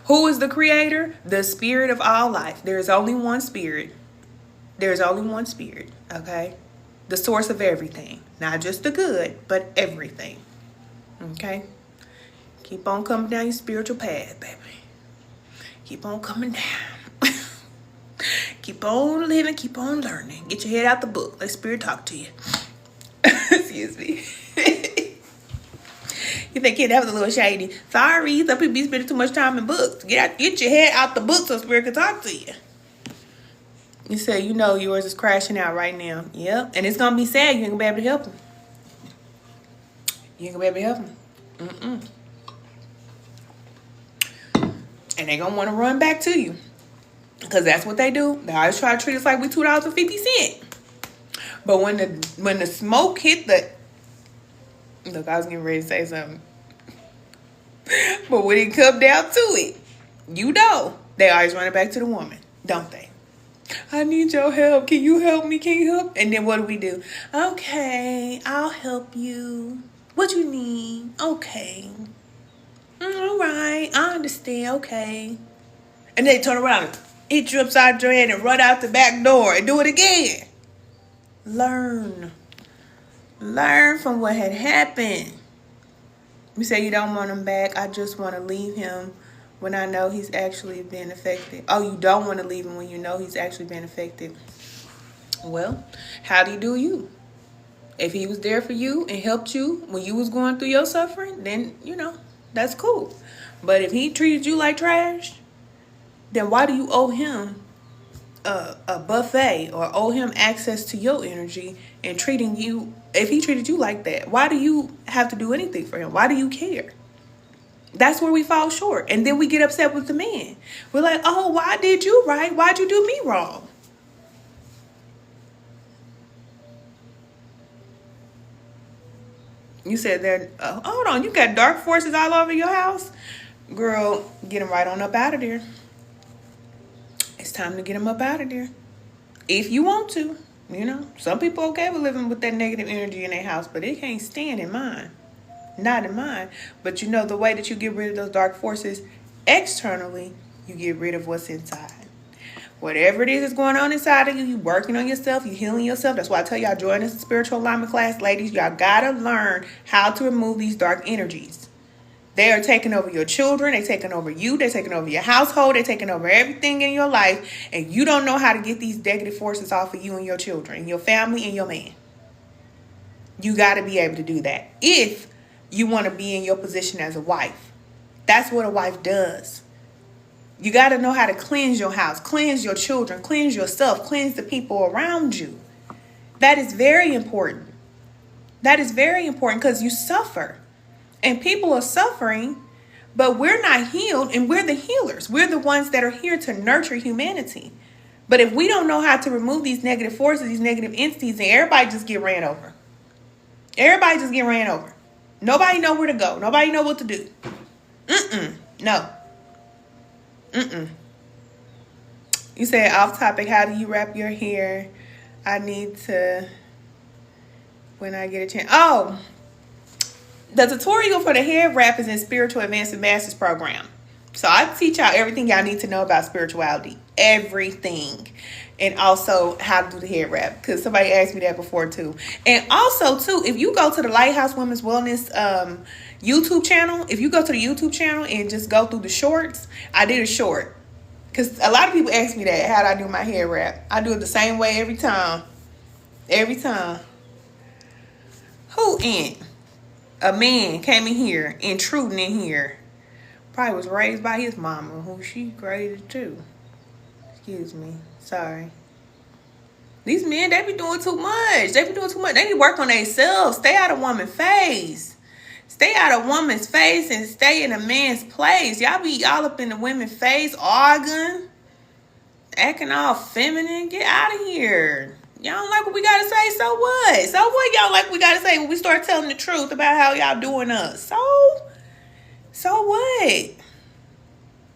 Who is the creator? The spirit of all life. There is only one spirit. There's only one spirit, okay? The source of everything. Not just the good, but everything. Okay? Keep on coming down your spiritual path, baby. Keep on coming down. Keep on living, keep on learning. Get your head out the book. Let Spirit talk to you. Excuse me. You think kid, that was a little shady. Sorry, some people be spending too much time in books. Get your head out the book so Spirit can talk to you. You say, you know, yours is crashing out right now. Yep. And it's going to be sad. You ain't going to be able to help him. You ain't going to be able to help him. And they going to want to run back to you. Because that's what they do. They always try to treat us like we $2.50. But when the smoke hit the... Look, I was getting ready to say something. But when it come down to it, you know, they always run it back to the woman, don't they? I need your help. Can you help me? Can you help? And then what do? Okay, I'll help you. What you need? Okay. All right, I understand. Okay. And they turn around and hit you upside your head and run out the back door and do it again. Learn from what had happened. You say you don't want him back. I just want to leave him when I know he's actually been affected. Oh, you don't want to leave him when you know he's actually been affected. Well, how do you do you? If he was there for you and helped you when you was going through your suffering, then, you know, that's cool. But if he treated you like trash, then why do you owe him a buffet or owe him access to your energy and treating you? If he treated you like that, why do you have to do anything for him? Why do you care? That's where we fall short. And then we get upset with the man. We're like, oh, why did you right? Why'd you do me wrong? You said there, hold on, you got dark forces all over your house? Girl, get them right on up out of there. It's time to get them up out of there. If you want to. You know, some people okay with living with that negative energy in their house, but it can't stand in mine. Not in mine. But you know, the way that you get rid of those dark forces externally, you get rid of what's inside. Whatever it is that's going on inside of you, you working on yourself, you healing yourself. That's why I tell y'all, join this spiritual alignment class, ladies. Y'all gotta learn how to remove these dark energies. They are taking over your children. They're taking over you. They're taking over your household. They're taking over everything in your life. And you don't know how to get these negative forces off of you and your children, and your family and your man. You got to be able to do that if you want to be in your position as a wife. That's what a wife does. You got to know how to cleanse your house, cleanse your children, cleanse yourself, cleanse the people around you. That is very important. That is very important because you suffer. And people are suffering, but we're not healed, and we're the healers. We're the ones that are here to nurture humanity. But if we don't know how to remove these negative forces, these negative entities, then everybody just get ran over. Everybody just get ran over. Nobody know where to go. Nobody know what to do. No. You said off topic, how do you wrap your hair? I need to, when I get a chance. Oh, the tutorial for the hair wrap is in Spiritual Advanced Masters program. So I teach y'all everything y'all need to know about spirituality. everything. And also how to do the head wrap, because somebody asked me that before too. And also too, if you go to the Lighthouse Women's Wellness YouTube channel, if you go to the YouTube channel and just go through the shorts, I did a short. Because a lot of people ask me that, how do I do my hair wrap? I do it the same way every time. Every time. Who in? A man came in here, intruding in here. Probably was raised by his mama, who she graded too. Excuse me. Sorry. These men, they be doing too much. They be doing too much. They need to work on themselves. Stay out of woman's face. Stay out of woman's face and stay in a man's place. Y'all be all up in the women's face, arguing, acting all feminine. Get out of here. Y'all don't like what we gotta say, so what? So what y'all like we gotta say when we start telling the truth about how y'all doing us? So what?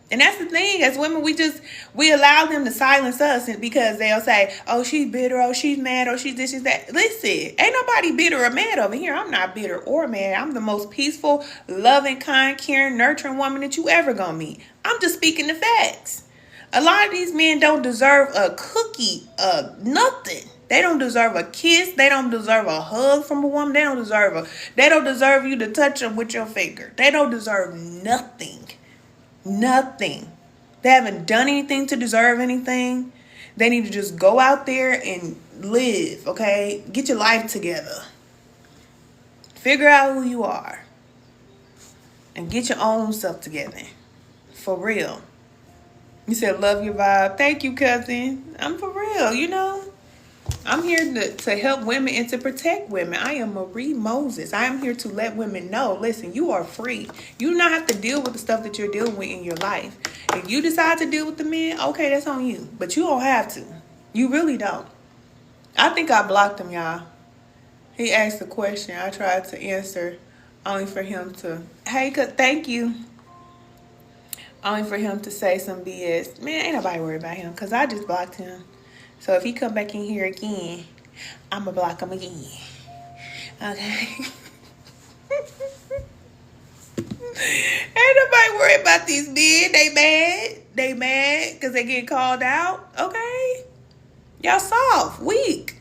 And that's the thing, as women, we allow them to silence us because they'll say, oh, she's bitter, oh, she's mad, oh, she's this, she's that. Listen, ain't nobody bitter or mad over here. I'm not bitter or mad. I'm the most peaceful, loving, kind, caring, nurturing woman that you ever gonna meet. I'm just speaking the facts. A lot of these men don't deserve a cookie, nothing. They don't deserve a kiss. They don't deserve a hug from a woman. They don't deserve you to touch them with your finger. They don't deserve nothing. Nothing. They haven't done anything to deserve anything. They need to just go out there and live, okay? Get your life together. Figure out who you are. And get your own stuff together. For real. You said love your vibe. Thank you, cousin. I'm for real, you know. I'm here to help women and to protect women. I am Marie Moses. I am here to let women know, listen, you are free. You do not have to deal with the stuff that you're dealing with in your life. If you decide to deal with the men, okay, that's on you. But you don't have to. You really don't. I think I blocked him, y'all. He asked a question. I tried to answer only for him to, hey, thank you. Only for him to say some BS. Man, ain't nobody worried about him because I just blocked him. So if he come back in here again, I'm going to block him again. Okay? Ain't nobody worried about these men. They mad. They mad because they get called out. Okay? Y'all soft. Weak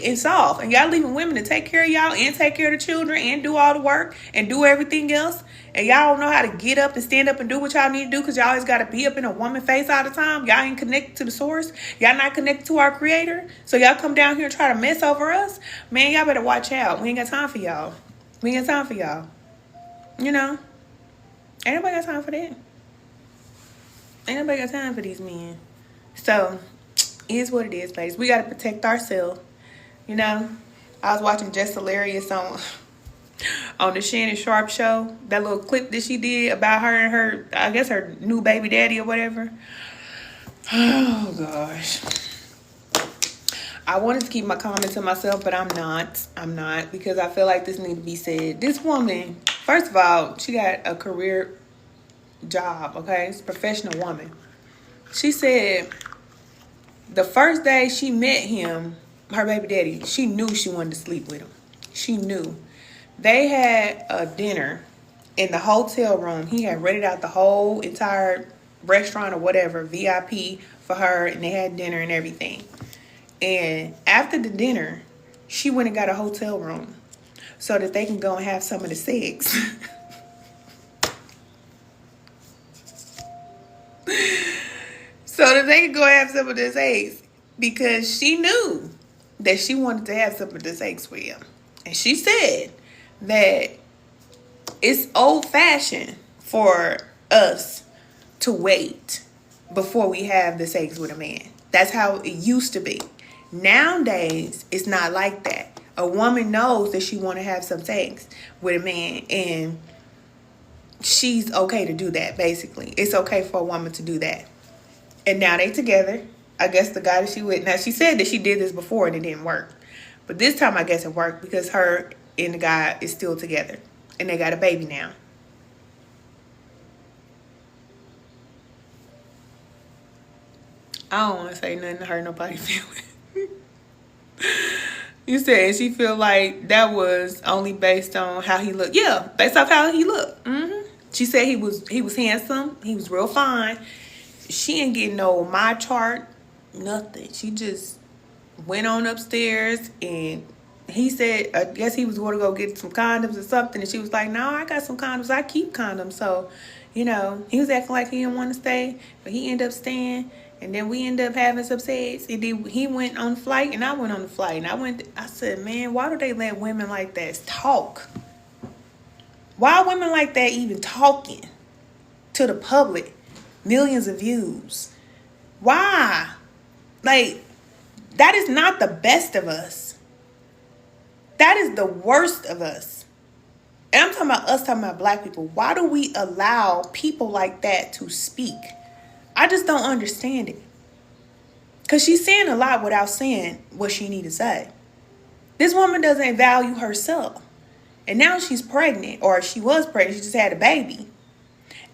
and soft. And y'all leaving women to take care of y'all and take care of the children and do all the work and do everything else. And y'all don't know how to get up and stand up and do what y'all need to do because y'all always got to be up in a woman's face all the time. Y'all ain't connected to the source. Y'all not connected to our creator. So y'all come down here and try to mess over us. Man, y'all better watch out. We ain't got time for y'all. We ain't got time for y'all. You know? Ain't nobody got time for that. Ain't nobody got time for these men. So, it is what it is, ladies. We got to protect ourselves. You know? I was watching Jess Hilarious on the Shannon Sharp show, that little clip that she did about her and her, I guess her new baby daddy or whatever. Oh gosh. I wanted to keep my comments to myself, but I'm not because I feel like this needs to be said. This woman, first of all, she got a career job, okay? It's a professional woman. She said the first day she met him, her baby daddy, she knew she wanted to sleep with him. She knew. They had a dinner in the hotel room. He had rented out the whole entire restaurant or whatever, VIP for her, and they had dinner and everything. And after the dinner, she went and got a hotel room so that they can go and have some of the sex. So that they can go have some of the sex because she knew that she wanted to have some of the sex with him. And she said that it's old-fashioned for us to wait before we have the sex with a man. That's how it used to be. Nowadays, it's not like that. A woman knows that she want to have some sex with a man, and she's okay to do that, basically. It's okay for a woman to do that. And now they together. I guess the guy that she with, now she said that she did this before and it didn't work. But this time I guess it worked because her and the guy is still together. And they got a baby now. I don't want to say nothing to hurt nobody's feelings. You said she feel like that was only based on how he looked. Yeah, based off how he looked. She said he was handsome. He was real fine. She ain't getting no my chart, nothing. She just went on upstairs and he said, I guess he was going to go get some condoms or something. And she was like, no, I got some condoms. I keep condoms. So, he was acting like he didn't want to stay, but he ended up staying. And then we ended up having some sex. And then he went on the flight and I went on the flight. And I said, man, why do they let women like that talk? Why are women like that even talking to the public? Millions of views. Why? Like, that is not the best of us. That is the worst of us. And I'm talking about us, talking about black people. Why do we allow people like that to speak? I just don't understand it. Because she's saying a lot without saying what she need to say. This woman doesn't value herself. And now she's pregnant, or she was pregnant. She just had a baby.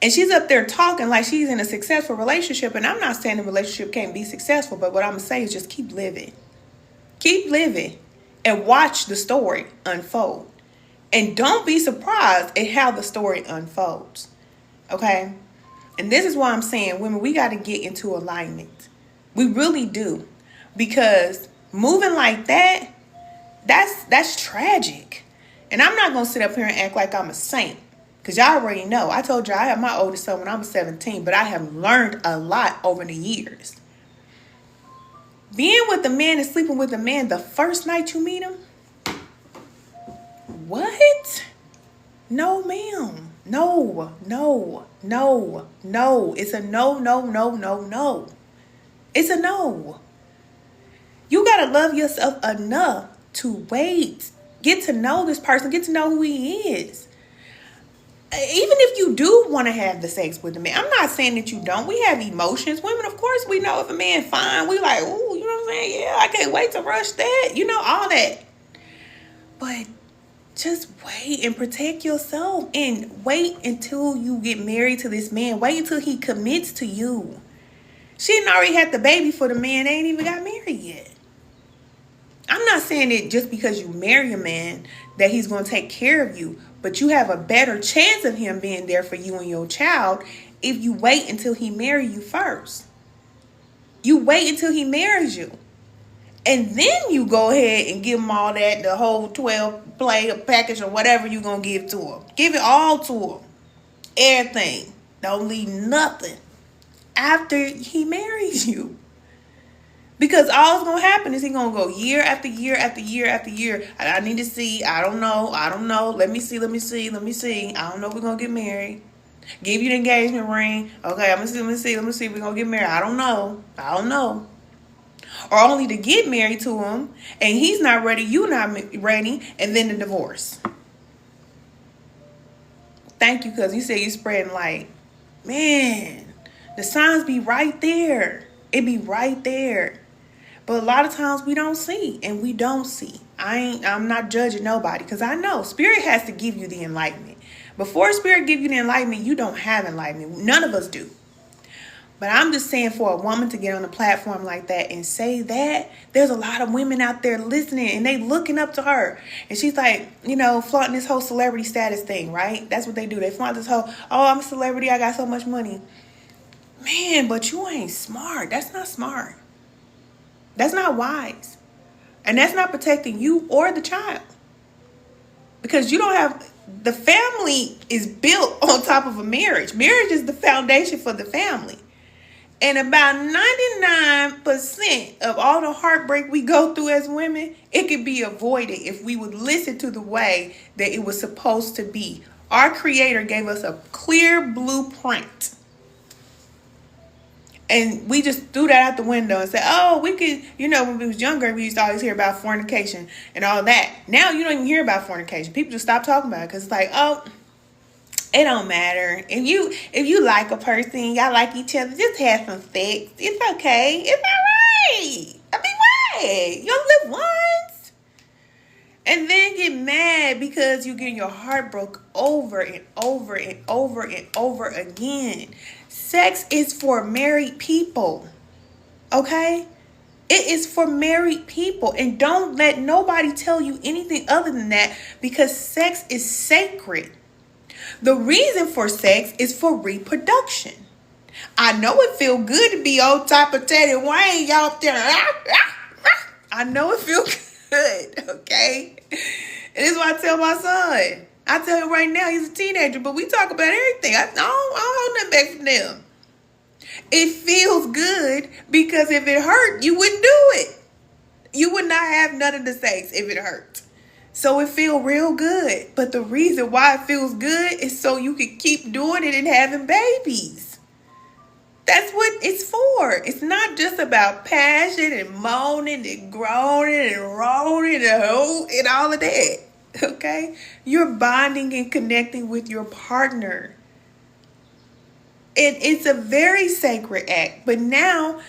And she's up there talking like she's in a successful relationship. And I'm not saying the relationship can't be successful, but what I'm going to say is just keep living. Keep living and watch the story unfold. And don't be surprised at how the story unfolds. Okay? And this is why I'm saying, women, we got to get into alignment. We really do. Because moving like that, that's tragic. And I'm not going to sit up here and act like I'm a saint. Because y'all already know. I told you I had my oldest son when I was 17. But I have learned a lot over the years. Being with a man and sleeping with a man the first night you meet him? What? No, ma'am. No. It's a no. It's a no. You got to love yourself enough to wait. Get to know this person. Get to know who he is. Even if you do want to have the sex with a man, I'm not saying that you don't. We have emotions. Women, of course, we know if a man fine. We like, ooh, you know what I'm saying? Yeah, I can't wait to rush that. All that. But just wait and protect yourself. And wait until you get married to this man. Wait until he commits to you. She didn't already have the baby for the man. They ain't even got married yet. I'm not saying that just because you marry a man that he's going to take care of you. But you have a better chance of him being there for you and your child if you wait until he marries you first. You wait until he marries you. And then you go ahead and give him all that, the whole 12 play package or whatever you're going to give to him. Give it all to him. Everything. Don't leave nothing after he marries you. Because all's going to happen is he's going to go year after year after year after year. I need to see. I don't know. Let me see. I don't know if we're going to get married. Give you the engagement ring. Okay, let me see. We're going to get married. I don't know. Or only to get married to him and he's not ready, you're not ready, and then the divorce. Thank you, because you said you spreading light. Man, the signs be right there. It be right there. But a lot of times we don't see, and we don't see. I'm not judging nobody, because I know Spirit has to give you the enlightenment. Before Spirit give you the enlightenment, you don't have enlightenment. None of us do. But I'm just saying, for a woman to get on a platform like that and say that, there's a lot of women out there listening and they looking up to her. And she's like, flaunting this whole celebrity status thing, right? That's what they do. They flaunt this whole, oh, I'm a celebrity, I got so much money. Man, but you ain't smart. That's not smart. That's not wise. And that's not protecting you or the child. Because you don't have, the family is built on top of a marriage. Marriage is the foundation for the family. And about 99% of all the heartbreak we go through as women, it could be avoided if we would listen to the way that it was supposed to be. Our Creator gave us a clear blueprint. And we just threw that out the window and said, oh, we could, when we was younger, we used to always hear about fornication and all that. Now you don't even hear about fornication. People just stop talking about it because it's like, oh, it don't matter. If you like a person, y'all like each other, just have some sex. It's okay. It's all right. I mean, what? You only live once. And then get mad because you're getting your heart broke over and over and over and over again. Sex is for married people. Okay? It is for married people. And don't let nobody tell you anything other than that, because sex is sacred. The reason for sex is for reproduction. I know it feel good to be on top of Teddy Wayne, y'all up there. I know it feel good, okay? And this is what I tell my son. I tell him right now, he's a teenager, but we talk about everything. I don't hold nothing back from them. It feels good because if it hurt, you wouldn't do it. You would not have none of the sex if it hurt. So it feels real good. But the reason why it feels good is so you can keep doing it and having babies. That's what it's for. It's not just about passion and moaning and groaning and rolling and all of that. Okay? You're bonding and connecting with your partner. And it's a very sacred act. But now,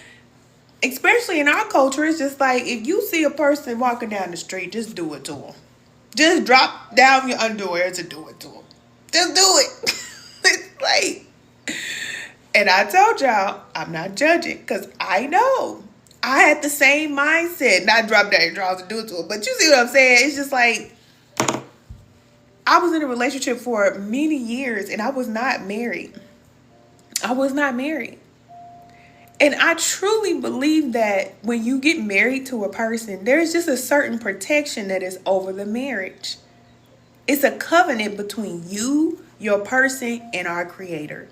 especially in our culture, it's just like if you see a person walking down the street, just do it to them. Just drop down your underwear to do it to them. Just do it. It's like... And I told y'all, I'm not judging because I know. I had the same mindset. Not drop down your drawers to do it to it. But you see what I'm saying? It's just like, I was in a relationship for many years and I was not married. I was not married. And I truly believe that when you get married to a person, there's just a certain protection that is over the marriage. It's a covenant between you, your person, and our Creator.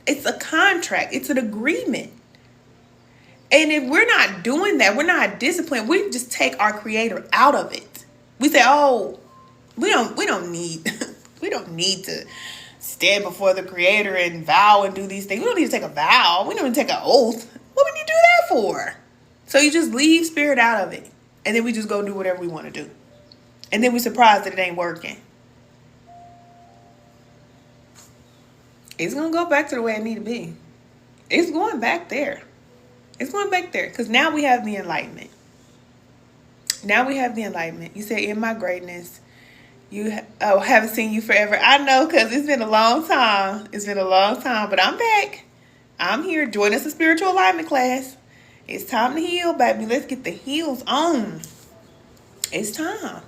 It's a contract. It's an agreement. And if we're not doing that, we're not disciplined, we just take our Creator out of it. We say, oh, we don't need to stand before the Creator and vow and do these things. We don't need to take a vow. We don't need to take an oath. What would you do that for? So you just leave spirit out of it. And then we just go do whatever we want to do. And then we're surprised that it ain't working. It's going to go back to the way it need to be. It's going back there. It's going back there. Because now we have the enlightenment. Now we have the enlightenment. You say, in my greatness, haven't seen you forever. I know, because it's been a long time. It's been a long time. But I'm back. I'm here. Join us in spiritual alignment class. It's time to heal, baby. Let's get the heels on. It's time.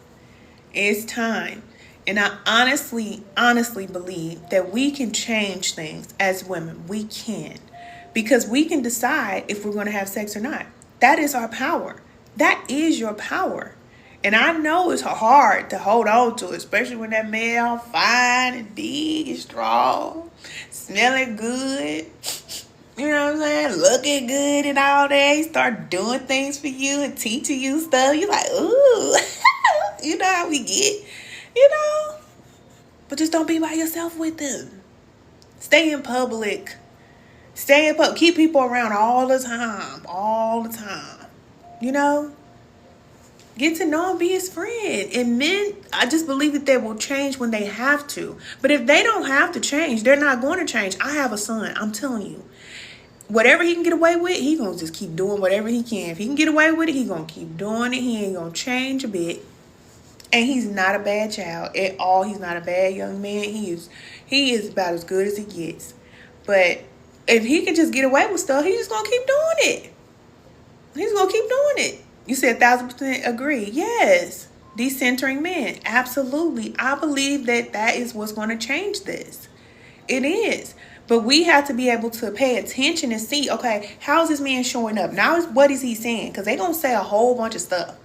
It's time. And I honestly believe that we can change things as women. We can. Because we can decide if we're going to have sex or not. That is our power. That is your power. And I know it's hard to hold on to, especially when that man all fine and big and strong, smelling good. You know what I'm saying? Looking good and all that. He start doing things for you and teaching you stuff. You're like, ooh. You know how we get. You know, but just don't be by yourself with them. Stay in public. Stay in public. Keep people around all the time. All the time. You know, get to know him, be his friend. And men, I just believe that they will change when they have to. But if they don't have to change, they're not going to change. I have a son. I'm telling you. Whatever he can get away with, he going to just keep doing whatever he can. If he can get away with it, he going to keep doing it. He ain't going to change a bit. And he's not a bad child at all. He's not a bad young man. He is about as good as he gets. But if he can just get away with stuff, he's just going to keep doing it. He's going to keep doing it. You said 1,000% agree. Yes. Decentering men. Absolutely. I believe that is what's going to change this. It is. But we have to be able to pay attention and see, okay, how's this man showing up? Now, what is he saying? Because they're going to say a whole bunch of stuff.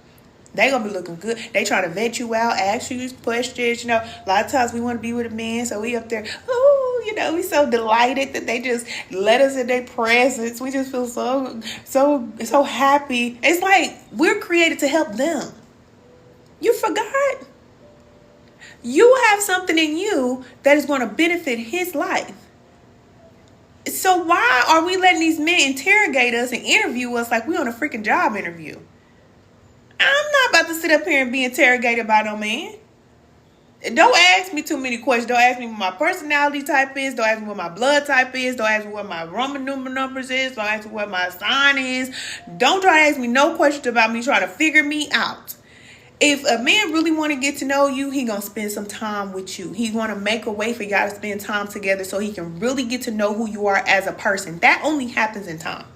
They gonna be looking good. They trying to vet you out, ask you questions. You know, a lot of times we want to be with a man, so we up there. Oh, you know, we so delighted that they just let us in their presence. We just feel so happy. It's like we're created to help them. You forgot. You have something in you that is going to benefit his life. So why are we letting these men interrogate us and interview us like we on a freaking job interview? I'm not about to sit up here and be interrogated by no man. Don't ask me too many questions. Don't ask me what my personality type is. Don't ask me what my blood type is. Don't ask me what my Roman numbers is. Don't ask me what my sign is. Don't try to ask me no questions about me trying to figure me out. If a man really want to get to know you, he going to spend some time with you. He want to make a way for y'all to spend time together so he can really get to know who you are as a person. That only happens in time.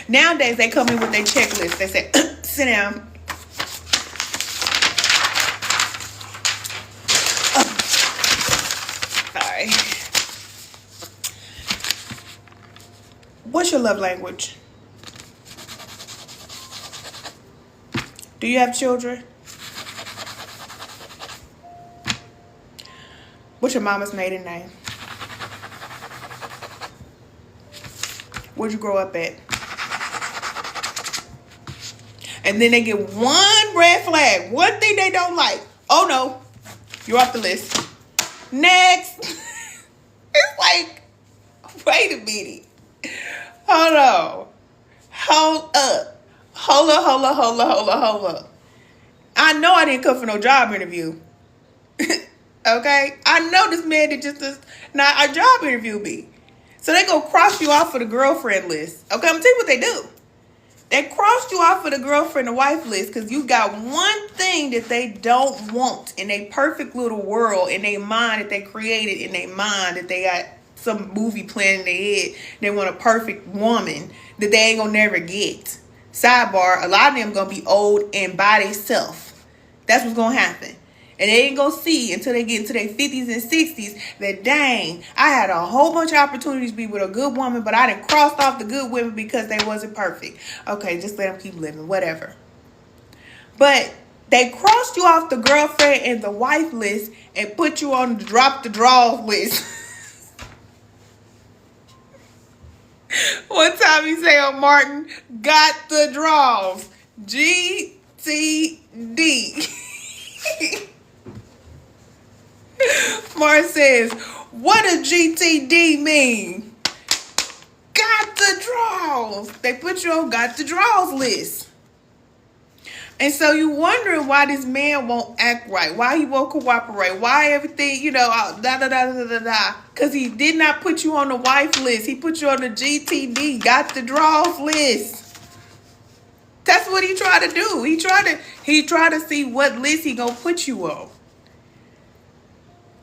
Nowadays, they come in with their checklist. They say, sit down. What's your love language? Do you have children? What's your mama's maiden name? Where'd you grow up at? And then they get one red flag, one thing they don't like. Oh no, you're off the list. Next. It's like, wait a minute. Hold on. Hold up. Hold up. I know I didn't come for no job interview. Okay? I know this man did just not a job interview me. So they go cross you off for the girlfriend list. Okay, I'm gonna tell you what they do. They crossed you off for the girlfriend and wife list because you got one thing that they don't want in a perfect little world in their mind that they created in their mind, that they got some movie plan in their head. They want a perfect woman that they ain't gonna never get. Sidebar, a lot of them gonna be old and by themselves. That's what's gonna happen. And they ain't gonna see until they get into their 50s and 60s that, dang, I had a whole bunch of opportunities to be with a good woman, but I done crossed off the good women because they wasn't perfect. Okay, just let them keep living, whatever. But they crossed you off the girlfriend and the wife list and put you on the drop the draws list. One time he say on Martin, got the draws. GTD. Martin says, what does GTD mean? Got the draws. They put you on got the draws list. And so you wondering why this man won't act right, why he won't cooperate, why everything, because he did not put you on the wife list. He put you on the GTD, got the draws list. That's what he tried to do. He tried to see what list he gonna put you on.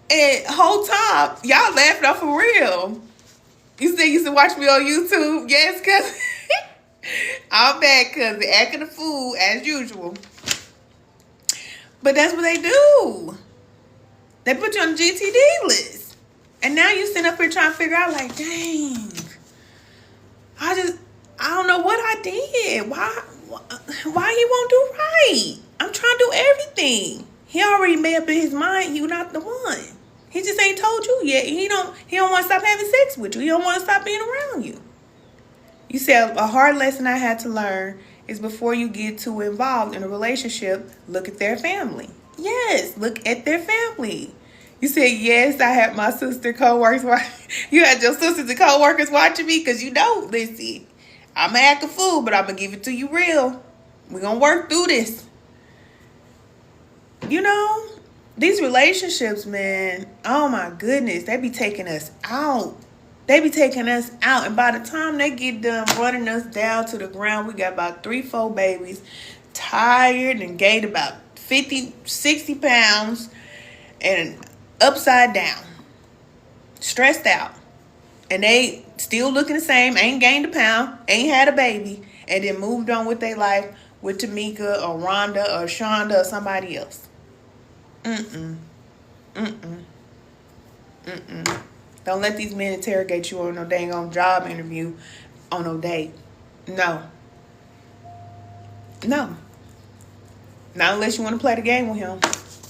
And whole time, y'all laughing off for real. You say you used to watch me on YouTube? Yes, cause I'm back, cause they acting a fool as usual. But that's what they do. They put you on the GTD list. And now you sitting up here trying to figure out like, dang, I don't know what I did. Why he won't do right? I'm trying to do everything. He already made up in his mind you not the one. He just ain't told you yet. He don't want to stop having sex with you. He don't want to stop being around you. You said a hard lesson I had to learn is before you get too involved in a relationship, look at their family. Yes, look at their family. You said, yes, I had my sister co-workers you had your sisters and co-workers watching me because you know, listen, I'm going to act a fool, but I'm going to give it to you real. We're going to work through this. You know, these relationships, man, oh my goodness, they be taking us out. They be taking us out. And by the time they get done running us down to the ground, we got about 3-4 babies, tired and gained about 50, 60 pounds and upside down, stressed out. And they still looking the same, ain't gained a pound, ain't had a baby, and then moved on with their life with Tamika or Rhonda or Shonda or somebody else. Don't let these men interrogate you on no dang on job interview on no date. No. Not unless you want to play the game with him.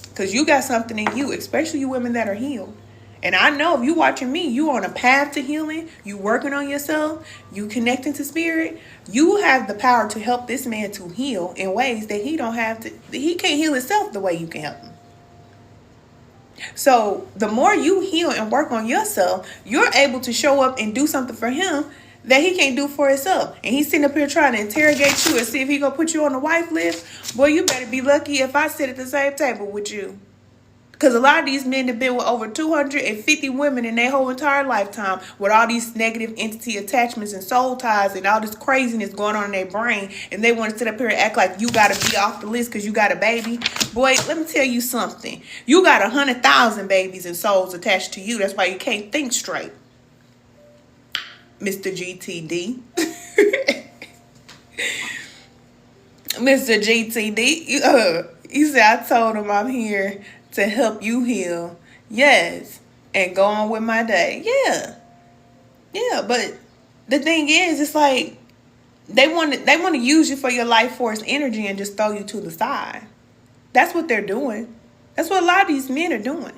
Because you got something in you, especially you women that are healed. And I know if you watching me, you on a path to healing, you working on yourself, you connecting to spirit, you have the power to help this man to heal in ways that he can't heal himself the way you can help him. So the more you heal and work on yourself, you're able to show up and do something for him that he can't do for himself. And he's sitting up here trying to interrogate you and see if he gonna put you on the wife list. Boy, you better be lucky if I sit at the same table with you. Because a lot of these men have been with over 250 women in their whole entire lifetime with all these negative entity attachments and soul ties and all this craziness going on in their brain. And they want to sit up here and act like you got to be off the list because you got a baby. Boy, let me tell you something. You got 100,000 babies and souls attached to you. That's why you can't think straight. Mr. GTD. Mr. GTD. You said, I told him I'm here to help you heal. Yes. And go on with my day. Yeah, but the thing is, it's like they want to use you for your life force energy and just throw you to the side. That's what they're doing. That's what a lot of these men are doing.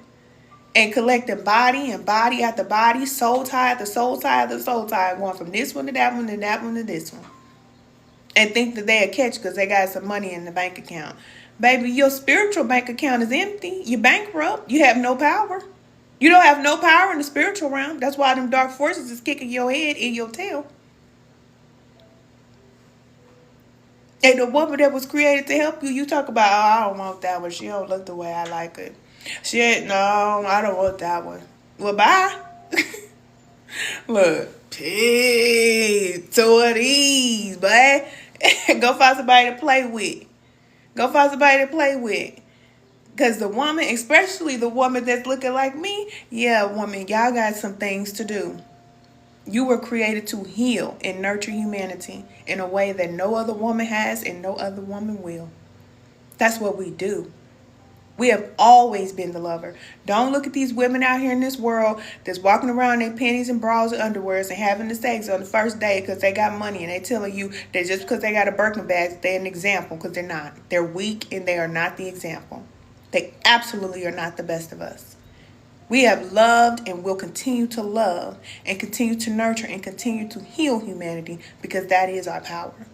And collecting body and body after body, soul tie after soul tie after soul tie, going from this one to that one to that one to this one. And think that they'll catch because they got some money in the bank account. Baby, your spiritual bank account is empty. You're bankrupt. You have no power. You don't have no power in the spiritual realm. That's why them dark forces is kicking your head in your tail. And the woman that was created to help you, you talk about, oh, I don't want that one. She don't look the way I like it. Shit, no, I don't want that one. Well, bye. Look, pay to it ease, boy. Go find somebody to play with. Go find somebody to play with. Because the woman, especially the woman that's looking like me, yeah, woman, y'all got some things to do. You were created to heal and nurture humanity in a way that no other woman has and no other woman will. That's what we do. We have always been the lover. Don't look at these women out here in this world that's walking around in panties and bras and underwears and having the sex on the first day because they got money, and they telling you that just because they got a Birkin bag, they're an example, because they're not. They're weak and they are not the example. They absolutely are not the best of us. We have loved and will continue to love and continue to nurture and continue to heal humanity because that is our power.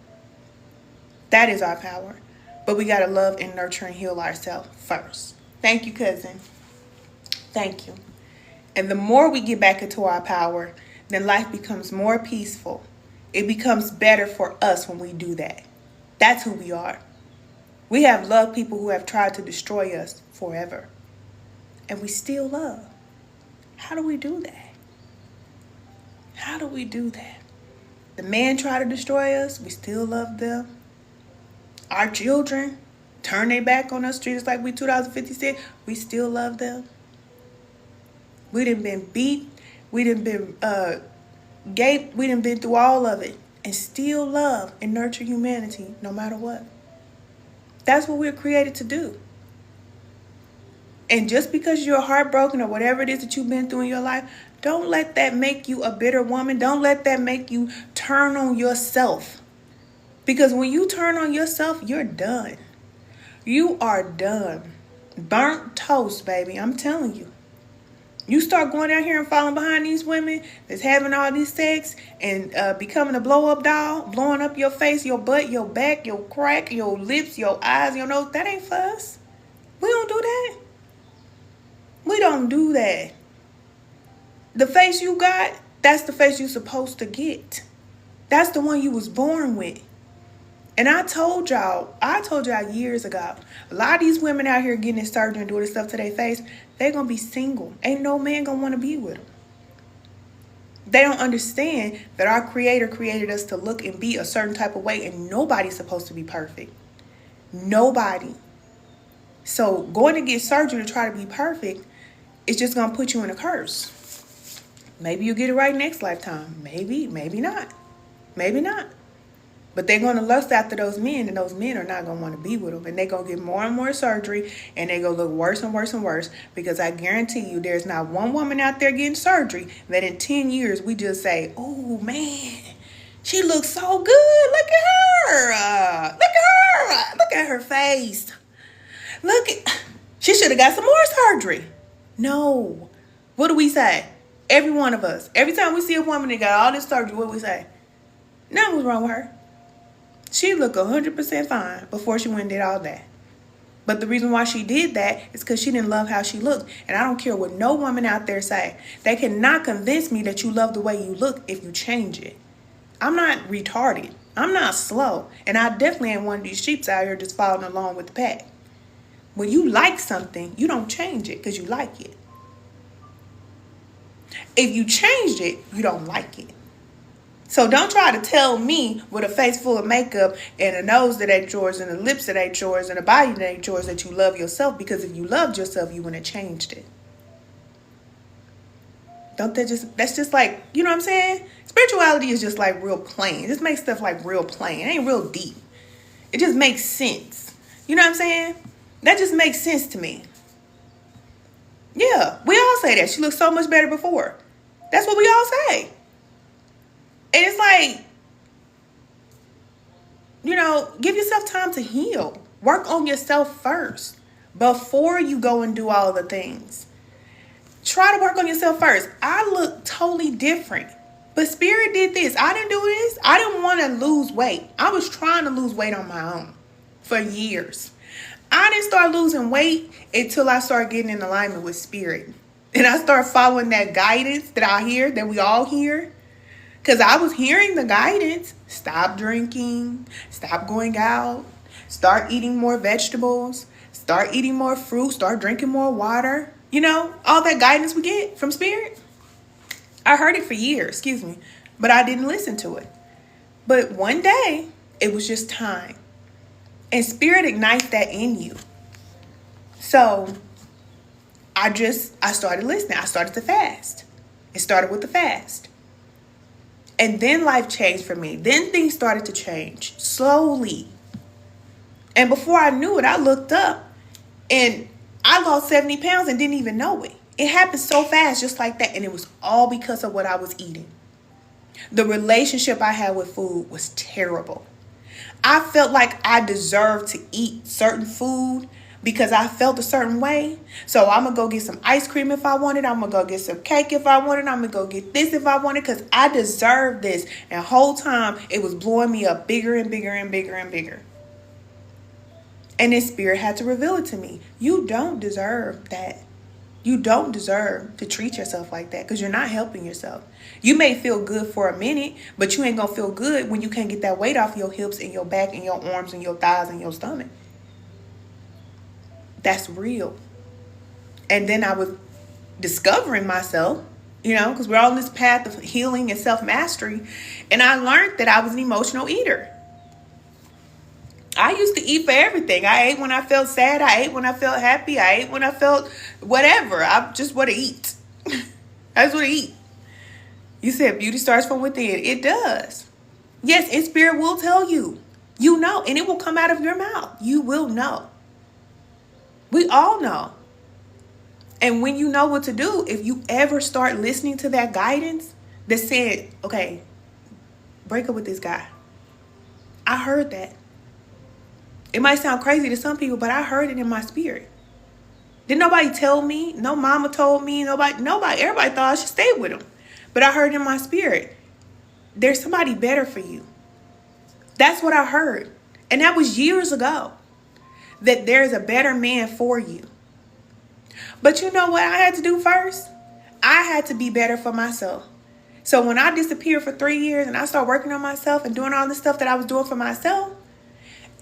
That is our power. But we got to love and nurture and heal ourselves first. Thank you, cousin. Thank you. And the more we get back into our power, then life becomes more peaceful. It becomes better for us when we do that. That's who we are. We have loved people who have tried to destroy us forever. And we still love. How do we do that? How do we do that? The man tried to destroy us. We still love them. Our children turn their back on us, treat us like we 2056. We still love them. We done been beat. We done been gaped. We done been through all of it. And still love and nurture humanity no matter what. That's what we're created to do. And just because you're heartbroken or whatever it is that you've been through in your life, don't let that make you a bitter woman. Don't let that make you turn on yourself. Because when you turn on yourself, you're done. You are done. Burnt toast, baby. I'm telling you. You start going out here and falling behind these women that's having all this sex and becoming a blow-up doll, blowing up your face, your butt, your back, your crack, your lips, your eyes, your nose. That ain't for us. We don't do that. We don't do that. The face you got, that's the face you're supposed to get. That's the one you was born with. And I told y'all years ago, a lot of these women out here getting this surgery and doing this stuff to their face, they're going to be single. Ain't no man going to want to be with them. They don't understand that our Creator created us to look and be a certain type of way, and nobody's supposed to be perfect. Nobody. So going to get surgery to try to be perfect is just going to put you in a curse. Maybe you'll get it right next lifetime. Maybe, maybe not. Maybe not. But they're going to lust after those men, and those men are not going to want to be with them. And they're going to get more and more surgery, and they're going to look worse and worse and worse. Because I guarantee you, there's not one woman out there getting surgery that in 10 years we just say, oh, man, she looks so good. Look at her. Look at her. Look at her face. She should have got some more surgery. No. What do we say? Every one of us. Every time we see a woman that got all this surgery, what do we say? Nothing was wrong with her. She looked 100% fine before she went and did all that. But the reason why she did that is because she didn't love how she looked. And I don't care what no woman out there say. They cannot convince me that you love the way you look if you change it. I'm not retarded. I'm not slow. And I definitely ain't one of these sheeps out here just following along with the pack. When you like something, you don't change it because you like it. If you changed it, you don't like it. So don't try to tell me with a face full of makeup and a nose that ain't yours and the lips that ain't yours and a body that ain't yours that you love yourself, because if you loved yourself, you wouldn't have changed it. That's just like, you know what I'm saying? Spirituality is just like real plain. It just makes stuff like real plain. It ain't real deep. It just makes sense. You know what I'm saying? That just makes sense to me. Yeah, we all say that. She looked so much better before. That's what we all say. And it's like, give yourself time to heal. Work on yourself first before you go and do all the things. Try to work on yourself first. I look totally different. But Spirit did this. I didn't do this. I didn't want to lose weight. I was trying to lose weight on my own for years. I didn't start losing weight until I started getting in alignment with Spirit. And I started following that guidance that I hear, that we all hear. Because I was hearing the guidance. Stop drinking. Stop going out. Start eating more vegetables. Start eating more fruit. Start drinking more water. All that guidance we get from Spirit. I heard it for years, but I didn't listen to it. But one day, it was just time. And Spirit ignites that in you. So, I started listening. I started to fast. It started with the fast. And then life changed for me. Then things started to change slowly. And before I knew it, I looked up and I lost 70 pounds and didn't even know it. It happened so fast, just like that. And it was all because of what I was eating. The relationship I had with food was terrible. I felt like I deserved to eat certain food because I felt a certain way. So I'm going to go get some ice cream if I wanted. I'm going to go get some cake if I wanted. I'm going to go get this if I wanted because I deserved this. And the whole time it was blowing me up bigger and bigger and bigger and bigger. And this Spirit had to reveal it to me. You don't deserve that. You don't deserve to treat yourself like that because you're not helping yourself. You may feel good for a minute, but you ain't going to feel good when you can't get that weight off your hips and your back and your arms and your thighs and your stomach. That's real. And then I was discovering myself, because we're all on this path of healing and self-mastery. And I learned that I was an emotional eater. I used to eat for everything. I ate when I felt sad. I ate when I felt happy. I ate when I felt whatever. I just want to eat. I just want to eat. You said beauty starts from within. It does. Yes, and Spirit will tell you. You know, and it will come out of your mouth. You will know. We all know. And when you know what to do, if you ever start listening to that guidance that said, okay, break up with this guy. I heard that. It might sound crazy to some people, but I heard it in my spirit. Didn't nobody tell me? No mama told me. Nobody. Everybody thought I should stay with him. But I heard in my spirit, there's somebody better for you. That's what I heard. And that was years ago. That there's a better man for you. But you know what I had to do first? I had to be better for myself. So when I disappeared for 3 years and I started working on myself and doing all the stuff that I was doing for myself,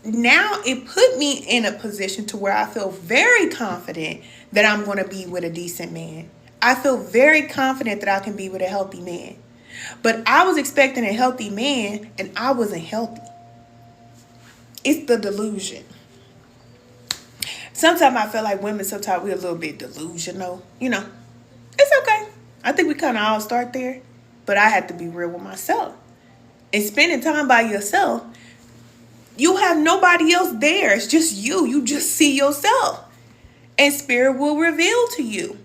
now it put me in a position to where I feel very confident that I'm going to be with a decent man. I feel very confident that I can be with a healthy man. But I was expecting a healthy man and I wasn't healthy. It's the delusion. Sometimes I feel like women, sometimes we're a little bit delusional. It's okay. I think we kind of all start there. But I had to be real with myself. And spending time by yourself, you have nobody else there. It's just you. You just see yourself. And Spirit will reveal to you.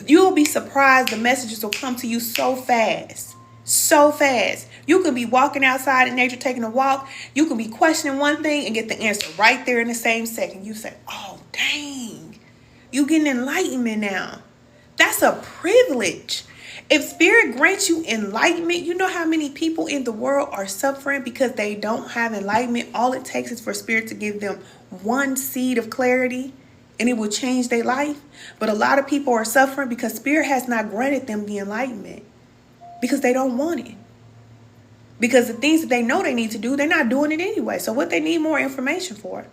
You'll be surprised. The messages will come to you so fast. So fast. You could be walking outside in nature, taking a walk. You could be questioning one thing and get the answer right there in the same second. You say, oh, dang. You getting enlightenment now. That's a privilege. If Spirit grants you enlightenment, you know how many people in the world are suffering because they don't have enlightenment. All it takes is for Spirit to give them one seed of clarity and it will change their life. But a lot of people are suffering because Spirit has not granted them the enlightenment because they don't want it. Because the things that they know they need to do, they're not doing it anyway. So what they need more information for?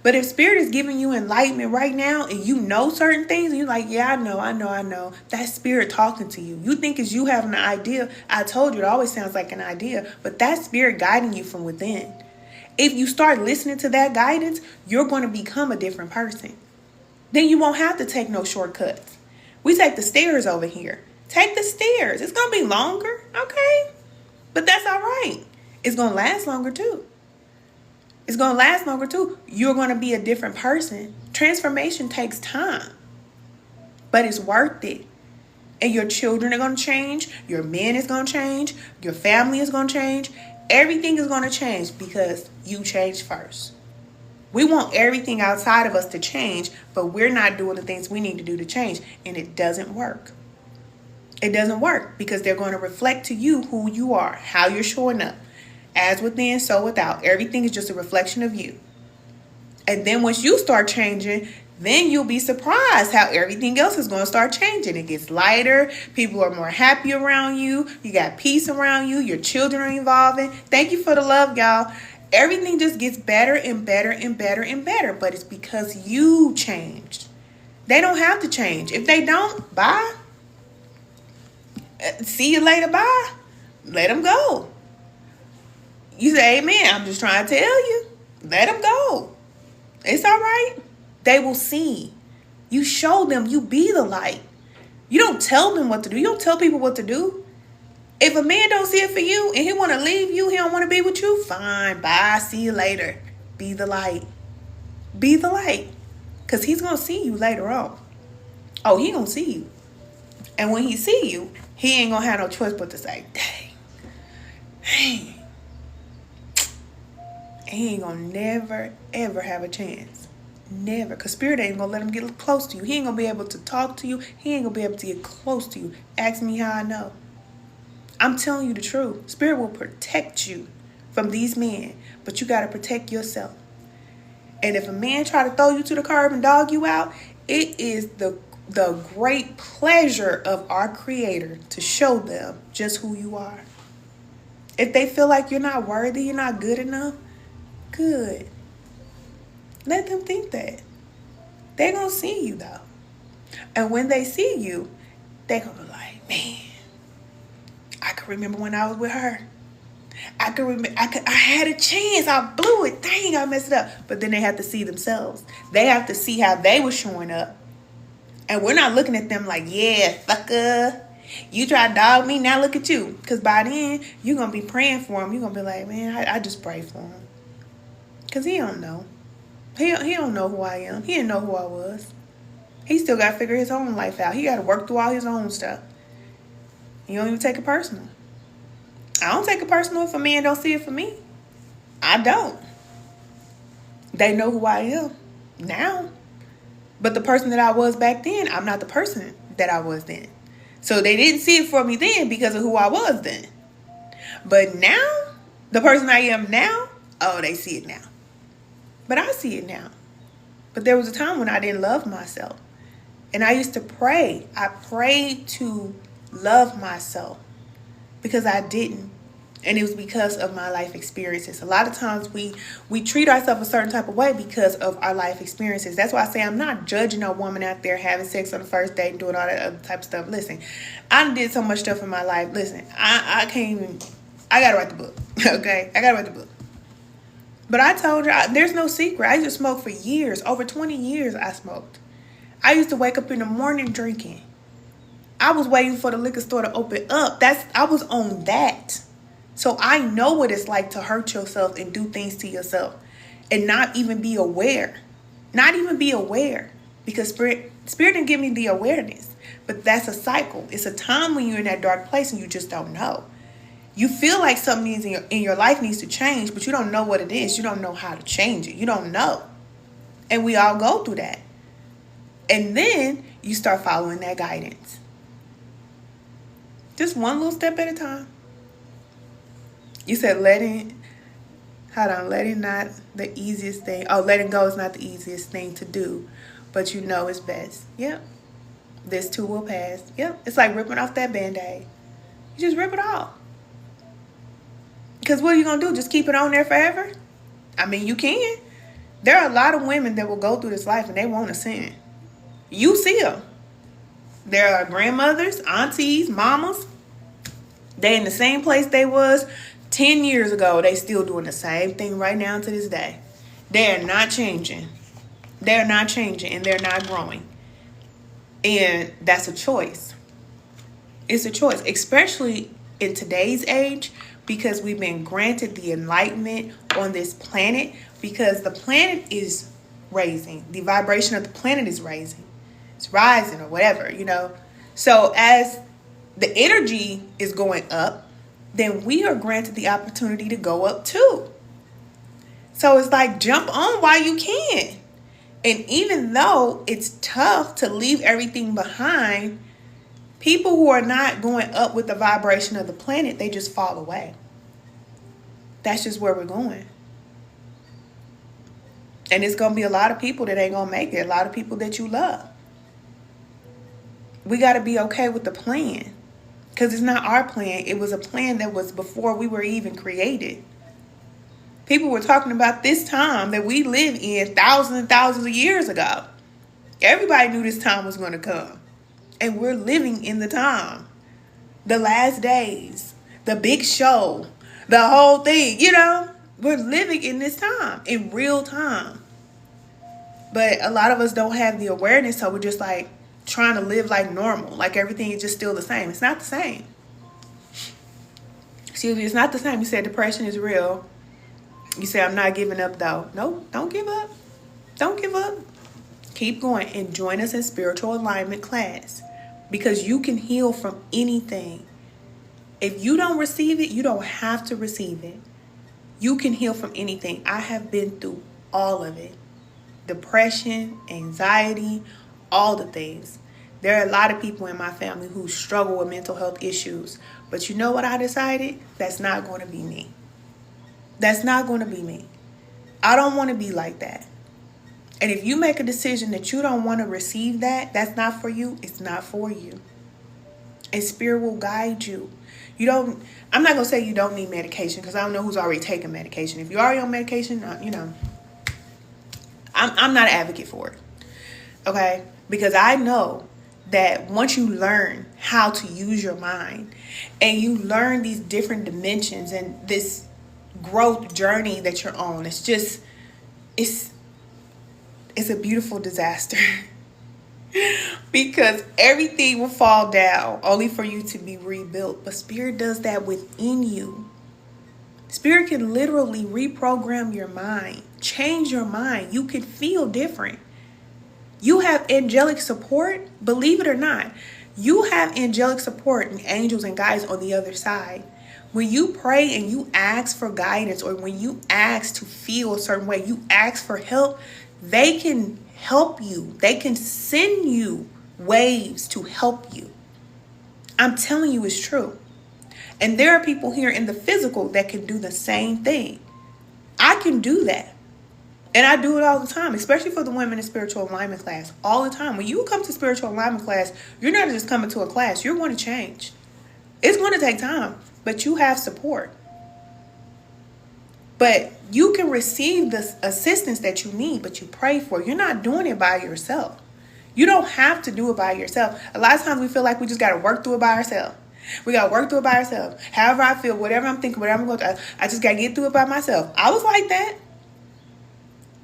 But if Spirit is giving you enlightenment right now and you know certain things, and you're like, yeah, I know. That's Spirit talking to you. You think it's you having an idea. I told you it always sounds like an idea, but that's Spirit guiding you from within. If you start listening to that guidance, you're going to become a different person. Then you won't have to take no shortcuts. We take the stairs over here. Take the stairs. It's going to be longer, okay? But that's all right. It's going to last longer too. It's going to last longer too. You're going to be a different person. Transformation takes time, but it's worth it. And your children are going to change. Your men is going to change. Your family is going to change. Everything is going to change because you changed first. We want everything outside of us to change, but we're not doing the things we need to do to change. And it doesn't work. It doesn't work because they're going to reflect to you who you are, how you're showing up. As within, so without. Everything is just a reflection of you. And then once you start changing, then you'll be surprised how everything else is going to start changing. It gets lighter. People are more happy around you. You got peace around you. Your children are evolving. Thank you for the love, y'all. Everything just gets better and better and better and better. But it's because you changed. They don't have to change. If they don't, bye. See you later, bye. Let them go. You say amen. I'm just trying to tell you. Let them go. It's all right. They will see. You show them. You be the light. You don't tell them what to do. You don't tell people what to do. If a man don't see it for you and he want to leave you, he don't want to be with you, fine. Bye. See you later. Be the light. Be the light. Because he's going to see you later on. Oh, he going to see you. And when he see you, he ain't going to have no choice but to say, dang. He ain't gonna never, ever have a chance. Never. Because Spirit ain't gonna let him get close to you. He ain't gonna be able to talk to you. He ain't gonna be able to get close to you. Ask me how I know. I'm telling you the truth. Spirit will protect you from these men. But you gotta protect yourself. And if a man try to throw you to the curb and dog you out, it is the great pleasure of our Creator to show them just who you are. If they feel like you're not worthy, you're not good enough, good. Let them think that. They're going to see you, though. And when they see you, they're going to be like, man, I can remember when I was with her. I had a chance. I blew it. Dang, I messed it up. But then they have to see themselves. They have to see how they were showing up. And we're not looking at them like, yeah, fucker. You try to dog me, now look at you. Because by then, you're going to be praying for him. You're going to be like, man, I just pray for him. Because he don't know. He don't know who I am. He didn't know who I was. He still got to figure his own life out. He got to work through all his own stuff. You don't even take it personal. I don't take it personal if a man don't see it for me. I don't. They know who I am now. But the person that I was back then, I'm not the person that I was then. So they didn't see it for me then because of who I was then. But now, the person I am now, oh, they see it now. But I see it now. But there was a time when I didn't love myself. And I used to pray. I prayed to love myself because I didn't. And it was because of my life experiences. A lot of times we treat ourselves a certain type of way because of our life experiences. That's why I say I'm not judging a woman out there having sex on the first date and doing all that other type of stuff. Listen, I did so much stuff in my life. Listen, I can't even, I got to write the book. Okay? I got to write the book. But I told her, there's no secret. I used to smoke for years. Over 20 years I smoked. I used to wake up in the morning drinking. I was waiting for the liquor store to open up. I was on that. So I know what it's like to hurt yourself and do things to yourself and not even be aware. Not even be aware. Because Spirit didn't give me the awareness. But that's a cycle. It's a time when you're in that dark place and you just don't know. You feel like something in your life needs to change, but you don't know what it is. You don't know how to change it. You don't know. And we all go through that. And then you start following that guidance. Just one little step at a time. You said letting not the easiest thing. Oh, letting go is not the easiest thing to do, but you know it's best. Yep. This too will pass. Yep. It's like ripping off that Band-Aid. You just rip it off. Because what are you going to do? Just keep it on there forever? I mean, you can. There are a lot of women that will go through this life and they want to sin. You see them. There are grandmothers, aunties, mamas. They in the same place they was 10 years ago. They still doing the same thing right now to this day. They're not changing. They're not changing and they're not growing. And that's a choice. It's a choice, especially in today's age, because we've been granted the enlightenment on this planet, because the planet is raising. The vibration of the planet is raising. It's rising or whatever, you know. So as the energy is going up, then we are granted the opportunity to go up too. So it's like, jump on while you can. And even though it's tough to leave everything behind, people who are not going up with the vibration of the planet, they just fall away. That's just where we're going. And it's going to be a lot of people that ain't going to make it. A lot of people that you love. We got to be okay with the plan. Because it's not our plan. It was a plan that was before we were even created. People were talking about this time that we live in thousands and thousands of years ago. Everybody knew this time was going to come. And we're living in the time. The last days. The big show. The whole thing, you know. We're living in this time. In real time. But a lot of us don't have the awareness. So we're just like trying to live like normal. Like everything is just still the same. It's not the same. Excuse me. It's not the same. You said depression is real. You say, I'm not giving up though. No, don't give up. Don't give up. Keep going and join us in spiritual alignment class, because you can heal from anything. If you don't receive it, you don't have to receive it. You can heal from anything. I have been through all of it. Depression, anxiety, all the things. There are a lot of people in my family who struggle with mental health issues. But you know what I decided? That's not going to be me. That's not going to be me. I don't want to be like that. And if you make a decision that you don't want to receive that, that's not for you, it's not for you. And spirit will guide you. I'm not going to say you don't need medication, because I don't know who's already taking medication. If you're already on medication, I'm not an advocate for it. Okay? Because I know that once you learn how to use your mind and you learn these different dimensions and this growth journey that you're on, it's a beautiful disaster. Because everything will fall down only for you to be rebuilt. But spirit does that within you. Spirit can literally reprogram your mind, change your mind. You can feel different. You have angelic support, believe it or not. You have angelic support and angels and guides on the other side. When you pray and you ask for guidance, or when you ask to feel a certain way, you ask for help, they can help you. They can send you waves to help you. I'm telling you, it's true. And there are people here in the physical that can do the same thing. I can do that. And I do it all the time, especially for the women in spiritual alignment class. All the time. When you come to spiritual alignment class, you're not just coming to a class. You're going to change. It's going to take time, but you have support. But you can receive the assistance that you need, but you pray for. You're not doing it by yourself. You don't have to do it by yourself. A lot of times we feel like we just got to work through it by ourselves. We got to work through it by ourselves. However I feel, whatever I'm thinking, whatever I'm going through, I just got to get through it by myself. I was like that.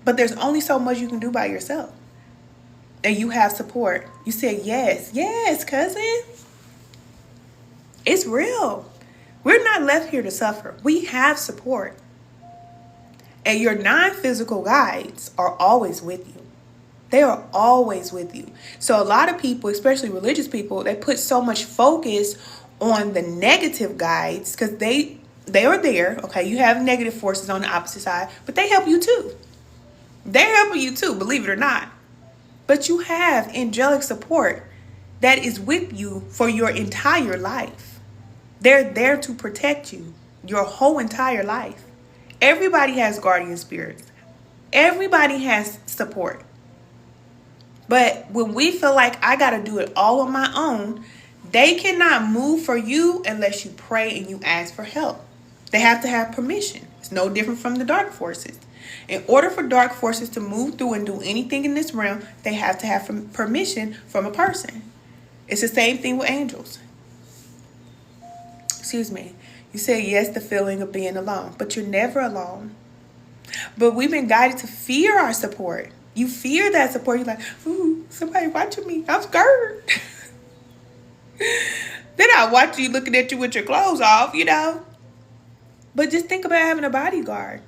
But there's only so much you can do by yourself. And you have support. You said yes. Yes, cousin. It's real. We're not left here to suffer. We have support. And your non-physical guides are always with you. They are always with you. So a lot of people, especially religious people, they put so much focus on the negative guides because they are there. Okay, you have negative forces on the opposite side, but they help you too. They're helping you too, believe it or not. But you have angelic support that is with you for your entire life. They're there to protect you your whole entire life. Everybody has guardian spirits. Everybody has support. But when we feel like I got to do it all on my own, they cannot move for you unless you pray and you ask for help. They have to have permission. It's no different from the dark forces. In order for dark forces to move through and do anything in this realm, they have to have permission from a person. It's the same thing with angels. Excuse me. You say yes, the feeling of being alone, but you're never alone. But we've been guided to fear our support. You fear that support. You're like, ooh, somebody watching me. I'm scared. Then I watch you looking at you with your clothes off, you know. But just think about having a bodyguard.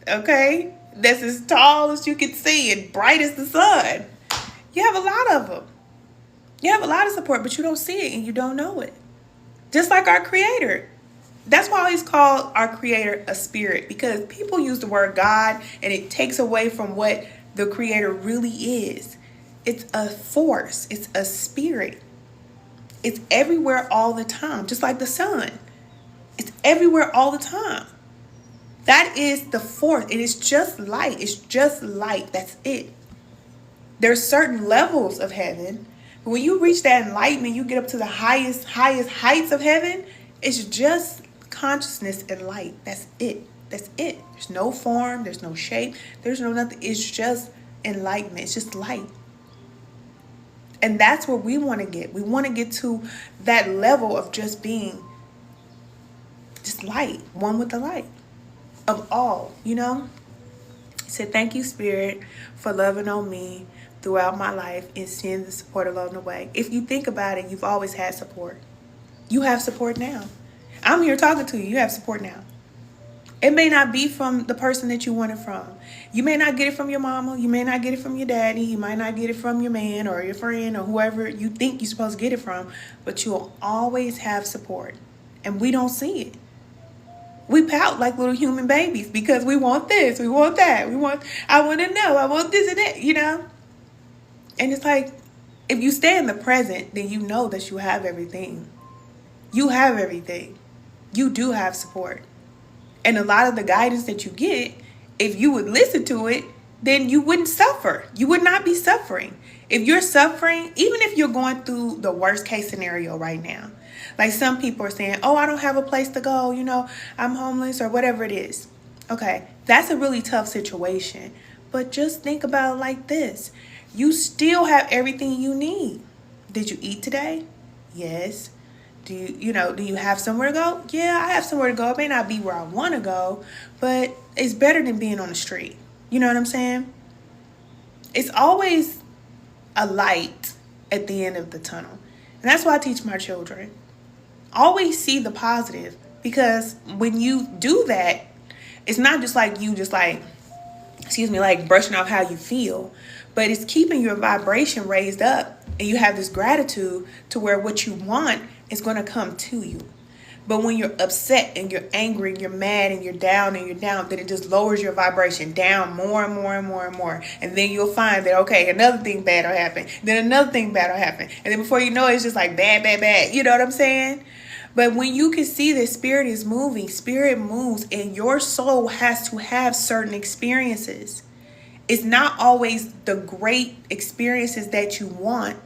Okay? That's as tall as you can see and bright as the sun. You have a lot of them. You have a lot of support, but you don't see it and you don't know it. Just like our Creator. That's why he's called our Creator a spirit, because people use the word God and it takes away from what the Creator really is. It's a force. It's a spirit. It's everywhere all the time, just like the sun. It's everywhere all the time. That is the force. It is just light. It's just light. That's it. There's certain levels of heaven. But when you reach that enlightenment, you get up to the highest heights of heaven. It's just consciousness and light. That's it. That's it. There's no form. There's no shape. There's no nothing. It's just enlightenment. It's just light. And that's where we want to get. We want to get to that level of just being just light, one with the light of all, you know? He said, thank you, Spirit, for loving on me throughout my life and seeing the support along the way. If you think about it, you've always had support. You have support now. I'm here talking to you. You have support now. It may not be from the person that you want it from. You may not get it from your mama. You may not get it from your daddy. You might not get it from your man or your friend or whoever you think you're supposed to get it from. But you'll always have support. And we don't see it. We pout like little human babies because we want this, we want that, I want to know, I want this and that, you know? And it's like, if you stay in the present, then you know that you have everything. You have everything. You do have support. And a lot of the guidance that you get, if you would listen to it, then you wouldn't suffer. You would not be suffering. If you're suffering, even if you're going through the worst case scenario right now, like some people are saying, oh, I don't have a place to go, you know, I'm homeless or whatever it is. Okay, that's a really tough situation. But just think about it like this. You still have everything you need. Did you eat today? Yes. Do you have somewhere to go? Yeah, I have somewhere to go. It may not be where I want to go, but it's better than being on the street. You know what I'm saying? It's always a light at the end of the tunnel. And that's why I teach my children. Always see the positive, because when you do that, it's not just like you like brushing off how you feel, but it's keeping your vibration raised up, and you have this gratitude to where what you want is going to come to you. But when you're upset and you're angry and you're mad and you're down, then it just lowers your vibration down more and more and more and more. And then you'll find that, okay, another thing bad will happen. Then another thing bad will happen. And then before you know it, it's just like bad, bad, bad. You know what I'm saying? But when you can see that spirit is moving, spirit moves, and your soul has to have certain experiences. It's not always the great experiences that you want.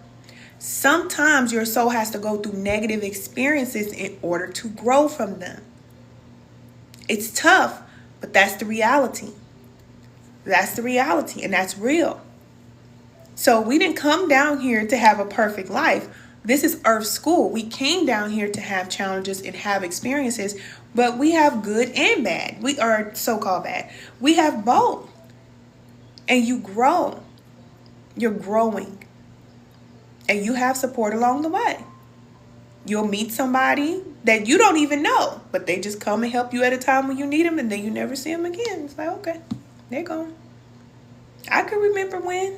Sometimes your soul has to go through negative experiences in order to grow from them. It's tough, but that's the reality. That's the reality, and that's real. So we didn't come down here to have a perfect life. This is Earth School. We came down here to have challenges and have experiences, but we have good and bad. We are so-called bad. We have both. And you grow. You're growing. And you have support along the way. You'll meet somebody that you don't even know, but they just come and help you at a time when you need them, and then you never see them again. It's like, okay, they're gone. I can remember when.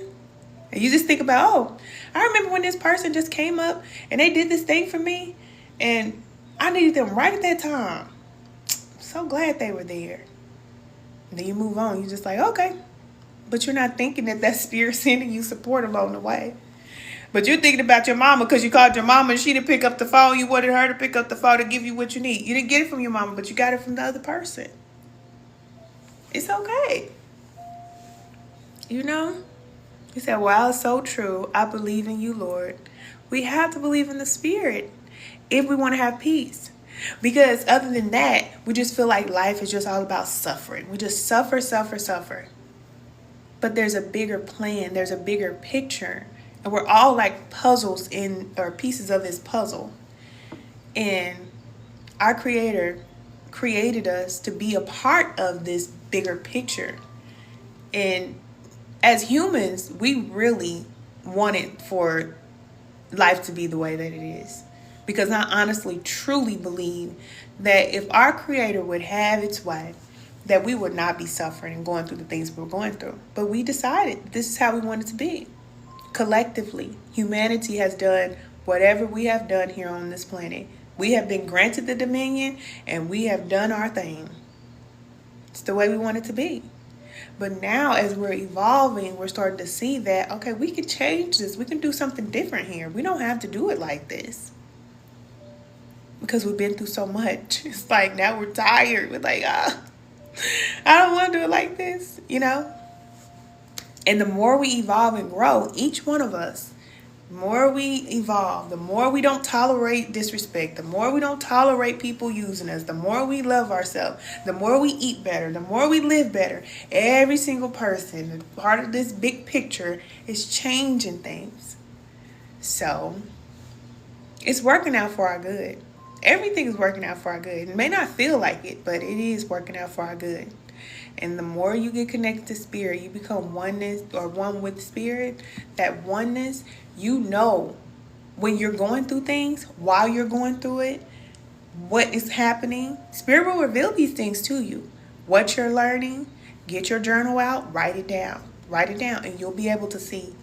And you just think about, oh, I remember when this person just came up and they did this thing for me, and I needed them right at that time. I'm so glad they were there. And then you move on. You're just like, okay. But you're not thinking that that spirit sending you support along the way. But you're thinking about your mama because you called your mama and she didn't pick up the phone. You wanted her to pick up the phone to give you what you need. You didn't get it from your mama, but you got it from the other person. It's okay. You know? He said, wow, it's so true. I believe in you, Lord. We have to believe in the spirit if we want to have peace. Because other than that, we just feel like life is just all about suffering. We just suffer, suffer, suffer. But there's a bigger plan. There's a bigger picture. And we're all like puzzles or pieces of this puzzle. And our Creator created us to be a part of this bigger picture. And as humans, we really want it for life to be the way that it is. Because I honestly, truly believe that if our Creator would have its way, that we would not be suffering and going through the things we're going through. But we decided this is how we want it to be. Collectively, humanity has done whatever we have done here on this planet. We have been granted the dominion and we have done our thing. It's the way we want it to be. But now as we're evolving, we're starting to see that, okay, we can change this. We can do something different here. We don't have to do it like this. Because we've been through so much. It's like now we're tired. We're like, I don't want to do it like this, you know? And the more we evolve and grow, each one of us, the more we evolve, the more we don't tolerate disrespect, the more we don't tolerate people using us, the more we love ourselves, the more we eat better, the more we live better. Every single person, part of this big picture, is changing things. So it's working out for our good. Everything is working out for our good. It may not feel like it, but it is working out for our good. And the more you get connected to spirit, you become oneness or one with spirit. That oneness, you know when you're going through things, while you're going through it, what is happening. Spirit will reveal these things to you. What you're learning, get your journal out, write it down. Write it down and you'll be able to see.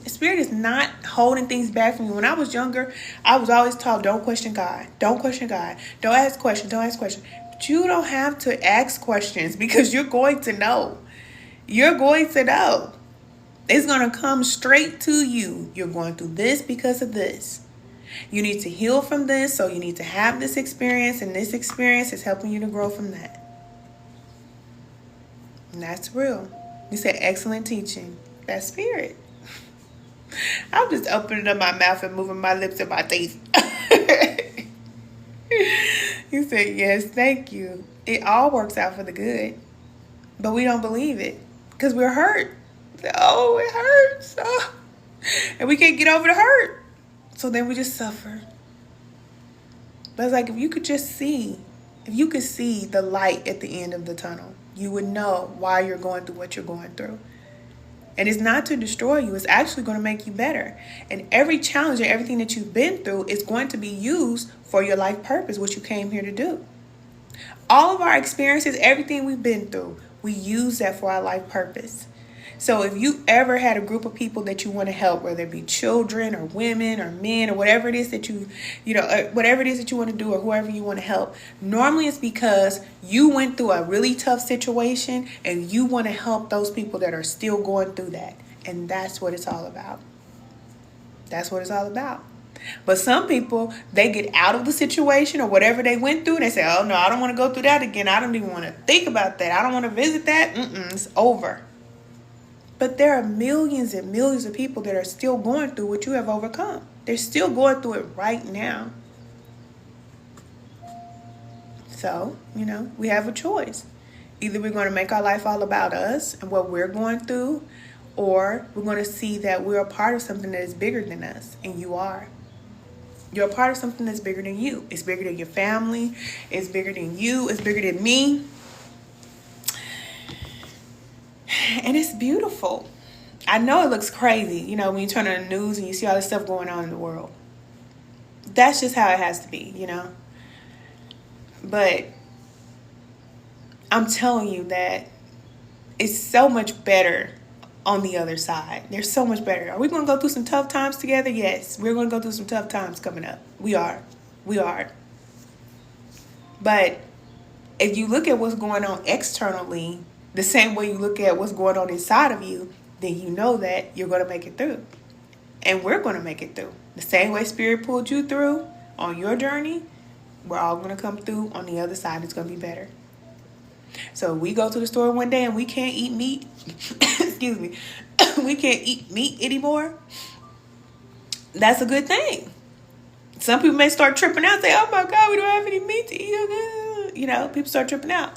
Spirit is not holding things back from you. When I was younger, I was always taught, don't question God. Don't question God. Don't ask questions. Don't ask questions. But you don't have to ask questions because you're going to know. You're going to know. It's going to come straight to you. You're going through this because of this. You need to heal from this, so you need to have this experience, and this experience is helping you to grow from that. And that's real. You said excellent teaching. That's spirit. I'm just opening up my mouth and moving my lips and my teeth. He said, yes, thank you. It all works out for the good. But we don't believe it because we're hurt. Oh, it hurts. Oh. And we can't get over the hurt. So then we just suffer. But it's like if you could see the light at the end of the tunnel, you would know why you're going through what you're going through. And it's not to destroy you. It's actually going to make you better. And every challenge and everything that you've been through is going to be used for your life purpose, what you came here to do. All of our experiences, everything we've been through, we use that for our life purpose. So if you ever had a group of people that you want to help, whether it be children or women or men or whatever it is that whatever it is that you want to do or whoever you want to help, normally it's because you went through a really tough situation and you want to help those people that are still going through that. And that's what it's all about. That's what it's all about. But some people, they get out of the situation or whatever they went through and they say, oh no, I don't want to go through that again. I don't even want to think about that. I don't want to visit that. It's over. But there are millions and millions of people that are still going through what you have overcome. They're still going through it right now. So, we have a choice. Either we're going to make our life all about us and what we're going through, or we're going to see that we're a part of something that is bigger than us, and you are. You're a part of something that's bigger than you. It's bigger than your family. It's bigger than you. It's bigger than me. And it's beautiful. I know it looks crazy, when you turn on the news and you see all this stuff going on in the world. That's just how it has to be, But I'm telling you that it's so much better on the other side. There's so much better. Are we going to go through some tough times together? Yes, we're going to go through some tough times coming up. We are. But if you look at what's going on externally, the same way you look at what's going on inside of you, then you know that you're going to make it through. And we're going to make it through. The same way Spirit pulled you through on your journey, we're all going to come through on the other side. It's going to be better. So we go to the store one day and we can't eat meat. Excuse me. We can't eat meat anymore. That's a good thing. Some people may start tripping out and say, oh my God, we don't have any meat to eat. People start tripping out.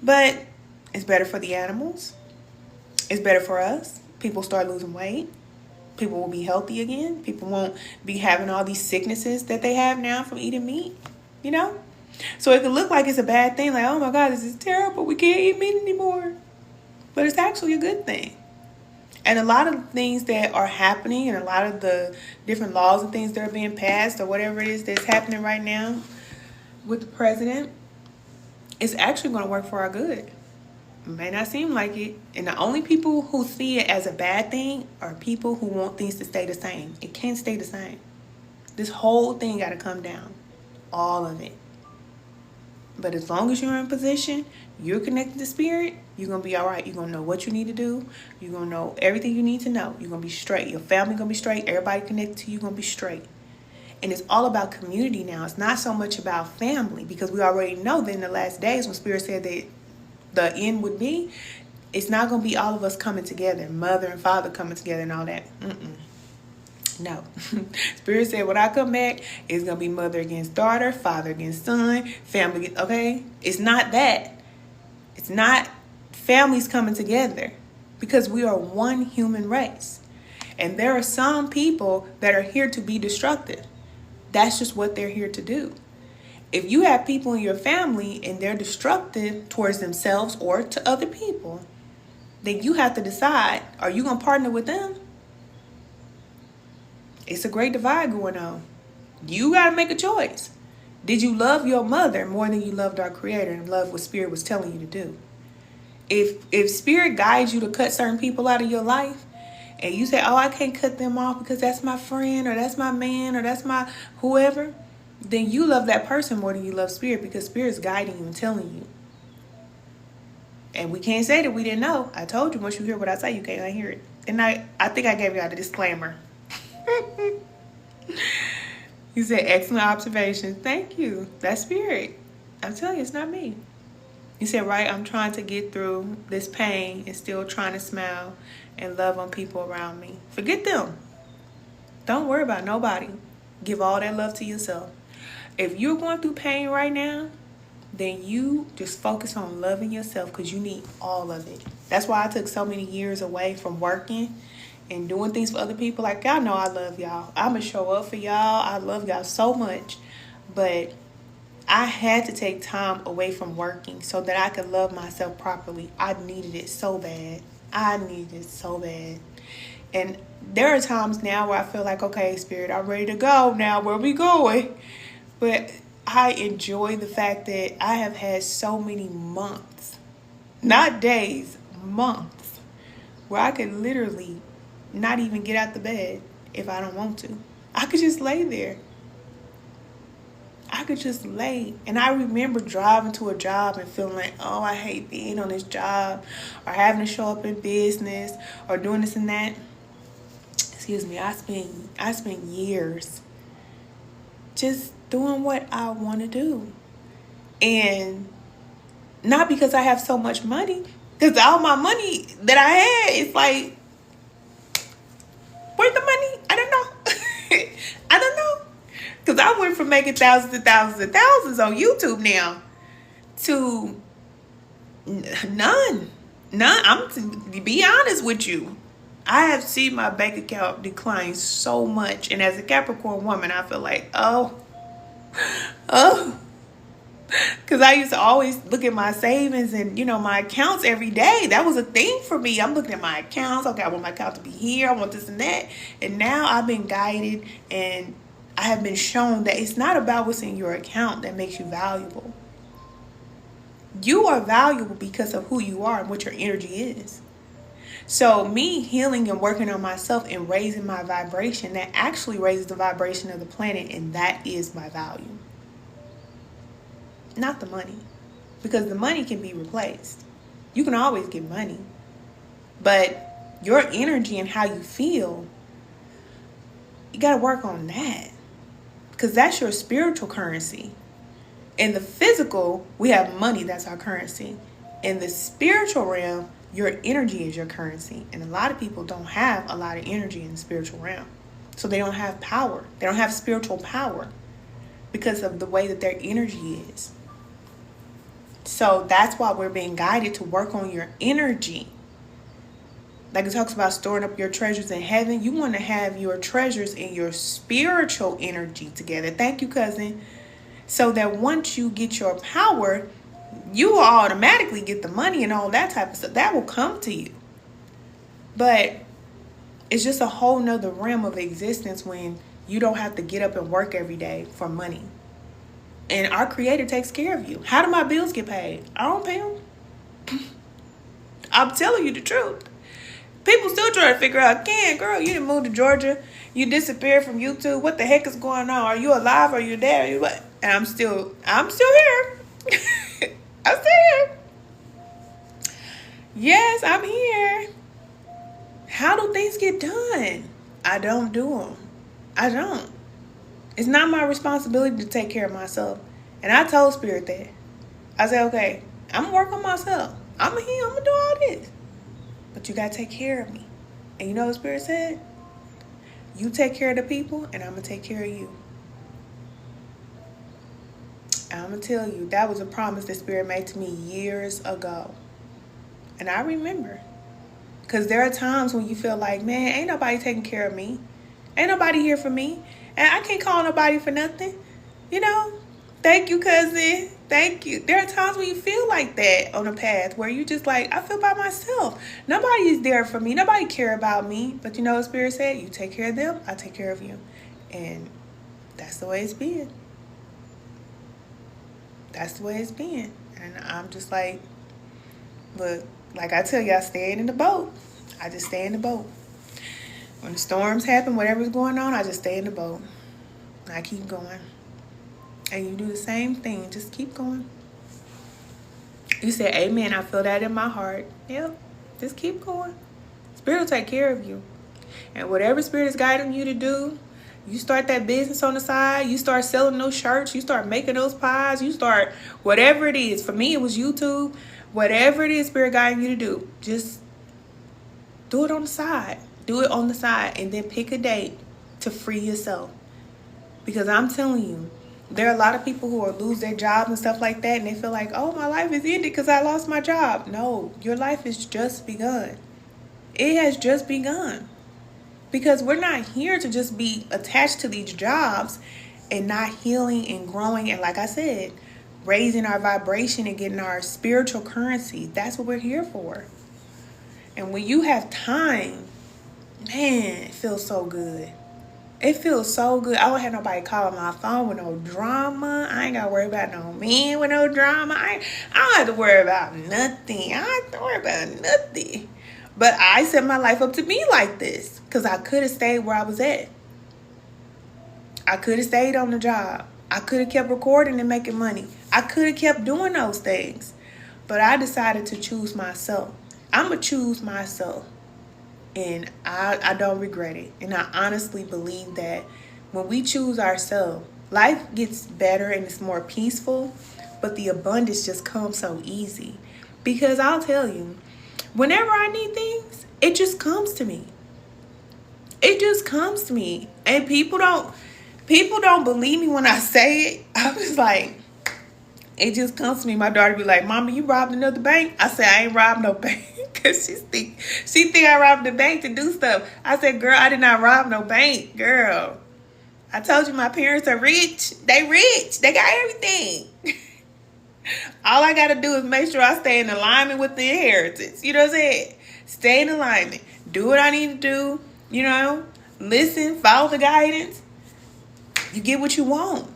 But it's better for the animals. It's better for us. People start losing weight. People will be healthy again. People won't be having all these sicknesses that they have now from eating meat, So it can look like it's a bad thing, like, oh my God, this is terrible. We can't eat meat anymore. But it's actually a good thing. And a lot of things that are happening and a lot of the different laws and things that are being passed or whatever it is that's happening right now with the president, it's actually going to work for our good. It may not seem like it. And the only people who see it as a bad thing are people who want things to stay the same. It can't stay the same. This whole thing got to come down. All of it. But as long as you're in position, you're connected to spirit, you're going to be all right. You're going to know what you need to do. You're going to know everything you need to know. You're going to be straight. Your family going to be straight. Everybody connected to you going to be straight. And it's all about community now. It's not so much about family, because we already know that in the last days when Spirit said that the end would be, it's not going to be all of us coming together, mother and father coming together and all that. No. Spirit said when I come back, it's going to be mother against daughter, father against son, family. Okay? It's not that. It's not families coming together, because we are one human race. And there are some people that are here to be destructive. That's just what they're here to do. If you have people in your family and they're destructive towards themselves or to other people, then you have to decide, are you going to partner with them? It's a great divide going on. You got to make a choice. Did you love your mother more than you loved our Creator and love what Spirit was telling you to do? If Spirit guides you to cut certain people out of your life, and you say, oh, I can't cut them off because that's my friend, or that's my man, or that's my whoever, then you love that person more than you love Spirit, because Spirit's guiding you and telling you. And we can't say that we didn't know. I told you, once you hear what I say, you can't unhear it. And I think I gave y'all the disclaimer. You said excellent observation. Thank you. That's Spirit. I'm telling you, it's not me. You said, right, I'm trying to get through this pain and still trying to smile and love on people around me. Forget them. Don't worry about nobody. Give all that love to yourself. If you're going through pain right now, then you just focus on loving yourself, because you need all of it. That's why I took so many years away from working and doing things for other people. Like, y'all know I love y'all. I'm going to show up for y'all. I love y'all so much. But I had to take time away from working so that I could love myself properly. I needed it so bad. I needed it so bad. And there are times now where I feel like, okay, Spirit, I'm ready to go now. Where we going? But I enjoy the fact that I have had so many months, not days, months, where I could literally not even get out the bed if I don't want to. I could just lay there. I could just lay. And I remember driving to a job and feeling like, oh, I hate being on this job, or having to show up in business, or doing this and that. Excuse me. I spent years just doing what I want to do. And not because I have so much money, because all my money that I had, it's like, where's the money? I don't know. I don't know. Because I went from making thousands and thousands and thousands on YouTube now to none. I'm to be honest with you. I have seen my bank account decline so much. And as a Capricorn woman, I feel like, oh. Because I used to always look at my savings and, my accounts every day. That was a thing for me. I'm looking at my accounts. Okay, I want my account to be here. I want this and that. And now I've been guided, and I have been shown that it's not about what's in your account that makes you valuable. You are valuable because of who you are and what your energy is. So me healing and working on myself and raising my vibration, that actually raises the vibration of the planet, and that is my value. Not the money. Because the money can be replaced. You can always get money. But your energy and how you feel, you got to work on that. Because that's your spiritual currency. In the physical, we have money. That's our currency. In the spiritual realm, your energy is your currency. And a lot of people don't have a lot of energy in the spiritual realm. So they don't have power. They don't have spiritual power because of the way that their energy is. So that's why we're being guided to work on your energy. Like it talks about storing up your treasures in heaven. You want to have your treasures in your spiritual energy together. Thank you, cousin. So that once you get your power, you will automatically get the money and all that type of stuff. That will come to you. But it's just a whole nother realm of existence when you don't have to get up and work every day for money. And our Creator takes care of you. How do my bills get paid? I don't pay them. I'm telling you the truth. People still trying to figure out, girl, you didn't move to Georgia. You disappeared from YouTube. What the heck is going on? Are you alive? Are you there? Are you what? And I'm still here. I'm still here. Yes, I'm here. How do things get done? I don't do them. I don't. It's not my responsibility to take care of myself. And I told Spirit that. I said, okay, I'm gonna work on myself. I'm gonna do all this. But you gotta take care of me. And you know what Spirit said? You take care of the people, and I'm gonna take care of you. I'm gonna tell you, that was a promise that Spirit made to me years ago. And I remember. Because there are times when you feel like, man, ain't nobody taking care of me. Ain't nobody here for me. And I can't call nobody for nothing. You know? Thank you, cousin. Thank you. There are times when you feel like that on a path where you just like, I feel by myself. Nobody is there for me. Nobody care about me. But you know what Spirit said? You take care of them, I take care of you. And that's the way it's been. That's the way it's been. And I'm just like, look, like I tell you, I stayed in the boat. I just stay in the boat. When the storms happen, whatever's going on, I just stay in the boat. I keep going. And you do the same thing. Just keep going. You say, amen. I feel that in my heart. Yep. Just keep going. Spirit will take care of you. And whatever Spirit is guiding you to do, you start that business on the side. You start selling those shirts. You start making those pies. You start whatever it is. For me, it was YouTube. Whatever it is Spirit guiding you to do, just do it on the side. Do it on the side. And then pick a date to free yourself. Because I'm telling you, there are a lot of people who will lose their jobs and stuff like that. And they feel like, oh, my life is ended because I lost my job. No, your life has just begun. It has just begun. Because we're not here to just be attached to these jobs and not healing and growing. And like I said, raising our vibration and getting our spiritual currency. That's what we're here for. And when you have time, man, it feels so good. It feels so good. I don't have nobody calling my phone with no drama. I ain't got to worry about no men with no drama. I don't have to worry about nothing. I don't have to worry about nothing. But I set my life up to be like this because I could have stayed where I was at. I could have stayed on the job. I could have kept recording and making money. I could have kept doing those things. But I decided to choose myself. I'm going to choose myself. And I don't regret it. And I honestly believe that when we choose ourselves, life gets better and it's more peaceful. But the abundance just comes so easy. Because I'll tell you, whenever I need things, it just comes to me. It just comes to me. And people don't believe me when I say it. I was like, it just comes to me. My daughter be like, Mama, you robbed another bank? I said, I ain't robbed no bank. Because she think I robbed the bank to do stuff. I said, girl, I did not rob no bank, girl. I told you my parents are rich. They rich. They got everything. All I got to do is make sure I stay in alignment with the inheritance. You know what I'm saying? Stay in alignment. Do what I need to do. You know, listen, follow the guidance. You get what you want.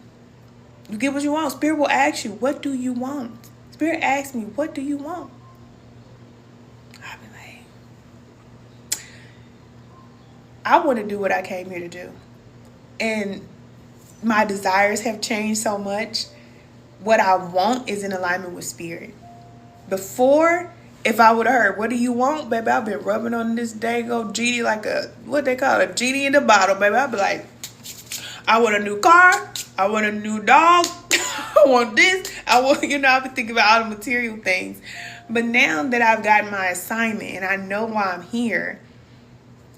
You get what you want. Spirit will ask you, what do you want? Spirit asks me, what do you want? I'll be like, I want to do what I came here to do. And my desires have changed so much. What I want is in alignment with Spirit. Before, if I would have heard, what do you want, baby? I've been rubbing on this dago genie like a, what they call it, a genie in the bottle, baby. I'd be like, I want a new car. I want a new dog. I want this. I've been thinking about all the material things. But now that I've gotten my assignment and I know why I'm here,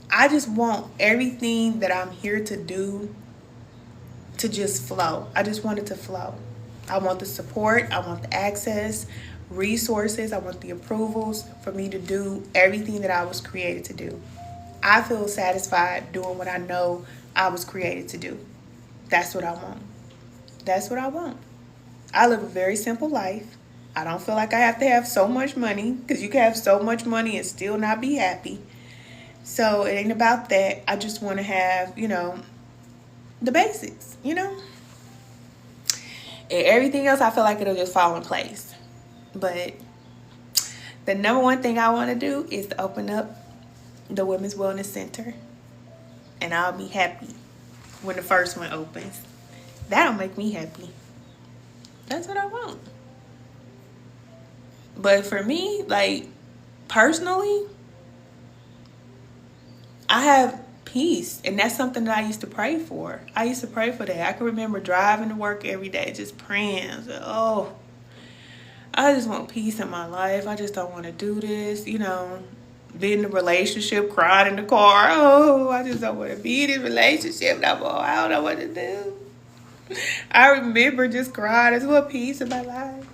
I just want everything that I'm here to do to just flow. I just want it to flow. I want the support. I want the access, resources. I want the approvals for me to do everything that I was created to do. I feel satisfied doing what I know I was created to do. That's what I want. That's what I want. I live a very simple life. I don't feel like I have to have so much money, because you can have so much money and still not be happy. So it ain't about that. I just want to have, the basics, And everything else, I feel like it'll just fall in place. But The number one thing I want to do is to open up the Women's Wellness Center. And I'll be happy when the first one opens. That'll make me happy. That's what I want. But for me, like, personally, I have peace. And that's something that I used to pray for. I used to pray for that. I can remember driving to work every day, just praying. I was like, oh, I just want peace in my life. I just don't want to do this, you know. Be in a relationship, crying in the car. Oh, I just don't want to be in this relationship no more. I don't know what to do. I remember just crying. I just want peace in my life.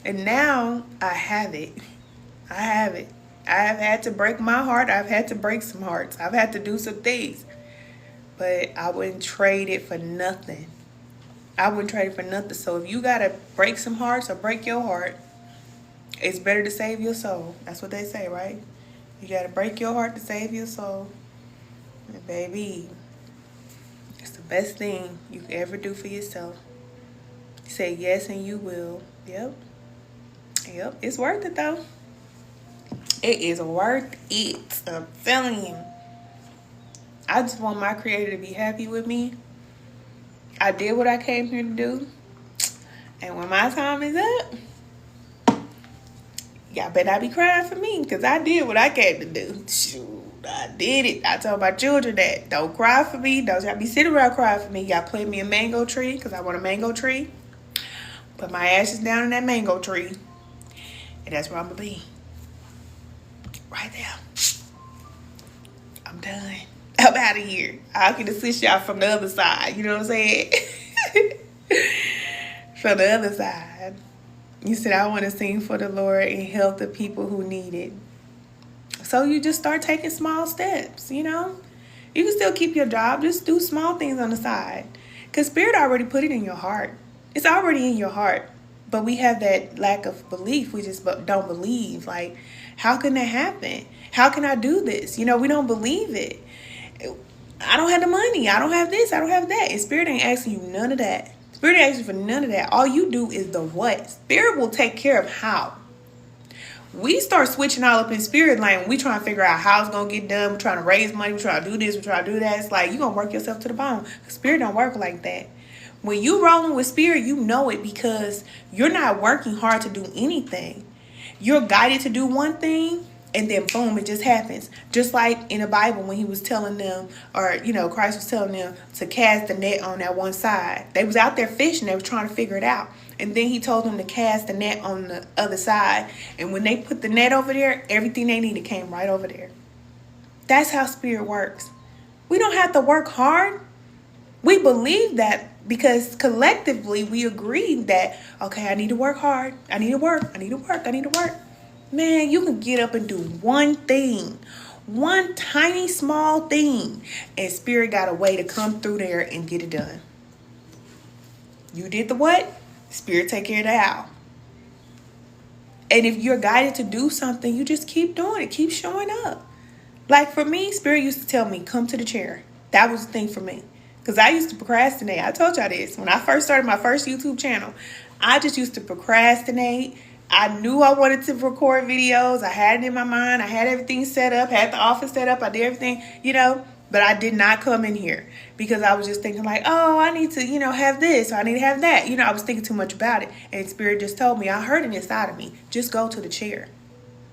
And now I have it. I have it. I have had to break my heart. I've had to break some hearts. I've had to do some things. But I wouldn't trade it for nothing. I wouldn't trade it for nothing. So if you got to break some hearts or break your heart, it's better to save your soul. That's what they say, right? You got to break your heart to save your soul. And baby, it's the best thing you could ever do for yourself. Say yes and you will. Yep. Yep. It's worth it though. It is worth it. I'm telling you. I just want my creator to be happy with me. I did what I came here to do. And when my time is up, y'all better not be crying for me, because I did what I came to do. Shoot, I did it. I told my children that. Don't cry for me. Don't y'all be sitting around crying for me. Y'all plant me a mango tree, because I want a mango tree. Put my ashes down in that mango tree. And that's where I'm going to be. Right there. I'm done. I'm out of here. I can assist y'all from the other side. You know what I'm saying? From the other side. You said, I want to sing for the Lord and help the people who need it. So you just start taking small steps, you know? You can still keep your job. Just do small things on the side. Because Spirit already put it in your heart. It's already in your heart. But we have that lack of belief. We just don't believe. Like, how can that happen? How can I do this? You know, we don't believe it. I don't have the money. I don't have this. I don't have that. And Spirit ain't asking you none of that. Spirit ain't asking you for none of that. All you do is the what. Spirit will take care of how. We start switching all up in Spirit lane when we trying to figure out how it's going to get done. We're trying to raise money. We're trying to do this. We're trying to do that. It's like, you're going to work yourself to the bone. Spirit don't work like that. When you rolling with Spirit, you know it, because you're not working hard to do anything. You're guided to do one thing, and then boom, it just happens. Just like in the Bible when he was telling them, or, you know, Christ was telling them to cast the net on that one side. They was out there fishing. They were trying to figure it out. And then he told them to cast the net on the other side. And when they put the net over there, everything they needed came right over there. That's how Spirit works. We don't have to work hard. We believe that because collectively we agreed that, okay, I need to work hard. I need to work. I need to work. I need to work. Man, you can get up and do one thing, one tiny small thing, and Spirit got a way to come through there and get it done. You did the what? Spirit take care of the how. And if you're guided to do something, you just keep doing it. Keep showing up. Like for me, Spirit used to tell me, come to the chair. That was the thing for me. Because I used to procrastinate. I told y'all this. When I first started my first YouTube channel, I just used to procrastinate. I knew I wanted to record videos. I had it in my mind. I had everything set up, had the office set up. I did everything, you know, but I did not come in here because I was just thinking like, oh, I need to, you know, have this. Or I need to have that. You know, I was thinking too much about it. And Spirit just told me, I heard it inside of me. Just go to the chair.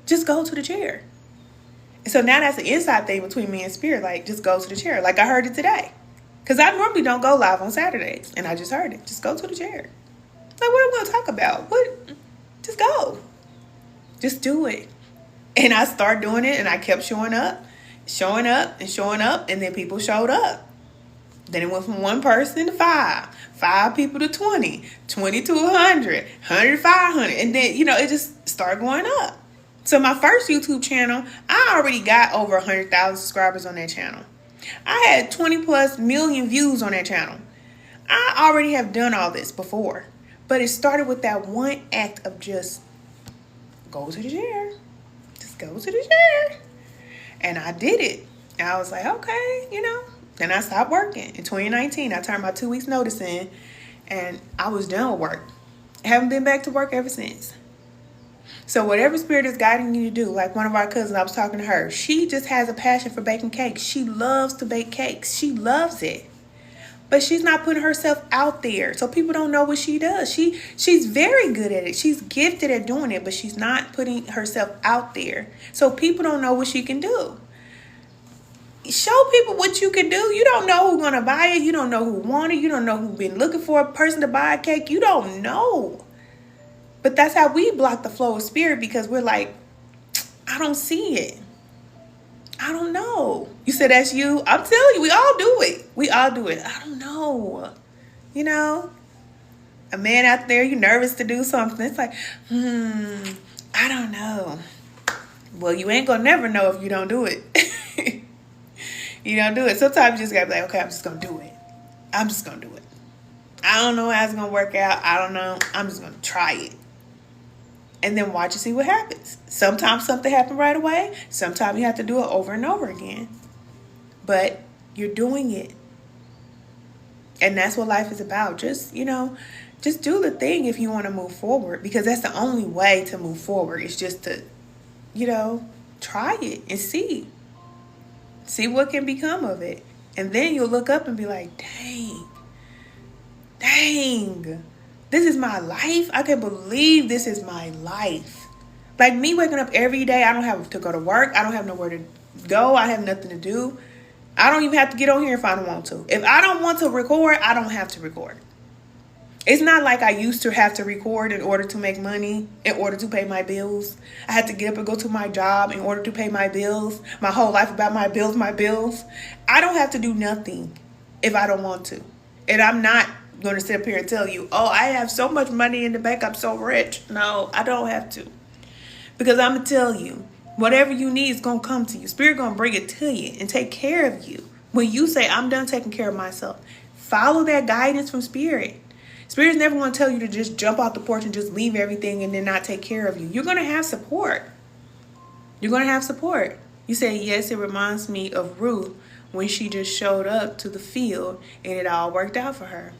Just go to the chair. And so now that's the inside thing between me and Spirit. Like, just go to the chair. Like I heard it today. Because I normally don't go live on Saturdays. And I just heard it. Just go to the chair. Like, what am I going to talk about? What? Just go. Just do it. And I started doing it, and I kept showing up, and then people showed up. Then it went from one person to 5 people to 20 to 100, 100 to 500. And then, you know, it just started going up. So my first YouTube channel, I already got over 100,000 subscribers on that channel. I had 20 plus million views on that channel. I already have done all this before. But it started with that one act of just go to the chair. Just go to the chair. And I did it. And I was like, okay, you know. Then I stopped working. In 2019, I turned my 2 weeks notice in. And I was done with work. I haven't been back to work ever since. So whatever spirit is guiding you to do, like one of our cousins, I was talking to her, she just has a passion for baking cakes. She loves to bake cakes. She loves it. But she's not putting herself out there. So people don't know what she does. She's very good at it. She's gifted at doing it, but she's not putting herself out there. So people don't know what she can do. Show people what you can do. You don't know who's going to buy it. You don't know who want it. You don't know who's been looking for a person to buy a cake. You don't know. But that's how we block the flow of spirit, because we're like, I don't see it. I don't know. You said that's you? I'm telling you, we all do it. We all do it. I don't know. You know? A man out there, you nervous to do something. It's like, I don't know. Well, you ain't gonna never know if you don't do it. You don't do it. Sometimes you just gotta be like, okay, I'm just gonna do it. I'm just gonna do it. I don't know how it's gonna work out. I don't know. I'm just gonna try it. And then watch and see what happens. Sometimes something happens right away. Sometimes you have to do it over and over again. But you're doing it. And that's what life is about. Just, just do the thing if you want to move forward. Because that's the only way to move forward. It's just to, try it and see. See what can become of it. And then you'll look up and be like, dang. This is my life. I can't believe this is my life. Like me waking up every day, I don't have to go to work. I don't have nowhere to go. I have nothing to do. I don't even have to get on here if I don't want to. If I don't want to record, I don't have to record. It's not like I used to have to record in order to make money, in order to pay my bills. I had to get up and go to my job in order to pay my bills. My whole life about my bills. I don't have to do nothing if I don't want to. And I'm not going to sit up here and tell you, oh, I have so much money in the bank, I'm so rich. No, I don't have to. Because I'm going to tell you, whatever you need is going to come to you. Spirit going to bring it to you and take care of you. When you say, I'm done taking care of myself, follow that guidance from Spirit. Spirit's never going to tell you to just jump off the porch and just leave everything and then not take care of you. You're going to have support. You're going to have support. You say, yes, it reminds me of Ruth when she just showed up to the field and it all worked out for her.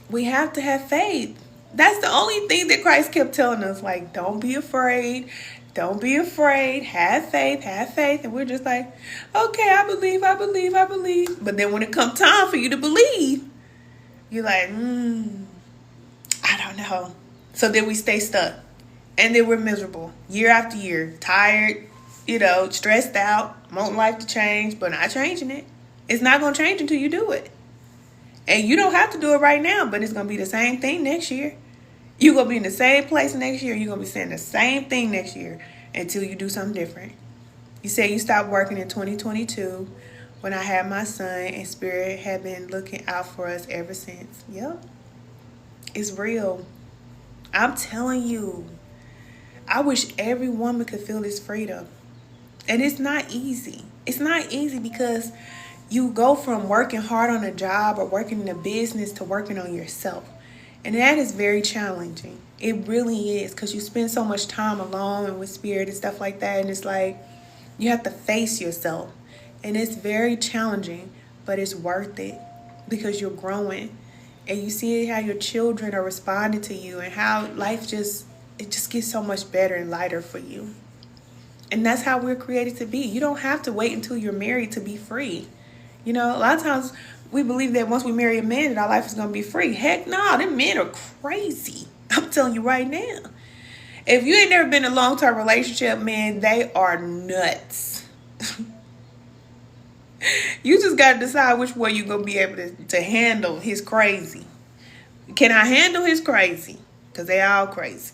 We have to have faith. That's the only thing that Christ kept telling us. Like, don't be afraid. Don't be afraid. Have faith. Have faith. And we're just like, okay, I believe. But then when it comes time for you to believe, you're like, I don't know. So then we stay stuck. And then we're miserable. Year after year. Tired, stressed out. Want life to change, but not changing it. It's not going to change until you do it. And you don't have to do it right now, but it's going to be the same thing next year. You're going to be in the same place next year. You're going to be saying the same thing next year until you do something different. You say you stopped working in 2022 when I had my son, and Spirit had been looking out for us ever since. Yep. It's real. I'm telling you. I wish every woman could feel this freedom. And it's not easy. It's not easy because you go from working hard on a job or working in a business to working on yourself. And that is very challenging. It really is, because you spend so much time alone and with Spirit and stuff like that. And it's like you have to face yourself. And it's very challenging, but it's worth it because you're growing. And you see how your children are responding to you and how life just gets so much better and lighter for you. And that's how we're created to be. You don't have to wait until you're married to be free. A lot of times we believe that once we marry a man that our life is going to be free. Heck no, them men are crazy. I'm telling you right now. If you ain't never been in a long-term relationship, man, they are nuts. You just got to decide which way you're going to be able to handle his crazy. Can I handle his crazy? Because they all crazy.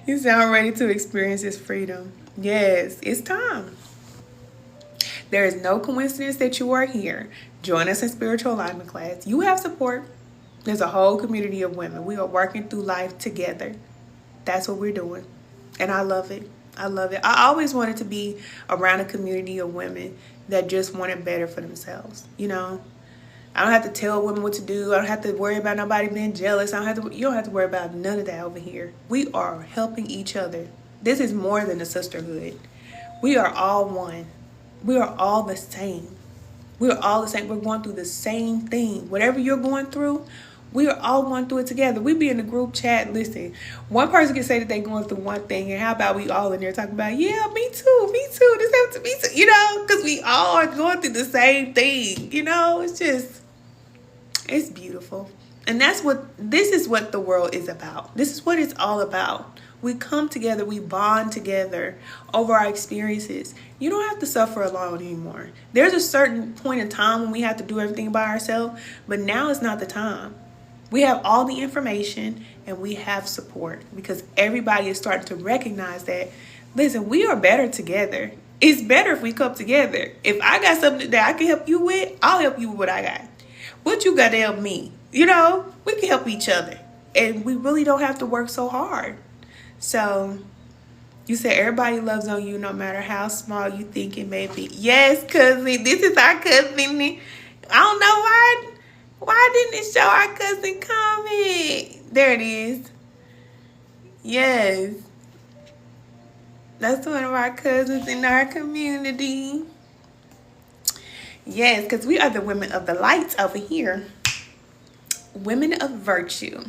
You sound ready to experience his freedom. Yes, it's time. There is no coincidence that you are here. Join us in Spiritual Alignment class. You have support. There's a whole community of women. We are working through life together. That's what we're doing. And I love it. I love it. I always wanted to be around a community of women that just wanted better for themselves. I don't have to tell women what to do. I don't have to worry about nobody being jealous. You don't have to worry about none of that over here. We are helping each other. This is more than a sisterhood. We are all one. We are all the same. We're all the same. We're going through the same thing. Whatever you're going through, We are all going through it together. We be in a group chat. Listen, one person can say that they're going through one thing, and how about we all in there talking about, yeah, me too, this happened to me too, because we all are going through the same thing. It's beautiful. And this is what the world is about. This is what it's all about. We come together, we bond together over our experiences. You don't have to suffer alone anymore. There's a certain point in time when we have to do everything by ourselves, but now is not the time. We have all the information and we have support because everybody is starting to recognize that, listen, we are better together. It's better if we come together. If I got something that I can help you with, I'll help you with what I got. What you got to help me? We can help each other. And we really don't have to work so hard. So, you said everybody loves on you no matter how small you think it may be. Yes, cousin. This is our cousin. I don't know why. Why didn't it show our cousin comment? There it is. Yes. That's one of our cousins in our community. Yes, because we are the women of the light over here. Women of virtue.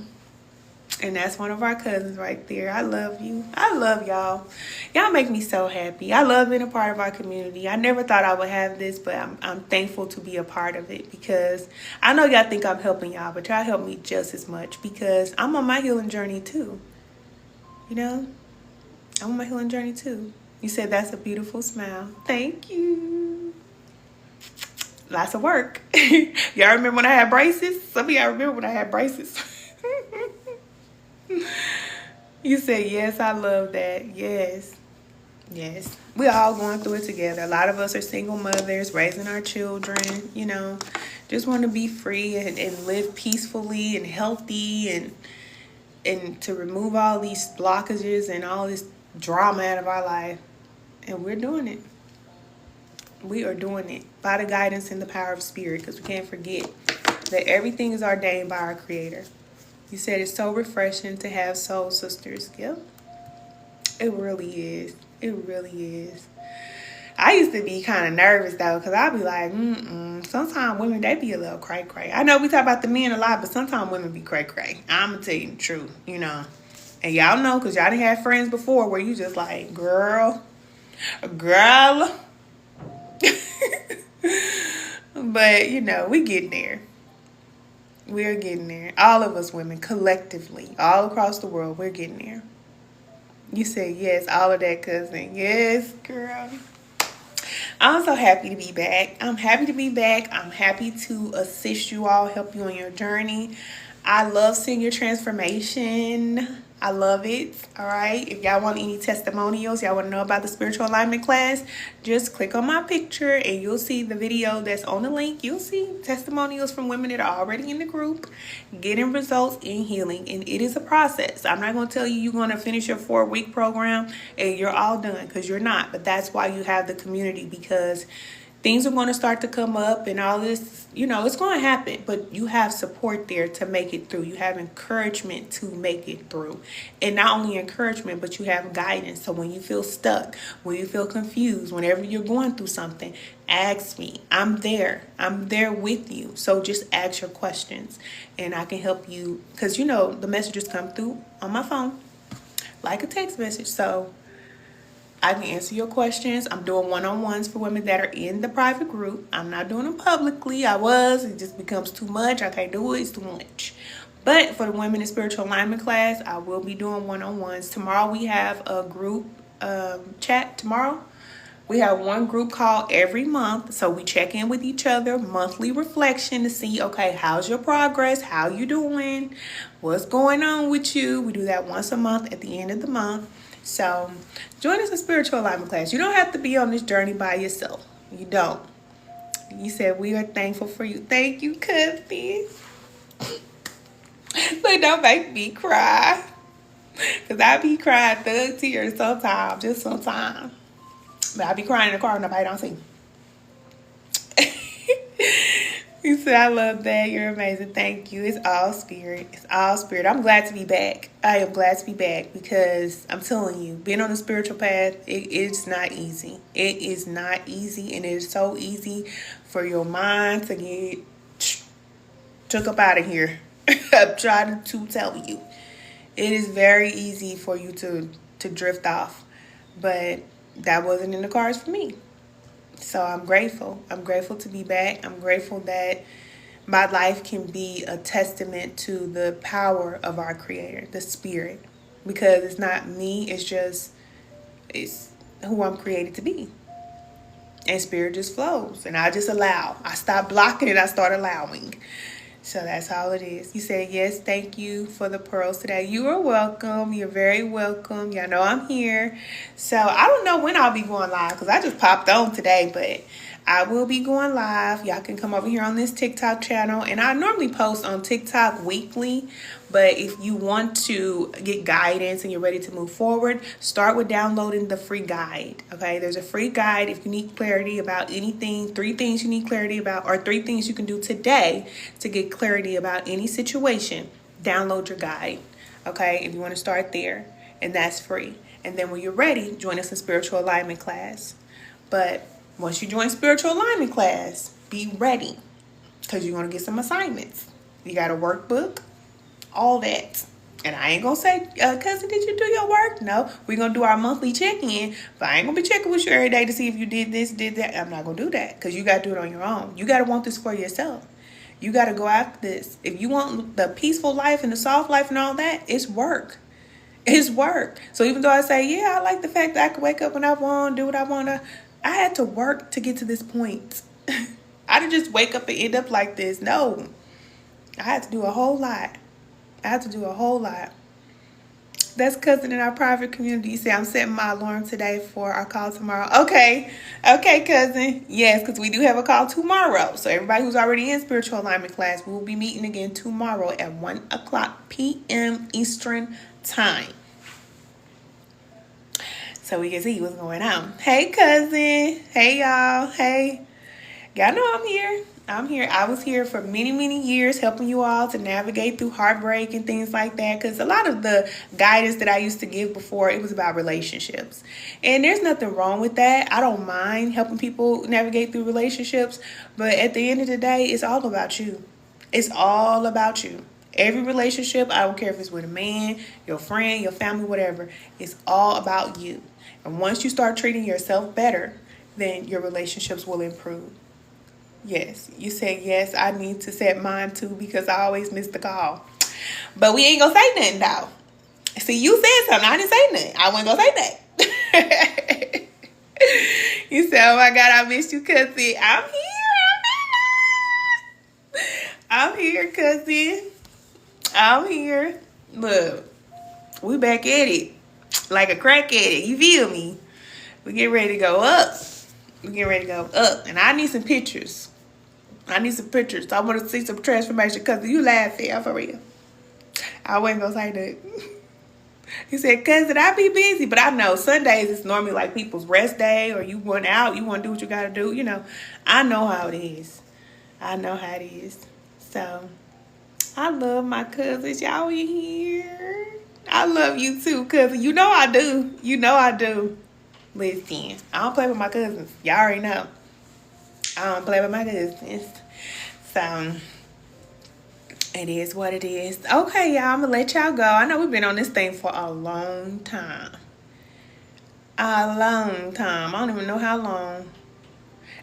And that's one of our cousins right there. I love you. I love y'all. Y'all make me so happy. I love being a part of our community. I never thought I would have this, but I'm thankful to be a part of it because I know y'all think I'm helping y'all, but y'all help me just as much because I'm on my healing journey too. I'm on my healing journey too. You said that's a beautiful smile. Thank you. Lots of work. Y'all remember when I had braces? Some of y'all remember when I had braces. You said, yes, I love that. Yes. We're all going through it together. A lot of us are single mothers, raising our children, just want to be free and live peacefully and healthy and to remove all these blockages and all this drama out of our life. And we're doing it. We are doing it by the guidance and the power of spirit because we can't forget that everything is ordained by our Creator. You said it's so refreshing to have soul sisters. Yep. It really is. It really is. I used to be kind of nervous, though, because I'd be like, sometimes women, they be a little cray-cray. I know we talk about the men a lot, but sometimes women be cray-cray. I'm going to tell you the truth, And y'all know, because y'all done had friends before where you just like, girl. But, we getting there. We're getting there. All of us women, collectively, all across the world, we're getting there. You said yes, all of that, cousin. Yes, girl. I'm so happy to be back. I'm happy to assist you all, help you on your journey. I love seeing your transformation. I love it. All right. If y'all want any testimonials, y'all want to know about the spiritual alignment class, just click on my picture and you'll see the video that's on the link. You'll see testimonials from women that are already in the group, getting results in healing. And it is a process. I'm not going to tell you you're going to finish your 4-week program and you're all done because you're not. But that's why you have the community because things are going to start to come up and all this, it's going to happen, but you have support there to make it through. You have encouragement to make it through. And not only encouragement, but you have guidance. So when you feel stuck, when you feel confused, whenever you're going through something, ask me. I'm there. I'm there with you. So just ask your questions and I can help you because, the messages come through on my phone like a text message. So I can answer your questions. I'm doing one-on-ones for women that are in the private group. I'm not doing them publicly. It just becomes too much. I can't do it. It's too much. But for the women in spiritual alignment class, I will be doing one-on-ones. Tomorrow we have a group chat tomorrow. We have one group call every month. So we check in with each other, monthly reflection to see, okay, how's your progress? How you doing? What's going on with you? We do that once a month at the end of the month. So join us in spiritual alignment class. You don't have to be on this journey by yourself. You don't. You said we are thankful for you. Thank you, cousin. But don't make me cry. Because I be crying thug tears sometimes, just sometimes. But I be crying in the car and nobody don't see. You said, I love that. You're amazing. Thank you. It's all spirit. It's all spirit. I'm glad to be back. I am glad to be back because I'm telling you, being on the spiritual path, it's not easy. It is not easy. And it is so easy for your mind to get took up out of here. I'm trying to tell you. It is very easy for you to drift off, but that wasn't in the cards for me. So I'm grateful. I'm grateful to be back. I'm grateful that my life can be a testament to the power of our creator, the spirit. Because it's not me, it's who I'm created to be. And spirit just flows. And I just allow. I stop blocking it, I start allowing. So that's all it is. You said, yes, thank you for the pearls today. You are welcome. You're very welcome. Y'all know I'm here. So I don't know when I'll be going live because I just popped on today, but I will be going live. Y'all can come over here on this TikTok channel. And I normally post on TikTok weekly. But if you want to get guidance and you're ready to move forward, start with downloading the free guide. Okay, there's a free guide if you need clarity about anything. 3 things you need clarity about, or 3 things you can do today to get clarity about any situation. Download your guide. Okay, if you want to start there, and that's free. And then when you're ready, join us in spiritual alignment class. But once you join spiritual alignment class, be ready because you're going to get some assignments. You got a workbook, all that. And I ain't gonna say, cousin, did you do your work? No, we're gonna do our monthly check-in, but I ain't gonna be checking with you every day to see if you did this, did that. I'm not gonna do that because you gotta do it on your own. You gotta want this for yourself. You gotta go after this. If you want the peaceful life and the soft life and all that, it's work. It's work. So even though I say, yeah, I like the fact that I can wake up when I want, do what I wanna, I had to work to get to this point. I didn't just wake up and end up like this. No, I had to do a whole lot. That's cousin in our private community. You say I'm setting my alarm today for our call tomorrow. Okay, cousin. Yes, because we do have a call tomorrow. So everybody who's already in spiritual alignment class, we will be meeting again tomorrow at 1:00 p.m. Eastern time. So we can see what's going on. Hey, cousin. Hey, y'all. Hey. Y'all know I'm here. I was here for many, many years helping you all to navigate through heartbreak and things like that. Because a lot of the guidance that I used to give before, it was about relationships. And there's nothing wrong with that. I don't mind helping people navigate through relationships. But at the end of the day, it's all about you. It's all about you. Every relationship, I don't care if it's with a man, your friend, your family, whatever, it's all about you. And once you start treating yourself better, then your relationships will improve. Yes, you said yes, I need to set mine too because I always miss the call. But we ain't gonna say nothing though. See, you said something, I didn't say nothing. I wasn't gonna say that. You said, oh my God, I missed you, cousin. I'm here, cousin. I'm here. Look, we back at it. Like a crack at it. You feel me? We get ready to go up. And I need some pictures. I want to see some transformation because you laughing for real. I wasn't going to say that. He said, cousin, I be busy. But I know Sundays is normally like people's rest day or you went out. You want to do what you got to do. You know, I know how it is. So, I love my cousins. Y'all in here. I love you too, cousin. You know I do. Listen, I don't play with my cousins. Y'all already know. I don't play with my cousins. So, it is what it is. Okay, y'all, I'm going to let y'all go. I know we've been on this thing for a long time. I don't even know how long.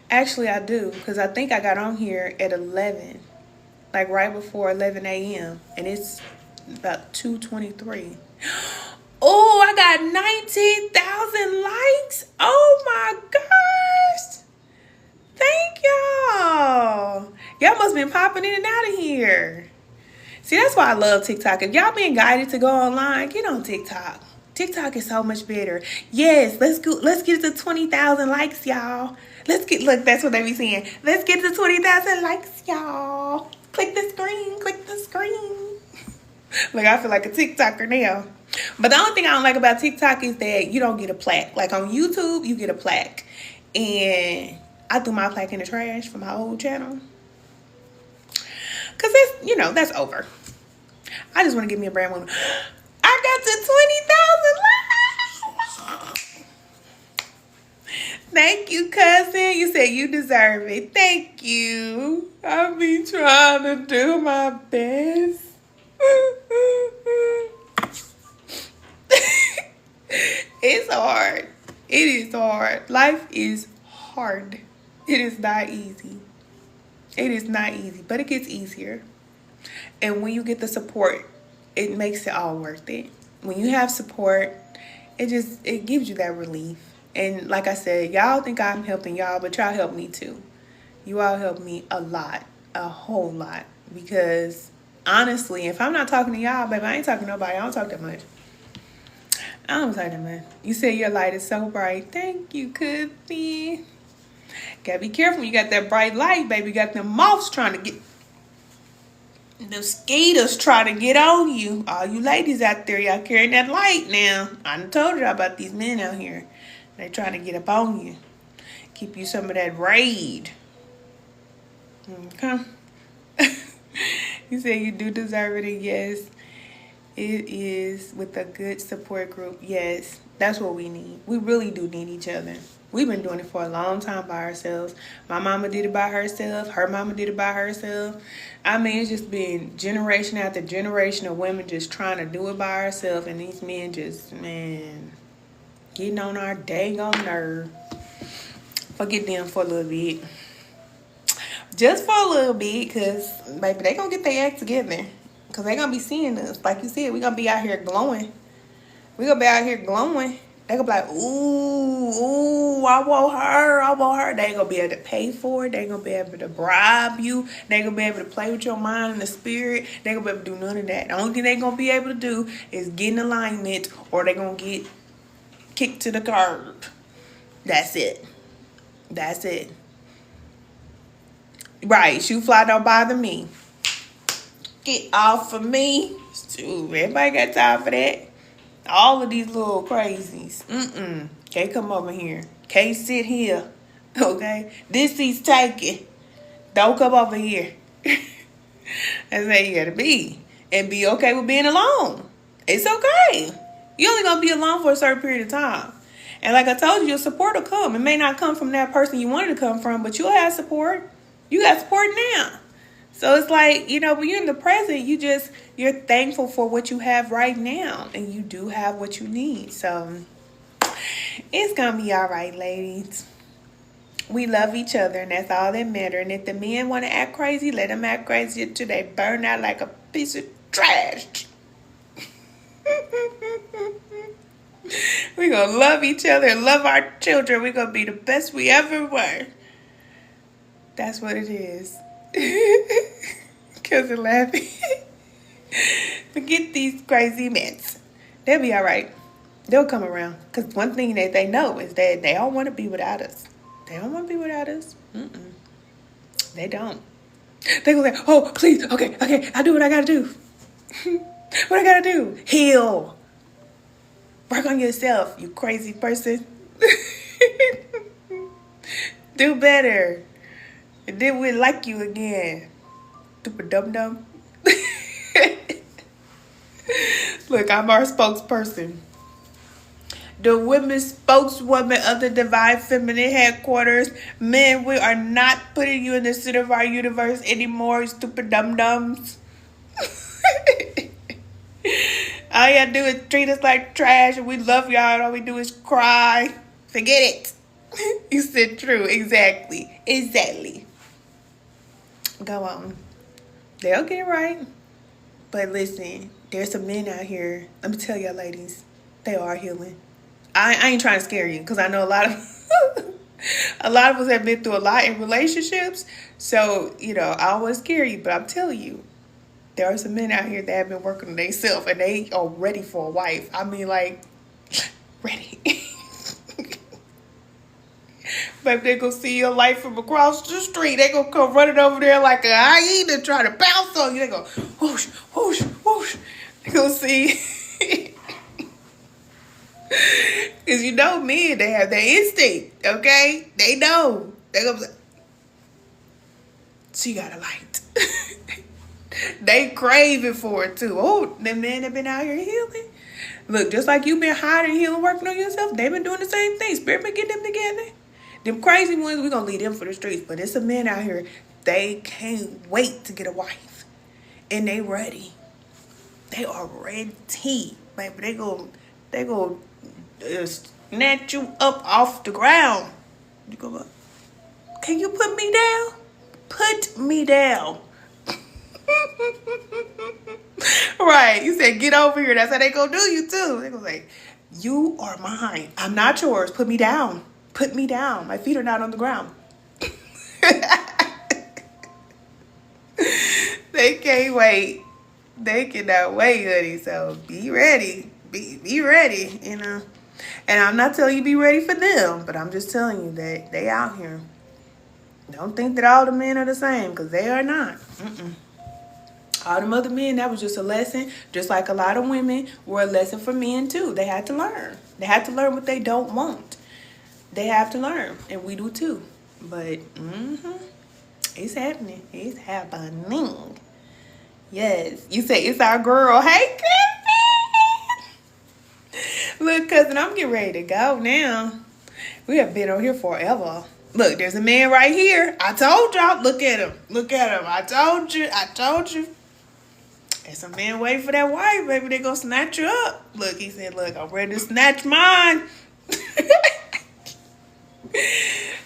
Actually, I do, because I think I got on here at 11. Like right before 11 a.m. And it's about 2:23. Oh, I got 19,000 likes. Oh my gosh. Thank y'all. Y'all must have been popping in and out of here. See, that's why I love TikTok. If y'all being guided to go online, get on TikTok. TikTok is so much better. Yes, let's get to 20,000 likes, y'all. Look, that's what they be saying. Let's get to 20,000 likes, y'all. Click the screen. Like, I feel like a TikToker now. But the only thing I don't like about TikTok is that you don't get a plaque. Like on YouTube, you get a plaque. And I threw my plaque in the trash for my old channel. Because that's over. I just want to give me a brand new. I got to 20,000 likes. Thank you, cousin. You said you deserve it. Thank you. I be trying to do my best. It's hard. It is hard. Life is hard. It is not easy. It is not easy, but it gets easier. And when you get the support, it makes it all worth it. When you have support, it gives you that relief. And like I said, y'all think I'm helping y'all, but y'all help me too. You all help me a lot, a whole lot. Because honestly, if I'm not talking to y'all, baby, I ain't talking to nobody. I don't talk that much. I don't talk that much. You said your light is so bright. Thank you, Cookie. Gotta be careful. You got that bright light, baby. You got them moths trying to get... The mosquitoes trying to get on you. All you ladies out there, y'all carrying that light now. I done told y'all about these men out here. They trying to get up on you. Keep you some of that raid. Okay. You say you do deserve it, and yes, it is with a good support group. Yes, that's what we need. We really do need each other. We've been doing it for a long time by ourselves. My mama did it by herself. Her mama did it by herself. I mean, it's just been generation after generation of women just trying to do it by ourselves. And these men just, man, getting on our daggone nerve. Forget them for a little bit. Just for a little bit, because, baby, they going to get their act together. Because they going to be seeing us. Like you said, we going to be out here glowing. We going to be out here glowing. They going to be like, ooh, I want her. They ain't going to be able to pay for it. They ain't going to be able to bribe you. They ain't going to be able to play with your mind and the spirit. They ain't going to be able to do none of that. The only thing they going to be able to do is get in alignment, or they going to get kicked to the curb. That's it. That's it. Right, shoe fly don't bother me. Get off of me. Shoot, everybody got time for that. All of these little crazies. Can't come over here. Can't sit here. Okay? This seat's taken. Don't come over here. That's how you gotta be. And be okay with being alone. It's okay. You're only gonna be alone for a certain period of time. And like I told you, your support will come. It may not come from that person you wanted to come from, but you'll have support. You got support now. So it's like, you know, when you're in the present, you're thankful for what you have right now. And you do have what you need. So it's going to be all right, ladies. We love each other, and that's all that matters. And if the men want to act crazy, let them act crazy until they burn out like a piece of trash. We're going to love each other and love our children. We're going to be the best we ever were. That's what it is. Cousin laughing. Forget these crazy men. They'll be all right. They'll come around. Because one thing that they know is that they don't want to be without us. They don't want to be without us. They don't. They go like, oh, please, okay, I'll do what I got to do. What I got to do? Heal. Work on yourself, you crazy person. Do better. And then we'll like you again. Stupid dum-dum. Look, I'm our spokesperson. The women's spokeswoman of the Divine Feminine Headquarters. Men, we are not putting you in the center of our universe anymore, stupid dum-dums. All you gotta do is treat us like trash, and we love y'all, and all we do is cry. Forget it. You said true. Exactly. Go on. They'll get it right. But listen, there's some men out here. Let me tell y'all, ladies, they are healing. I ain't trying to scare you, because I know a lot of us have been through a lot in relationships. So, you know, I don't want to scare you, but I'm telling you, there are some men out here that have been working on themselves, and they are ready for a wife. I mean, like, ready. But they gonna see your life from across the street. They gonna come running over there like a hyena trying to bounce on you. They go whoosh, whoosh, whoosh. They gonna see. Because you know men, they have their instinct, okay? They know. They gonna be like, she got a light. They craving for it too. Oh, the men have been out here healing. Look, just like you've been hiding, healing, working on yourself, they've been doing the same thing. Spirit been getting them together. Them crazy ones, we're going to leave them for the streets. But it's a men out here, they can't wait to get a wife. And they ready. They are ready, baby. They go snatch you up off the ground. You go, can you put me down? Put me down. Right. You said, get over here. That's how they gonna do you too. They gonna say, you are mine. I'm not yours. Put me down. Put me down. My feet are not on the ground. They can't wait. They cannot wait, honey. So be ready. Be ready, you know. And I'm not telling you be ready for them, but I'm just telling you that they out here. Don't think that all the men are the same, because they are not. All them other men, that was just a lesson. Just like a lot of women were a lesson for men too. They had to learn. They had to learn what they don't want. They have to learn, and we do too. But it's happening. It's happening. Yes. You say it's our girl. Hey, cousin. Look, cousin, I'm getting ready to go now. We have been on here forever. Look, there's a man right here. I told y'all. Look at him. Look at him. I told you. I told you. There's a man waiting for that wife, baby. They gonna snatch you up. Look, he said, look, I'm ready to snatch mine.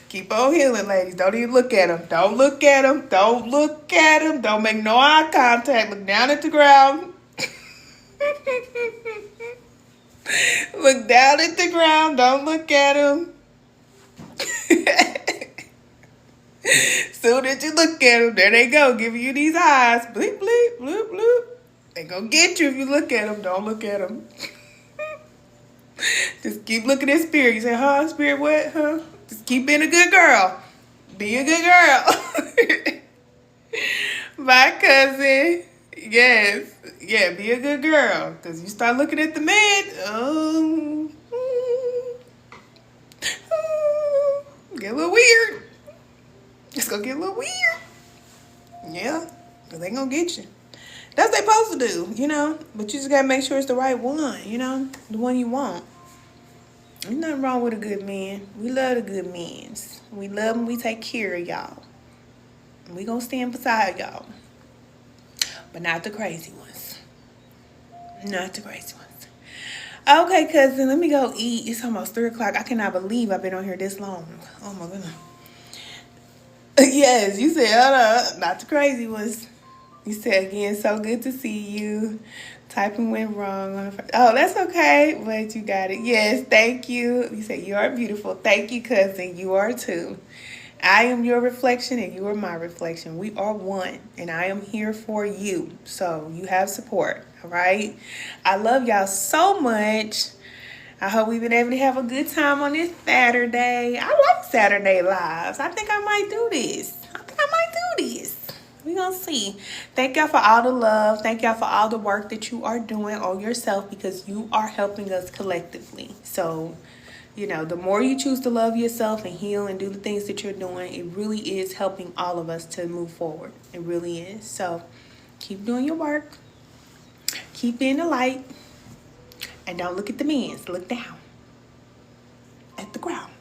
Keep on healing, ladies. Don't even look at him. Don't look at him. Don't look at him. Don't make no eye contact. Look down at the ground. Look down at the ground. Don't look at him. Soon as you look at them, there they go, giving you these eyes. Bleep, bleep, bloop, bloop. They gonna get you if you look at them. Don't look at them. Just keep looking at Spirit. You say, huh, Spirit, what, huh? Just keep being a good girl. Be a good girl. Bye, cousin. Yes. Yeah, be a good girl. Because you start looking at the man, get a little weird. It's gonna get a little weird. Yeah, because they gonna get you. That's what they supposed to do, you know. But you just gotta make sure it's the right one, you know. The one you want. There's nothing wrong with a good man. We love the good men. We love them. We take care of y'all. We gonna stand beside y'all. But not the crazy ones. Not the crazy ones. Okay, cousin, let me go eat. It's almost 3 o'clock. I cannot believe I've been on here this long. Oh, my goodness. Yes, you said, not the crazy ones. You said, again, so good to see you. Typing went wrong. Oh, that's okay, but you got it. Yes, thank you. You said, you are beautiful. Thank you, cousin. You are too. I am your reflection and you are my reflection. We are one, and I am here for you. So you have support, all right? I love y'all so much. I hope we've been able to have a good time on this Saturday. I like Saturday lives. I think I might do this. We're going to see. Thank y'all for all the love. Thank y'all for all the work that you are doing on yourself, because you are helping us collectively. So, you know, the more you choose to love yourself and heal and do the things that you're doing, it really is helping all of us to move forward. It really is. So keep doing your work. Keep being the light. And don't look at the men. Look down at the ground.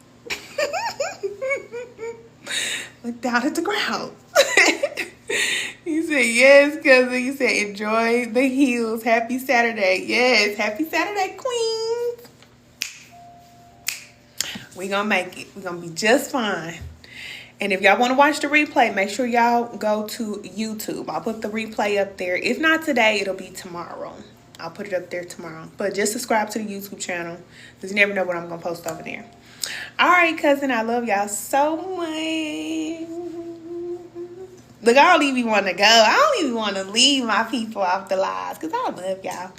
Look down at the ground. You said, yes, cousin. You said, enjoy the heels. Happy Saturday. Yes, happy Saturday, queens. We're going to make it. We're going to be just fine. And if y'all want to watch the replay, make sure y'all go to YouTube. I'll put the replay up there. If not today, it'll be tomorrow. I'll put it up there tomorrow. But just subscribe to the YouTube channel, because you never know what I'm going to post over there. All right, cousin. I love y'all so much. Look, I don't even want to go. I don't even want to leave my people off the lives, because I love y'all.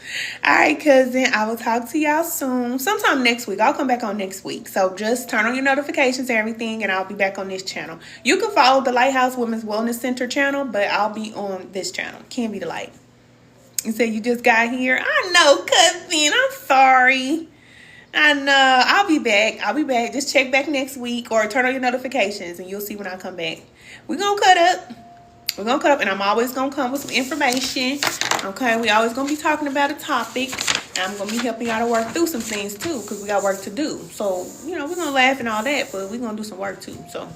All right, cousin. I will talk to y'all soon. Sometime next week. I'll come back on next week. So just turn on your notifications and everything, and I'll be back on this channel. You can follow the Lighthouse Women's Wellness Center channel, but I'll be on this channel. Can Be the Light. You said you just got here. I know, cousin. I'm sorry. I know. I'll be back. Just check back next week, or turn on your notifications, and you'll see when I come back. We're going to cut up. And I'm always going to come with some information. Okay? We always going to be talking about a topic. And I'm going to be helping y'all to work through some things, too, because we got work to do. So, you know, we're going to laugh and all that, but we're going to do some work, too. So, all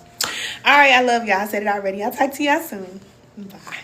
right. I love y'all. I said it already. I'll talk to y'all soon. Bye.